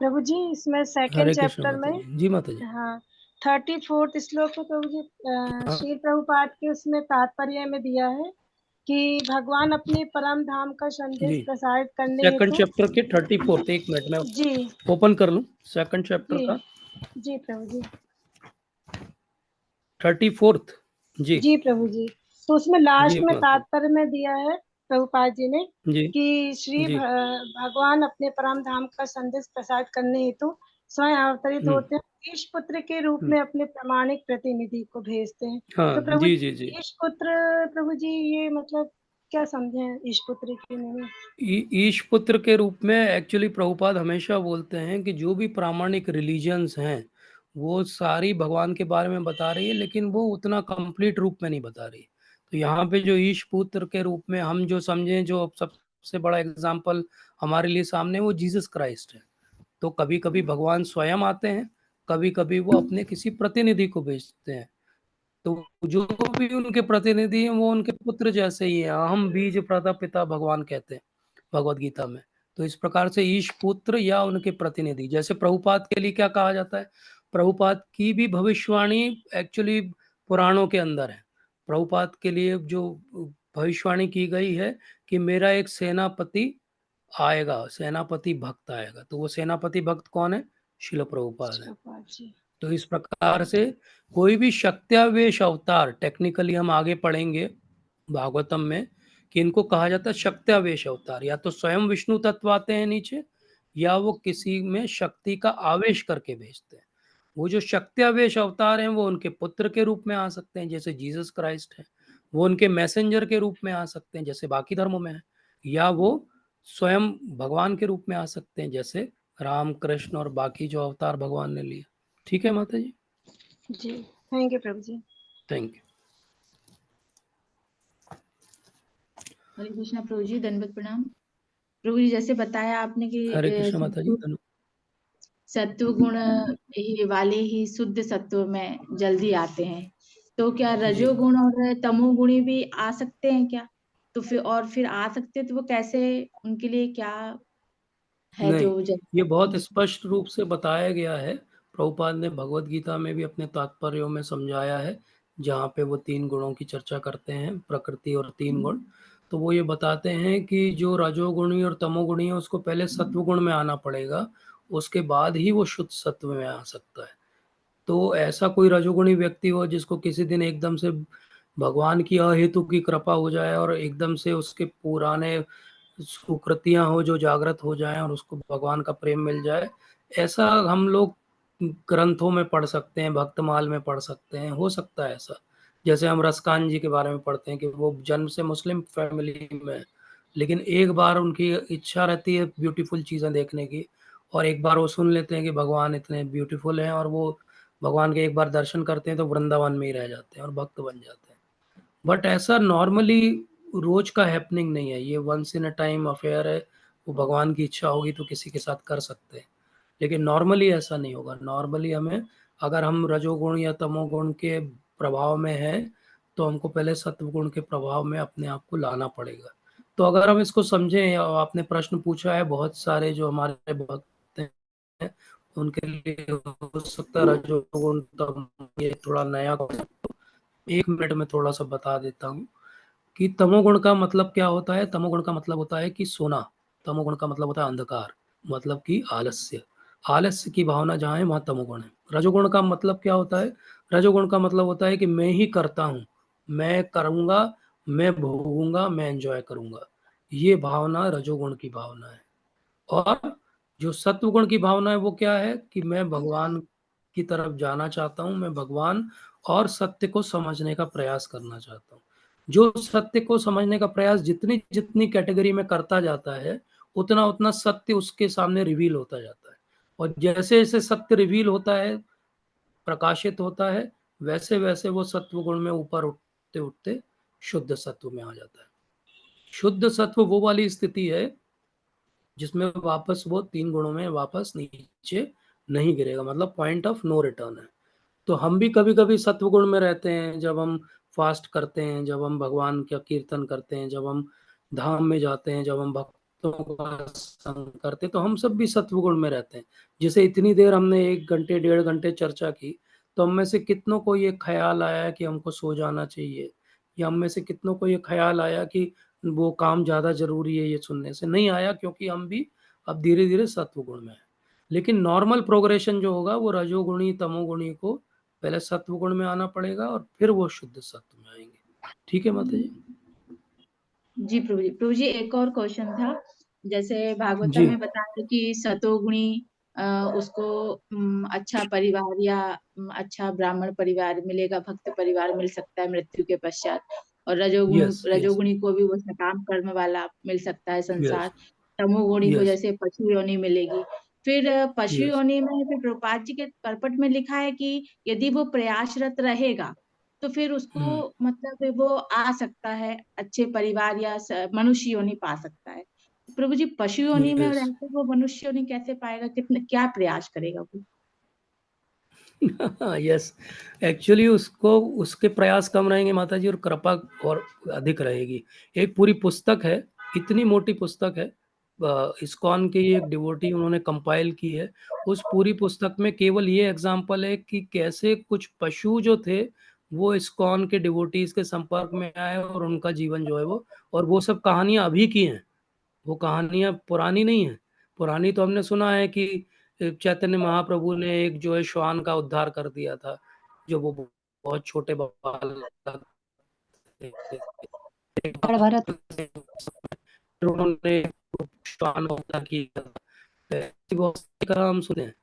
प्रभु जी इसमें सेकंड हरे कृष्ण चैप्टर माता में जी। जी माता जी। हाँ 34th श्लोक में प्रभु जी श्री प्रभुपाद के उसमें तात्पर्य में दिया है कि भगवान अपने परम धाम का संदेश जी प्रसारित करने सेकंड हेतु चैप्टर के 34th, एक मिनट में जी ओपन कर लूं सेकंड चैप्टर जी का जी प्रभु जी 34th। जी जी प्रभु जी। तो उसमें जी लास्ट में माता तात्पर्य में दिया है प्रभुपाद जी ने जी। कि श्री जी भगवान अपने परम धाम का संदेश प्रसारित करने हेतु स्वयं अवतरित होते हैं, ईश पुत्र के रूप में अपने प्रामाणिक प्रतिनिधि को भेजते हैं। हाँ तो प्रभु जी जी जी। ईश पुत्र प्रभु जी ये मतलब क्या समझे हैं ईश पुत्र के में? ईश पुत्र के रूप में एक्चुअली प्रभुपाद हमेशा बोलते हैं कि जो भी प्रामाणिक रिलीजन्स हैं वो सारी भगवान के बारे में बता रही है, लेकिन वो उतना कंप्लीट रूप में नहीं बता रही। तो यहाँ पे जो ईश पुत्र के रूप में हम जो समझें, जो सबसे बड़ा एग्जाम्पल हमारे लिए सामने वो जीसस क्राइस्ट है। तो कभी कभी भगवान स्वयं आते हैं, कभी कभी वो अपने किसी प्रतिनिधि को भेजते हैं। तो जो भी उनके प्रतिनिधि हैं वो उनके पुत्र जैसे ही हैं। अहम बीज प्रदापिता भगवान कहते हैं भगवत गीता में। तो इस प्रकार से ईश पुत्र या उनके प्रतिनिधि, जैसे प्रभुपाद के लिए क्या कहा जाता है, प्रभुपाद की भी भविष्यवाणी एक्चुअली पुराणों के अंदर है। प्रभुपाद के लिए जो भविष्यवाणी की गई है कि मेरा एक सेनापति आएगा, सेनापति भक्त आएगा। तो वो सेनापति भक्त कौन है? शिल प्रभुपाद है। प्रभुपाद जी तो इस प्रकार से कोई भी शक्त्यावेश अवतार, टेक्निकली हम आगे पढ़ेंगे भागवतम में कि इनको कहा जाता है शक्त्यावेश अवतार। या तो स्वयं विष्णु तत्व आते हैं नीचे, या वो किसी में शक्ति का आवेश करके भेजते हैं। वो जो शक्त्यावेश अवतार हैं वो उनके पुत्र के रूप में आ सकते हैं जैसे जीसस क्राइस्ट है, वो उनके मैसेंजर के रूप में आ सकते हैं जैसे बाकी धर्मों में है, या वो स्वयं भगवान के रूप में आ सकते हैं जैसे राम कृष्ण और बाकी जो अवतार भगवान ने लिए। ठीक है माता जी। जी thank you Prabhu ji. Thank you. Hare Krishna Prabhu ji, दंडवत प्रणाम। प्रभु जी जैसे बताया आपने कि हरे कृष्ण माता जी। सत्व गुण वाले ही शुद्ध सत्व में जल्दी आते हैं, तो क्या रजोगुण और तमोगुणी भी आ सकते हैं क्या? तो फिर आ सकते तो वो कैसे, उनके लिए क्या है नहीं, जो ये बहुत स्पष्ट रूप से बताया गया है। प्रभुपाद ने भगवत गीता में भी अपने तात्पर्यों में समझाया है, जहाँ पे वो 3 गुणों की चर्चा करते हैं, प्रकृति और 3 गुण। तो वो ये बताते हैं कि जो रजोगुणी और तमोगुणी है उसको पहले सत्वगुण में आना पड़ेगा, उसके बाद ही वो शुद्ध सत्व में आ सकता है। तो ऐसा कोई रजोगुणी व्यक्ति हो जिसको किसी दिन एकदम से भगवान की अहेतु की कृपा हो जाए और एकदम से उसके पुराने सुकृतियां हो जो जागृत हो जाएं और उसको भगवान का प्रेम मिल जाए, ऐसा हम लोग ग्रंथों में पढ़ सकते हैं, भक्तमाल में पढ़ सकते हैं, हो सकता है ऐसा। जैसे हम रसकान जी के बारे में पढ़ते हैं कि वो जन्म से मुस्लिम फैमिली में है, लेकिन एक बार उनकी इच्छा रहती है ब्यूटीफुल चीज़ें देखने की, और एक बार वो सुन लेते हैं कि भगवान इतने ब्यूटीफुल हैं, और वो भगवान के एक बार दर्शन करते हैं तो वृंदावन में ही रह जाते हैं और भक्त बन जाते हैं। बट ऐसा नॉर्मली रोज का हैपनिंग नहीं है, ये once in a time affair है। वो भगवान की इच्छा होगी तो किसी के साथ कर सकते हैं, लेकिन नॉर्मली ऐसा नहीं होगा। नॉर्मली हमें, अगर हम रजोगुण या तमोगुण के प्रभाव में हैं तो हमको पहले सत्वगुण के प्रभाव में अपने आप को लाना पड़ेगा। तो अगर हम इसको समझें, आपने प्रश्न पूछा है, बहुत सारे जो हमारे भक्त हैं उनके लिए हो सकता है रजोगुण तम, ये थोड़ा नया, 1 मिनट में थोड़ा सा बता देता हूँ कि तमोगुण का मतलब क्या होता है। तमोगुण का मतलब होता है कि सोना, तमोगुण का मतलब होता है अंधकार, मतलब कि आलस्य, आलस्य की भावना जहाँ है वहाँ तमोगुण है। रजोगुण का मतलब क्या होता है? रजोगुण का मतलब होता है कि मैं ही करता हूँ, मैं करूँगा, मैं भोगूंगा, मैं एंजॉय करूँगा, ये भावना रजोगुण की भावना है। और जो सत्वगुण की भावना है वो क्या है कि मैं भगवान की तरफ जाना चाहता हूँ, मैं भगवान और सत्य को समझने का प्रयास करना चाहता हूँ। जो सत्य को समझने का प्रयास जितनी जितनी कैटेगरी में करता जाता है, उतना उतना सत्य उसके सामने रिवील होता जाता है। और जैसे जैसे सत्य रिवील होता है, प्रकाशित होता है, वैसे वैसे वो सत्व गुण में ऊपर उठते उठते शुद्ध सत्व में आ जाता है। शुद्ध सत्व वो वाली स्थिति है जिसमें वापस वो 3 गुणों में वापस नीचे नहीं गिरेगा, मतलब पॉइंट ऑफ नो रिटर्न है। तो हम भी कभी कभी सत्वगुण में रहते हैं, जब हम फास्ट करते हैं, जब हम भगवान का कीर्तन करते हैं, जब हम धाम में जाते हैं, जब हम का संग करते, तो हम सब भी सत्वगुण में रहते हैं। जैसे इतनी देर हमने 1 घंटे, 1.5 घंटे चर्चा की, तो हम में से कितनों को ये ख़्याल आया कि हमको सो जाना चाहिए? या हम में से कितनों को ये ख़्याल आया कि वो काम ज़्यादा ज़रूरी है ये सुनने से? नहीं आया, क्योंकि हम भी अब धीरे-धीरे सत्वगुण में हैं। लेकिन नॉर्मल प्रोग्रेशन जो होगा वो रजोगुणी, तमोगुणी को पहले सत्वगुण में आना पड़ेगा और फिर वो शुद्ध सत्व में आएँगे। ठीक है माता जी? जी प्रभु जी। प्रभु जी एक और क्वेश्चन था, जैसे भागवतम जी। में बताते कि सतोगुणी उसको अच्छा परिवार या अच्छा ब्राह्मण परिवार मिलेगा, भक्त परिवार मिल सकता है मृत्यु के पश्चात, और यस, यस, रजोगुणी को भी वो सकाम कर्म वाला मिल सकता है संसार, यस, तमोगुणी को यस, जैसे पशु योनि मिलेगी। फिर पशु यस। योनि में फिर प्रभुपाद जी के परपट में लिखा है कि यदि वो प्रयासरत रहेगा तो फिर उसको मतलब वो आ सकता है, अच्छे परिवार या मनुष्य योनि पा सकता है। प्रभु जी पशु योनि में यस। रहकर वो मनुष्य योनि कैसे पाएगा? कितने क्या प्रयास करेगा वो? यस, एक्चुअली उसको उसके प्रयास कम रहेंगे माता जी, और कृपा और अधिक रहेगी। एक पूरी पुस्तक है, इतनी मोटी पुस्तक है, इस्कॉन की एक डिवोटी उन्होंने कंपाइल की है। उस पूरी पुस्तक में केवल ये एग्जांपल है कि कैसे कुछ पशु जो थे वो इस्कॉन के डिवोटीज के संपर्क में आए और उनका जीवन जो है वो, और वो सब कहानियां अभी की हैं, वो कहानियां पुरानी नहीं है। पुरानी तो हमने सुना है कि चैतन्य महाप्रभु ने एक जो है श्वान का उद्धार कर दिया था, जो वो बहुत छोटे बालक थे। फिर उन्होंने श्वान का उद्धार किया। ऐसी बहुत सी कथा हम सुने हैं।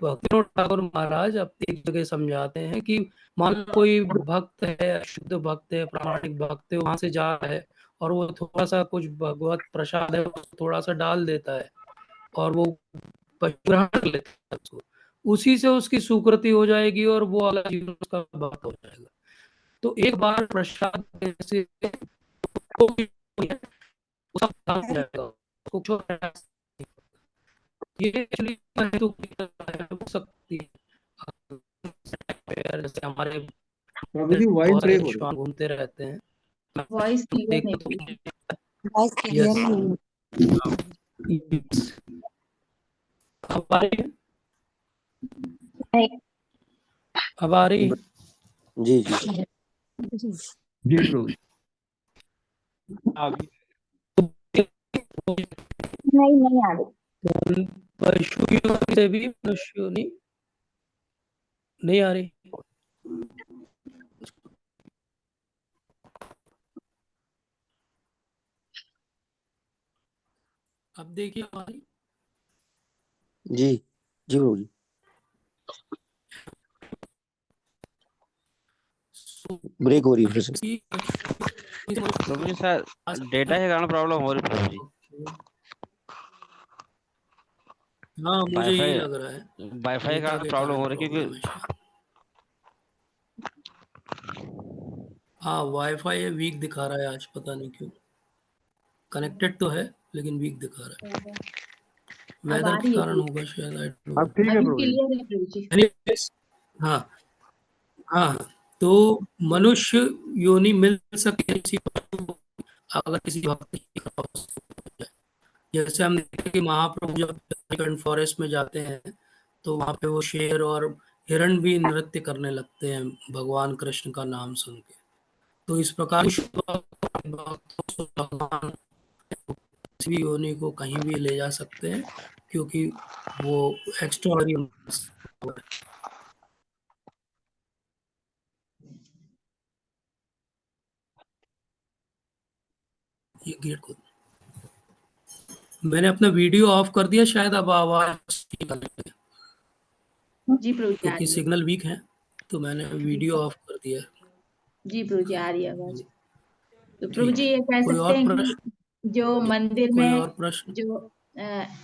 भक्तिविनोद ठाकुर महाराज अब एक जगह समझाते हैं कि मान लो कोई भक्त है, शुद्ध भक्त है, प्रामाणिक भक्त है, वहां से जा रहा है और वो थोड़ा सा कुछ भगवत प्रसाद है थोड़ा सा डाल देता है और वो ग्रहण कर लेता है उसको, उसी से उसकी सुकृति हो जाएगी और वो अगला जीवन उसका भक्त हो जाएगा। तो एक बार प्रसाद देने से उसका काम हो जाएगा, उसको छोड़ ये एक्चुअली हेतु हो सकती है। जैसे हमारे प्रभु जी वॉइस बहुत ब्रेक सारे हो रही श्वान घूमते रहते हैं, वॉइस क्लियर नहीं देखते थी। तो यस, अब आ रही है, अब आ रही है। जी जी जी प्रभु जी। नहीं आ रही। पशु योनि से भी मनुष्य योनि नहीं आ रही। अब देखिए हमारी जी जी प्रभु जी। ब्रेक हो रही है फिर से। प्रभु जी सर डेटा के कारण प्रॉब्लम हो रही प्रभु जी। हाँ मुझे यही लग रहा है, वाईफाई के डेटा कारण के प्रॉब्लम कारण हो रही है प्रॉब्लम है क्योंकि शायद। हाँ वाईफाई वीक दिखा रहा है आज, पता नहीं क्यों। कनेक्टेड तो है लेकिन वीक दिखा रहा है, अब वेदर आ के रही है कारण ठीक? होगा शायद, आई डोंट अब नो। ठीक है अभी प्रभु जी। क्लियर है प्रभु जी। Anyways, हाँ हाँ, तो मनुष्य योनि मिल सकती है किसी को, अगर किसी भक्त की कृपा हो जाए। जैसे हम देखते हैं कि महाप्रभु जब फॉरेस्ट में जाते हैं तो वहां पे वो शेर और हिरण भी नृत्य करने लगते हैं भगवान कृष्ण का नाम सुन के। तो इस प्रकार भगवान किसी भी योनि को कहीं भी ले जा सकते हैं, क्योंकि वो एक्स्ट्रा ये गेट को मैंने अपना वीडियो ऑफ कर दिया, शायद अब आवाज निकल रही है, जी प्रभु जी आ क्योंकि रही है। सिग्नल वीक है तो मैंने वीडियो ऑफ कर दिया। जी प्रभु जी आ रही है आवाज। तो प्रभु ठीक जी है, ये कह कोई सकते और हैं प्रश्न? कि जो मंदिर कोई में और प्रश्न? जो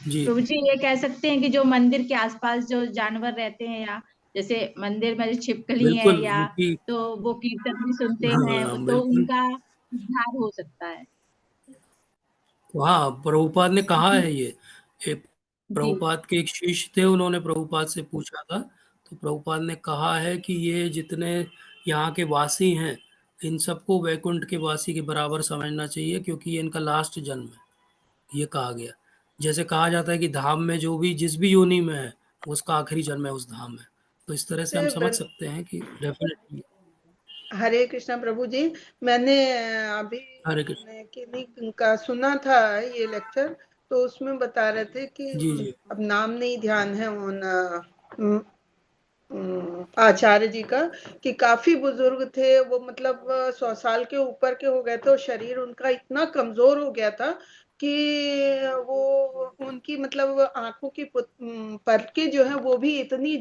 जी प्रभु जी ये कह सकते हैं कि जो मंदिर के आसपास जो जानवर रहते हैं, या जैसे मंदिर में जो छिपकली है बिल्कुल या उनकी, तो वो कीर्तन भी सुनते हैं हाँ तो बिल्कुल, उनका उद्धार हो सकता है। हाँ प्रभुपाद ने कहा है ये। एक जी प्रभुपाद के एक शिष्य थे, उन्होंने प्रभुपाद से पूछा था, तो प्रभुपाद ने कहा है कि ये जितने यहाँ के वासी हैं इन सबको वैकुंठ के वासी के बराबर समझना चाहिए, क्योंकि ये इनका लास्ट जन्म है। ये कहा गया। जैसे कहा जाता है कि धाम में जो भी जिस भी योनि में है उसका आखिरी जन्म है उस धाम में। तो इस तरह से हम समझ सकते हैं कि डेफिनेटली। हरे कृष्णा प्रभु जी, मैंने अभी हरे कृष्ण। किन्हीं का सुना था ये लेक्चर, तो उसमें बता रहे थे कि जी जी अब नाम नहीं ध्यान है उन आचार्य जी का, कि काफी बुजुर्ग थे वो, मतलब 100 साल के ऊपर के हो गए थे और शरीर उनका इतना कमजोर हो गया था कि वो उनकी मतलब आंखों की पलकें जो है वो भी इतनी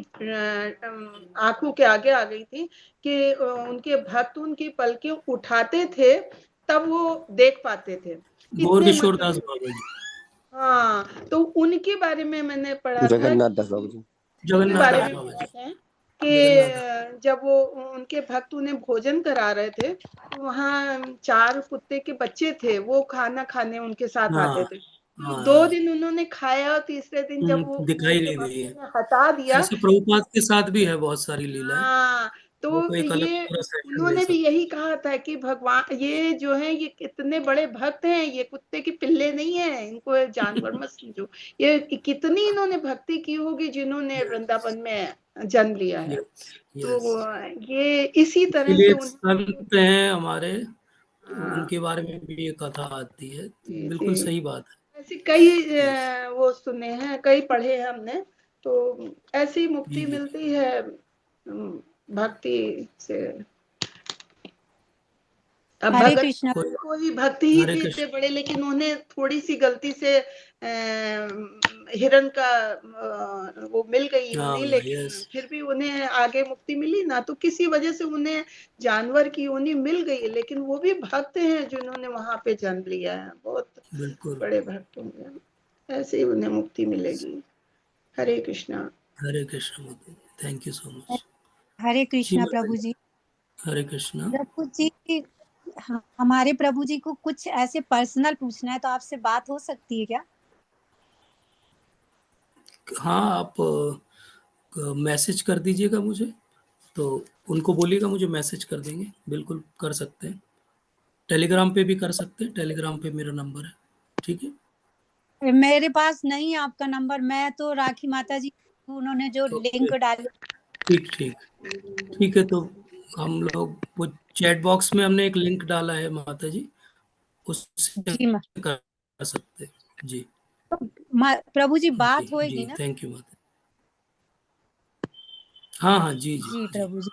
आंखों के आगे आ गई थी कि उनके भक्त उनकी पलकें उठाते थे तब वो देख पाते थे, गौर इतने किशोर दास मतलब। बाबा जी। हाँ, तो उनके बारे में मैंने पढ़ा था, जगन्नाथ दास बाबू जी। उनके जगन्नाथ बारे दास में बाबा पढ़ा जी। था जगन्नाथ दास। कि जब वो उनके भक्त उन्हें भोजन करा रहे थे, वहाँ 4 कुत्ते के बच्चे थे, वो खाना खाने उनके साथ हाँ आते थे। तो 2 हाँ दिन उन्होंने खाया और तीसरे दिन जब वो दिखाई उनके नहीं दी भक्तों है। ने हटा दिया। ऐसे प्रभुपाद के साथ भी है बहुत सारी लीलाएं। हाँ, वो तो तो एक अलग ये पूरा सेशन ले उन्होंने भी सकते यही कहा था कि भगवान ये जो है ये कितने बड़े भक्त हैं, ये कुत्ते के पिल्ले नहीं है, इनको जानवर मत समझो। ये कितनी इन्होंने भक्ति की होगी जिन्होंने हैं। वृंदावन में जन्म लिया है। यस तो यस। ये इसी तरह इसीलिए से एक उन्होंने। संत हैं हमारे, हाँ, उनके बारे में भी ये कथा आती है। जी बिल्कुल जी, सही बात ऐसे कई है। यस। वो सुने हैं, कई पढ़े हैं हमने। तो ऐसी जी मुक्ति जी मिलती है भक्ति से। अब हरे भगत कृष्णा। कोई कोई भक्ति ही हरे थे इतने कृष्ण। बड़े, लेकिन उन्हें थोड़ी सी गलती से हिरण का वो मिल गई हाँ योनि, लेकिन यस फिर भी उन्हें आगे मुक्ति मिली ना, तो किसी वजह से उन्हें जानवर की योनि मिल गई, लेकिन वो भी भक्त हैं जिन्होंने वहां पे जन्म लिया है, बहुत बिल्कुल। बड़े भक्त होंगे, ऐसे ही उन्हें मुक्ति मिलेगी। Hare Krishna. Hare Krishna. Thank you so much. Hare जी कृष्णा माता प्रभु जी। जी। हरे कृष्णा। प्रभु जी, हमारे प्रभु जी को कुछ ऐसे पर्सनल पूछना है तो आपसे बात हो सकती है क्या? हाँ आप मैसेज कर दीजिएगा मुझे, तो उनको बोलिएगा मुझे मैसेज कर देंगे। बिल्कुल कर सकते हैं। टेलीग्राम पे भी कर सकते हैं, टेलीग्राम पे मेरा नंबर है। ठीक है। मेरे पास नहीं है आपका नंबर, मैं तो राखी माता जी उन्होंने जो ओके लिंक डाली। ठीक ठीक ठीक है। तो हम लोग वो चैट बॉक्स में हमने एक लिंक डाला है माता जी, उससे जी कर सकते हैं। जी प्रभु जी, जी बात जी होएगी ना? थैंक यू माता। हाँ हाँ जी जी जी जी प्रभु जी।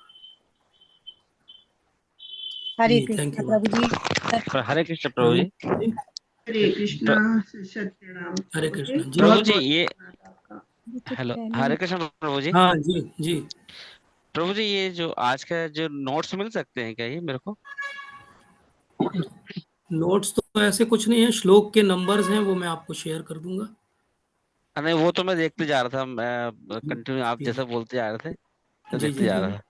हरे जी थैंक कृष्णा यू प्रभु माता। जी। हरे कृष्ण प्रभु प्रवीण जी। जी। हरे कृष्णा। सत्यनाम हरे प्रभु जी, कृष्ण जी। प्रभु और जी ये आपका। हेलो हरे कृष्ण प्रभु जी। हाँ जी जी। प्रभु जी ये जो आज का जो नोट्स मिल सकते हैं क्या ये मेरे को? नोट्स तो ऐसे कुछ नहीं है, श्लोक के नंबर्स हैं, वो मैं आपको शेयर कर दूंगा। नहीं वो तो मैं देखते जा रहा था, मैं जी कंटिन्यू आप जी जैसा बोलते जा रहे थे तो जी देखते जी जा जी रहा था।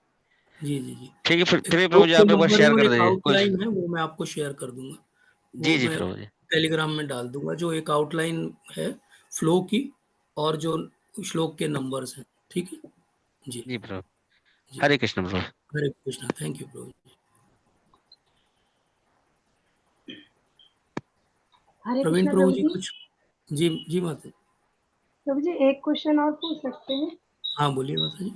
जी जी जी। ठीक है, फिर एक फिर प्रभु श्लोक जी के आप एक बार नंबर है शेयर और कर एक दीजिए कुछ। आउटलाइन है, वो मैं आपको शेयर कर दूंगा। जी वो जी मैं प्रभु जी। टेलीग्राम में डाल दूंगा, जो एक आउटलाइन है फ्लो की और जो श्लोक के नंबर्स हैं। ठीक है जी जी प्रभु। जी। हरे कृष्ण प्रभु। हरे कृष्णा। थैंक यू प्रभु। हरे प्रवीण कृष्णा प्रभु प्रभु जी जी। कुछ। जी जी माता। प्रभु जी एक क्वेश्चन और पूछ सकते हैं? हाँ बोलिए माता जी।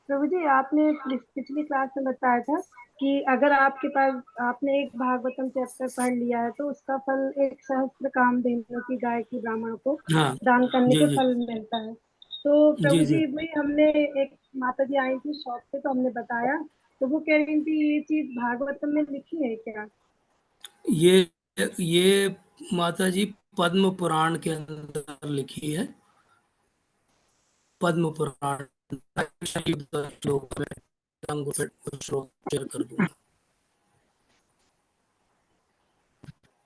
प्रभु जी आपने पिछली क्लास में बताया था कि अगर आपके पास आपने एक भागवतम चैप्टर पढ़ लिया है तो उसका फल एक सहस्त्र कामधेनु की गाय की ब्राह्मण को हाँ दान करने जी का जी फल मिलता है। तो जी प्रभु जी। जी वही हमने एक माता जी आई थी शॉप पे तो हमने बताया, तो वो कह रही थी ये चीज भागवतम में लिखी है क्या? ये माता जी पद्म पुराण के अंदर लिखी है। पद्म पुराण श्लोक में अंग पे कुछ श्लोक शेयर कर दूंगा।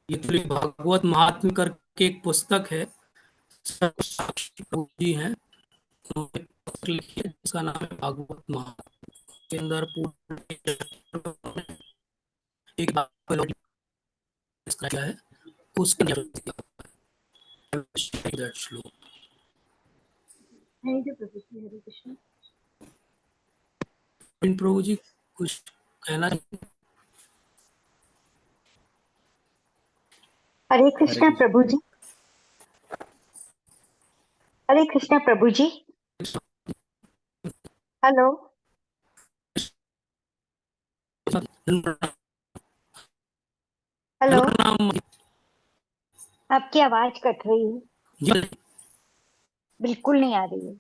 ये तो भागवत महात्म्य करके एक पुस्तक है, साक्षी प्रभु जी हैं, उन्होंने पुस्तक लिखी है जिसका नाम है भागवत महात्म्य। के अंदर पूर्ण एक है उसका श्लोक। Thank you Prabhu ji. हरे कृष्ण। प्रभु जी कुछ कहना चाहिए? हरे हरे कृष्णा कृष्ण। प्रभु जी। हरे कृष्णा प्रभु जी। हेलो। हेलो। आपकी आवाज कट रही है, बिल्कुल नहीं आ रही है,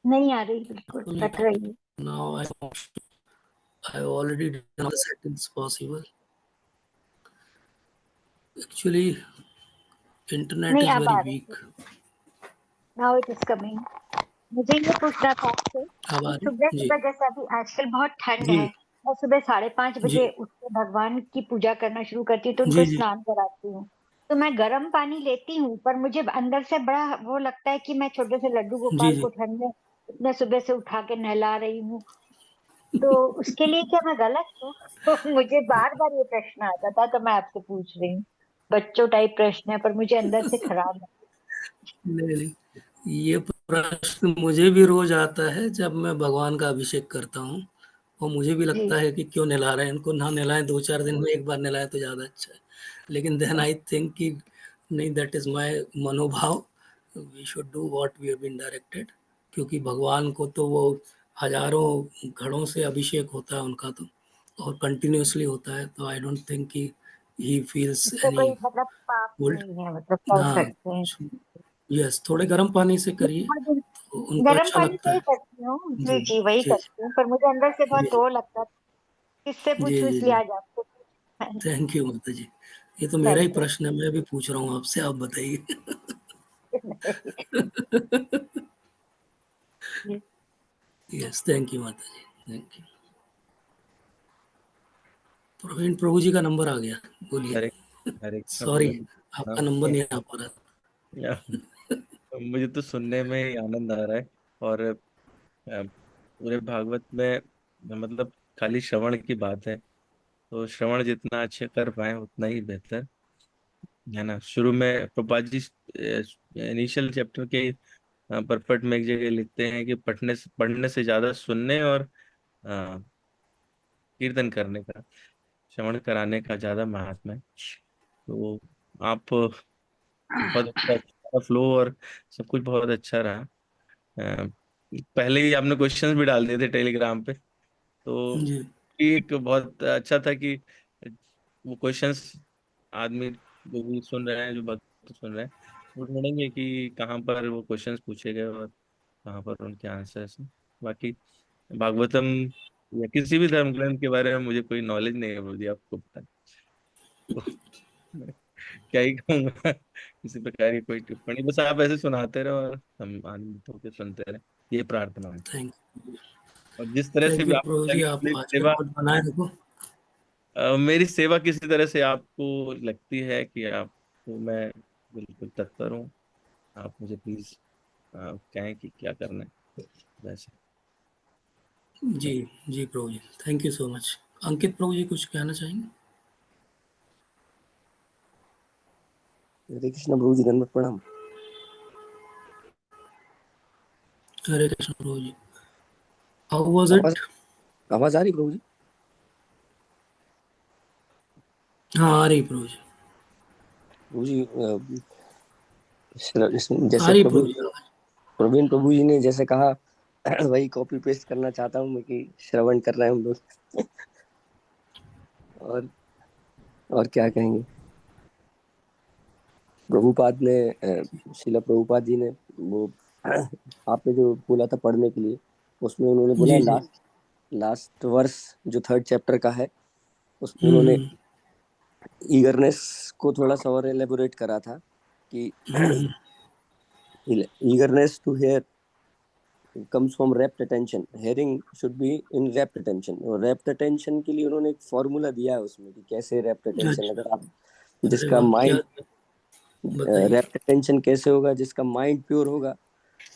नहीं आ रही, बिल्कुल कट रही है। Now I already done the settings possible. Actually, internet नहीं is अब very आ रही weak. है, नाउ इट इज कमिंग। मुझे ये पूछना था आपसे अब आ कि रही सुबह जी सुबह जैसे अभी आजकल बहुत ठंड जी है, मैं सुबह 5:30 जी बजे उठ के भगवान की पूजा करना शुरू करती हूँ, तो उनको जी जी स्नान कराती हूँ। तो मैं गर्म पानी लेती हूँ, पर मुझे अंदर से बड़ा वो लगता है कि मैं छोटे से लड्डू जी गोपाल जी को ठंड में इतने सुबह से उठा के नहला रही हूँ, तो उसके लिए क्या मैं गलत हूँ? तो मुझे बार बार ये प्रश्न आता था, तो मैं आपसे पूछ रही हूँ। बच्चों टाइप प्रश्न है, पर मुझे अंदर से खराब है। नहीं नहीं, ये प्रश्न मुझे भी रोज आता है जब मैं भगवान का अभिषेक करता हूँ, और मुझे भी जी लगता है कि क्यों नहला रहे हैं इनको, ना नहलाएं, 2-4 दिन में एक बार नहलाएं तो ज़्यादा अच्छा है। लेकिन देन आई थिंक कि नहीं, दैट इज़ माय मनोभाव, we should do what we have been directed, क्योंकि भगवान को तो वो हज़ारों घड़ों से अभिषेक होता है उनका तो, और कंटिन्यूअसली होता है, तो आई डोंट थिंक कि ही फील्स इससे एनी कोई मतलब पाप कोल्ड। नहीं है, मतलब कर हाँ, सकते हैं। यस, थोड़े गर्म पानी से करिए तो उनको गर्म अच्छा पानी से लगता ही है। करती हूँ, जी जी, जी वही जी, करती हूँ, पर मुझे अंदर से जी, बहुत वो लगता है। किससे जी, पूछूं, जी, इसलिए जी। आज आपसे पूछा है। थैंक यू माता जी। ये तो मेरा ही थैंक प्रश्न है, मैं भी पूछ रहा हूँ आपसे, आप बताइए। यू। यस, थैंक यू माता जी, थैंक यू। प्रवीण प्रभु जी का नंबर आ गया, बोलिए। हरे हरे कृष्ण सॉरी, प्रभु। आपका हाँ, नंबर नहीं आ पा रहा। मुझे तो सुनने में ही आनंद आ रहा है। और पूरे भागवत में मतलब खाली श्रवण की बात है, तो श्रवण जितना अच्छे कर पाए उतना ही बेहतर है ना। शुरू में प्रभुपाद जी इनिशियल चैप्टर के परपट में एक जगह लिखते हैं कि पढ़ने से ज्यादा सुनने और अ, कीर्तन करने का, श्रवण कराने का ज्यादा महात्मा है। तो आप बहुत अच्छा फ्लो और सब कुछ बहुत अच्छा रहा। अ, पहले ही आपने क्वेश्चंस भी डाल दिए थे टेलीग्राम पे, तो जी एक बहुत अच्छा था कि वो क्वेश्चंस आदमी जो भी सुन रहे हैं, जो भक्त सुन रहे हैं, वो ढूंढेंगे कि कहाँ पर वो क्वेश्चंस पूछे गए और कहाँ पर उनके आंसर्स हैं। बाकी भागवतम या किसी भी धर्म ग्रंथ के बारे में मुझे कोई नॉलेज नहीं है, मुझे आपको पता है। तो मैं क्या ही कहूँगा, किसी प्रकार की कोई टिप्पणी, बस आप ऐसे सुनाते रहो और हम आनंदित होकर सुनते रहे, ये प्रार्थना है। थैंक और जिस तरह से थैंक भी यू आप प्रभु जी, लगी आप मेरी आज का सेवा, नोट बनाए रखो। मेरी सेवा किसी तरह से आपको लगती है कि आपको मैं बिल्कुल तत्पर हूँ, आप मुझे प्लीज कहें कि क्या करना है वैसे। जी जी प्रभु ji, thank you so much. अंकित प्रभु जी कुछ कहना चाहेंगे? हरे कृष्ण प्रभु जी, दंडवत प्रणाम। हरे कृष्ण प्रभु जी, हाउ वाज आवाज इट? आवाज आ रही प्रभु जी? हाँ, आ रही प्रभु जी, प्रभु जी आ जैसे रही प्रभु प्रभु जी आवाज। प्रवीण प्रभु जी ने जैसे कहा, वही कॉपी पेस्ट करना चाहता हूँ मैं कि श्रवण कर रहे हैं हम लोग। और क्या कहेंगे। प्रभुपाद ने शिला प्रभुपाद जी ने वो आपने जो बोला था पढ़ने के लिए, उसमें उन्होंने बोला जी जी। लास्ट वर्स जो 3rd चैप्टर का है, उसमें उन्होंने ईगरनेस को थोड़ा सा और एलेबोरेट करा था कि eagerness to hear comes from rapt attention, hearing should be in rapt attention, और rapt attention के लिए उन्होंने एक फॉर्मूला दिया है उसमें कि कैसे rapt attention, अच्छा, अगर आप अरे जिसका वाह, क्या माइंड बताइए। rapt attention कैसे होगा, जिसका माइंड प्योर होगा,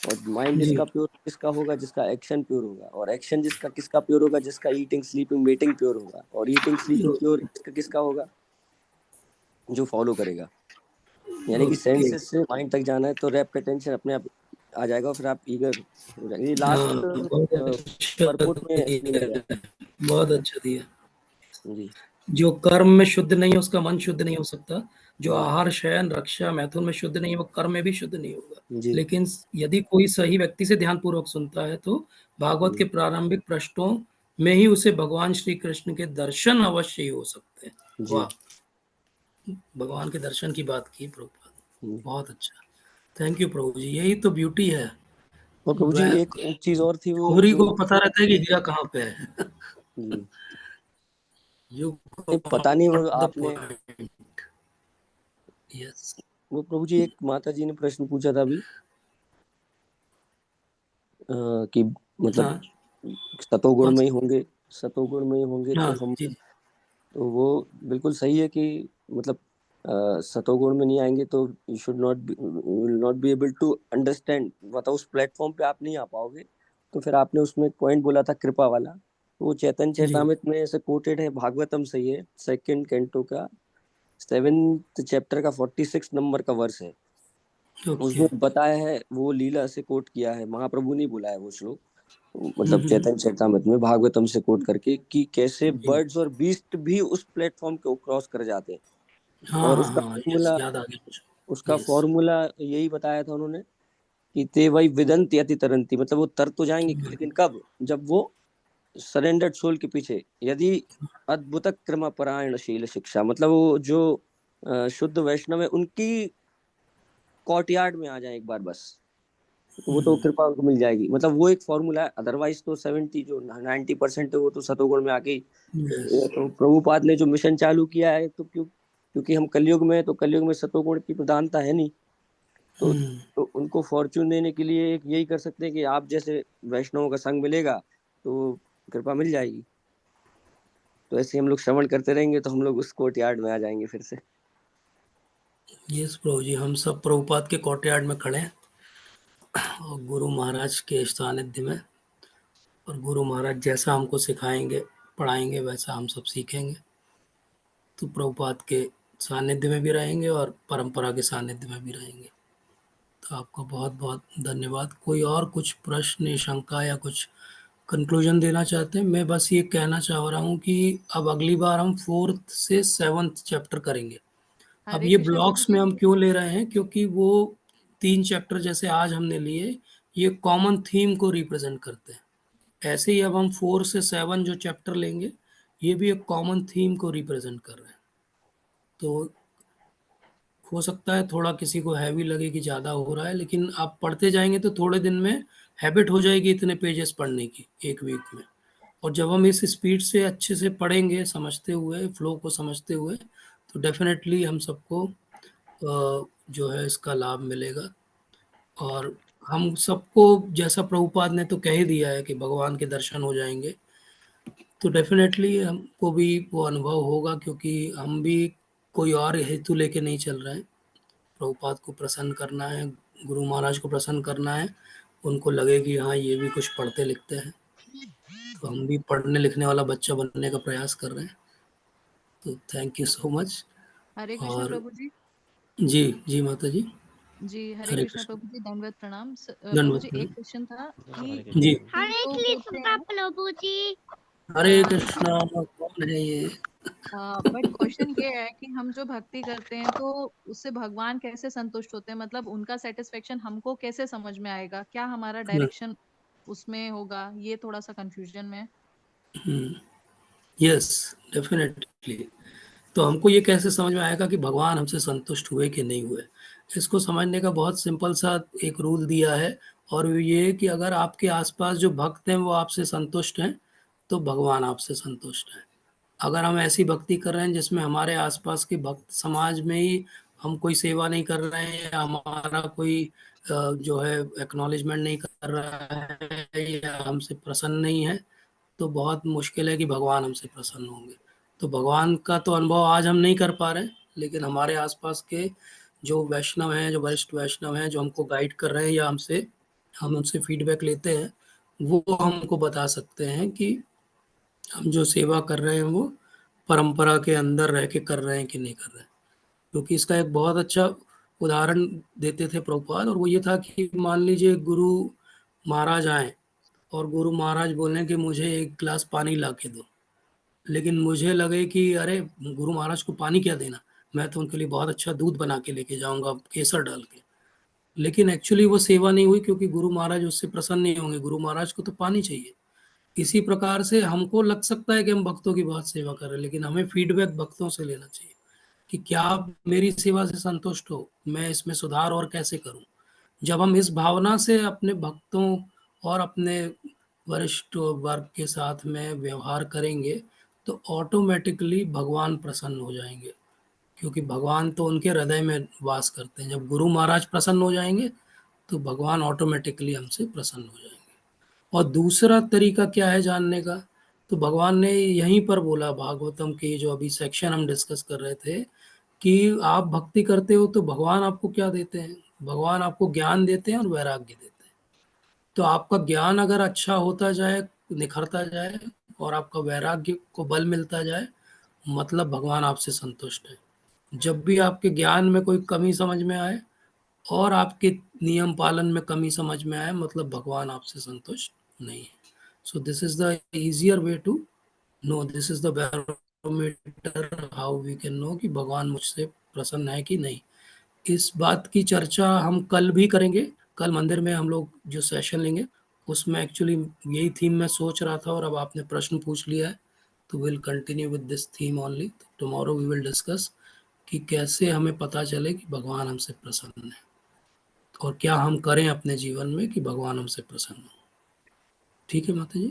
और माइंड जी जिसका प्योर किसका होगा, जिसका एक्शन प्योर होगा, और एक्शन जिसका किसका प्योर होगा, जिसका ईटिंग स्लीपिंग वेटिंग प्योर होगा, और ईटिंग स्लीपिंग प्योर किसका होगा, जो फॉलो करेगा। यानी कि ओके। सेंसेस से माइंड तक जाना है तो रैप्ट अटेंशन अपने आप आ जाएगा, और फिर आप ईगर हो जाएंगे। ये हाँ, लास्ट बहुत अच्छा परपोर्ट में ये मिल गया दिया, बहुत अच्छा दिया। जी। जो कर्म में शुद्ध नहीं है उसका मन शुद्ध नहीं हो सकता। जो आहार, शयन, रक्षा, मैथुन में शुद्ध नहीं है वो कर्म में भी शुद्ध नहीं होगा। जी लेकिन यदि कोई सही व्यक्ति से ध्यानपूर्वक सुनता है तो भागवत के प्रारंभिक पृष्ठों में ही उसे भगवान श्री कृष्ण के दर्शन अवश्य ही हो सकते हैं। जी वाह, भगवान के दर्शन की बात की प्रभुपाद, बहुत अच्छा। थैंक यू प्रभु जी, यही तो ब्यूटी है। और प्रभु जी एक चीज और थी, वो गौरी जो को पता रहता है कि हीरा कहाँ पे है। जी You पता नहीं वो got the आपने point. Yes. वो प्रभु जी एक माता जी ने प्रश्न पूछा था अभी कि मतलब हाँ, सतोगुण कौन में सा? ही होंगे, सतोगुण में ही होंगे तो हाँ हम, जी। तो वो बिल्कुल सही है कि मतलब सतोगुण में नहीं आएंगे तो you should not be, will not be able to understand, मतलब उस प्लेटफॉर्म पे आप नहीं आ पाओगे। तो फिर आपने उसमें एक पॉइंट बोला था कृपा वाला, तो वो चैतन्य जी। चैतामृत में ऐसे कोटेड है, भागवतम से ही है, सेकंड कैंटो का 7th चैप्टर का 46 नंबर का वर्स है। ओके। उसमें बताया है, वो लीला से कोट किया है, महाप्रभु ने बोला है वो श्लोक, मतलब चैतन्य चैतामृत में भागवतम से कोट करके, कि कैसे जी। बर्ड्स और बीस्ट भी उस प्लेटफॉर्म को क्रॉस कर जाते हैं। हाँ और हाँ उसका हाँ, यस, फॉर्मूला, याद आ गया मुझे। उसका यस। फॉर्मूला यही बताया था उन्होंने कि ते वही विदंती अति तरंती, मतलब वो तर तो जाएंगे, लेकिन कब? जब वो सरेंडर्ड सोल के पीछे, यदि अद्भुत क्रम परायणशील शिक्षा, मतलब वो जो शुद्ध वैष्णव है उनकी कोर्टयार्ड में आ जाए एक बार बस, तो वो तो कृपा उनको मिल जाएगी। मतलब वो एक फॉर्मूला है, अदरवाइज तो 70 जो 90% है वो तो सतोगुण में आके यस। तो प्रभुपाद ने जो मिशन चालू किया है, तो क्योंकि हम कलयुग में, तो कलयुग में सतोगुण की प्रधानता है नहीं, तो उनको फॉर्चून देने के लिए एक यही कर सकते हैं कि आप जैसे वैष्णवों का संग मिलेगा तो कृपा मिल जाएगी। तो ऐसे हम लोग श्रवण करते रहेंगे तो हम लोग उस कोर्टयार्ड में आ जाएंगे फिर से। यस प्रभु जी, हम सब प्रभुपाद के कोर्टयार्ड में खड़े हैं और गुरु महाराज के सानिध्य में, और गुरु महाराज जैसा हमको सिखाएंगे पढ़ाएंगे वैसा हम सब सीखेंगे। तो प्रभुपाद के सानिध्य में भी रहेंगे और परंपरा के सानिध्य में भी रहेंगे। तो आपका बहुत बहुत धन्यवाद। कोई और कुछ प्रश्न, शंका या कुछ कंक्लूजन देना चाहते हैं? मैं बस ये कहना चाह रहा हूँ कि अब अगली बार हम 4th से 7th चैप्टर करेंगे। अब हरे ये कृष्णा प्रभु ब्लॉक्स में जी। हम क्यों ले रहे हैं, क्योंकि वो 3 चैप्टर जैसे आज हमने लिए, ये कॉमन थीम को रिप्रेजेंट करते हैं। ऐसे ही अब हम 4 से 7 जो चैप्टर लेंगे, ये भी एक कॉमन थीम को रिप्रेजेंट कर रहे हैं। तो हो सकता है थोड़ा किसी को हैवी लगे कि ज़्यादा हो रहा है, लेकिन आप पढ़ते जाएंगे तो थोड़े दिन में हैबिट हो जाएगी इतने पेजेस पढ़ने की एक वीक में। और जब हम इस स्पीड से अच्छे से पढ़ेंगे, समझते हुए, फ्लो को समझते हुए, तो डेफिनेटली हम सबको जो है इसका लाभ मिलेगा। और हम सबको, जैसा प्रभुपाद ने तो कह ही दिया है कि भगवान के दर्शन हो जाएंगे, तो डेफिनेटली हमको भी वो अनुभव होगा, क्योंकि हम भी कोई और हेतु लेके नहीं चल रहे हैं। प्रभुपाद को प्रसन्न करना है, गुरु महाराज को प्रसन्न करना है, उनको लगे कि हाँ ये भी कुछ पढ़ते लिखते हैं, तो हम भी पढ़ने लिखने वाला बच्चा बनने का प्रयास कर रहे हैं। तो थैंक यू सो मच। हरे कृष्णा और प्रभु जी। जी जी माता जी, जी हरे हरे कृष्णा कृष्ण, प्रभु जी, दंडवत प्रणाम। प्रभु दंडवत जी एक प्रणाम। क्वेश्चन था कि जी, भक्ति तो होते हैं, प्रभु जी। हरे कृष्णा, कौन है ये? बट क्वेश्चन ये है कि हम जो भक्ति करते हैं तो उससे भगवान कैसे संतुष्ट होते हैं, मतलब उनका सेटिस्फेक्शन हमको कैसे समझ में आएगा, क्या हमारा डायरेक्शन उसमें होगा, ये थोड़ा सा कंफ्यूजन में है। Yes, definitely. तो हमको ये कैसे समझ में आएगा कि भगवान हमसे संतुष्ट हुए कि नहीं हुए? इसको समझने का बहुत सिंपल सा एक रूल दिया है, और वो ये है कि अगर आपके आसपास जो भक्त हैं वो आपसे संतुष्ट हैं, तो भगवान आपसे संतुष्ट हैं। अगर हम ऐसी भक्ति कर रहे हैं जिसमें हमारे आसपास के भक्त समाज में ही हम कोई सेवा नहीं कर रहे हैं, या हमारा कोई जो है एक्नॉलेजमेंट नहीं कर रहा है, या हमसे प्रसन्न नहीं है, तो बहुत मुश्किल है कि भगवान हमसे प्रसन्न होंगे। तो भगवान का तो अनुभव आज हम नहीं कर पा रहे हैं, लेकिन हमारे आसपास के जो वैष्णव हैं, जो वरिष्ठ वैष्णव हैं, जो हमको गाइड कर रहे हैं या हम उनसे फीडबैक लेते हैं, वो हमको बता सकते हैं कि हम जो सेवा कर रहे हैं वो परंपरा के अंदर रह के कर रहे हैं कि नहीं कर रहे हैं। क्योंकि इसका एक बहुत अच्छा उदाहरण देते थे प्रभुपाद, और वो ये था कि मान लीजिए गुरु महाराज आए और गुरु महाराज बोलें कि मुझे एक गिलास पानी ला के दो, लेकिन मुझे लगे कि अरे गुरु महाराज को पानी क्या देना, मैं तो उनके लिए बहुत अच्छा दूध बना के लेके जाऊंगा केसर डाल के। लेकिन एक्चुअली वो सेवा नहीं हुई, क्योंकि गुरु महाराज उससे प्रसन्न नहीं होंगे, गुरु महाराज को तो पानी चाहिए। इसी प्रकार से हमको लग सकता है कि हम भक्तों की बहुत सेवा कर रहे हैं, लेकिन हमें फीडबैक भक्तों से लेना चाहिए कि क्या आप मेरी सेवा से संतुष्ट हो, मैं इसमें सुधार और कैसे करूं। जब हम इस भावना से अपने भक्तों और अपने वरिष्ठ वर्ग के साथ में व्यवहार करेंगे तो ऑटोमेटिकली भगवान प्रसन्न हो जाएंगे, क्योंकि भगवान तो उनके हृदय में वास करते हैं। जब गुरु महाराज प्रसन्न हो जाएंगे तो भगवान ऑटोमेटिकली हमसे प्रसन्न हो जाएंगे। और दूसरा तरीका क्या है जानने का, तो भगवान ने यहीं पर बोला, भागवतम के जो अभी सेक्शन हम डिस्कस कर रहे थे, कि आप भक्ति करते हो तो भगवान आपको क्या देते हैं, भगवान आपको ज्ञान देते हैं और वैराग्य देते हैं। तो आपका ज्ञान अगर अच्छा होता जाए, निखरता जाए, और आपका वैराग्य को बल मिलता जाए, मतलब भगवान आपसे संतुष्ट है। जब भी आपके ज्ञान में कोई कमी समझ में आए और आपके नियम पालन में कमी समझ में आए, मतलब भगवान आपसे संतुष्ट नहीं है। So this is the easier way to know, this is the barometer how we can know कि भगवान मुझसे प्रसन्न है कि नहीं। इस बात की चर्चा हम कल भी करेंगे। कल मंदिर में हम लोग जो सेशन लेंगे उसमें एक्चुअली यही थीम मैं सोच रहा था, और अब आपने प्रश्न पूछ लिया है तो will continue with this theme only. Tomorrow we will discuss कि कैसे हमें पता चले कि भगवान हमसे प्रसन्न है, और क्या हम करें अपने जीवन में कि भगवान हमसे प्रसन्न हो। ठीक है माता जी?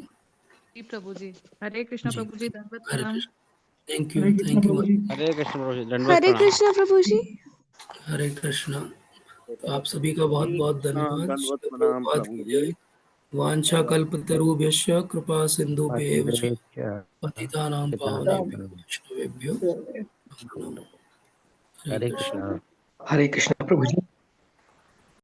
जी प्रभु जी, हरे कृष्णा जी, प्रभु जी, दंडवत हरे प्रणाम। Krishna. Thank you, Hare Krishna thank you. Prabhu ji. Hare Krishna Prabhu ji, दंडवत हरे प्रणाम। कृष्णा प्रभु जी। हरे कृष्णा। आप सभी का बहुत बहुत धन्यवाद। दंडवत प्रणाम धन्यवाद प्रभु की जी। जय। वांछा कल्पतरुभ्यश्च कृपा सिंधुभ्येव च पतितानां पावनेभ्यो वैष्णवेभ्यो नमो नमः। हरे कृष्णा। हरे कृष्णा प्रभु जी।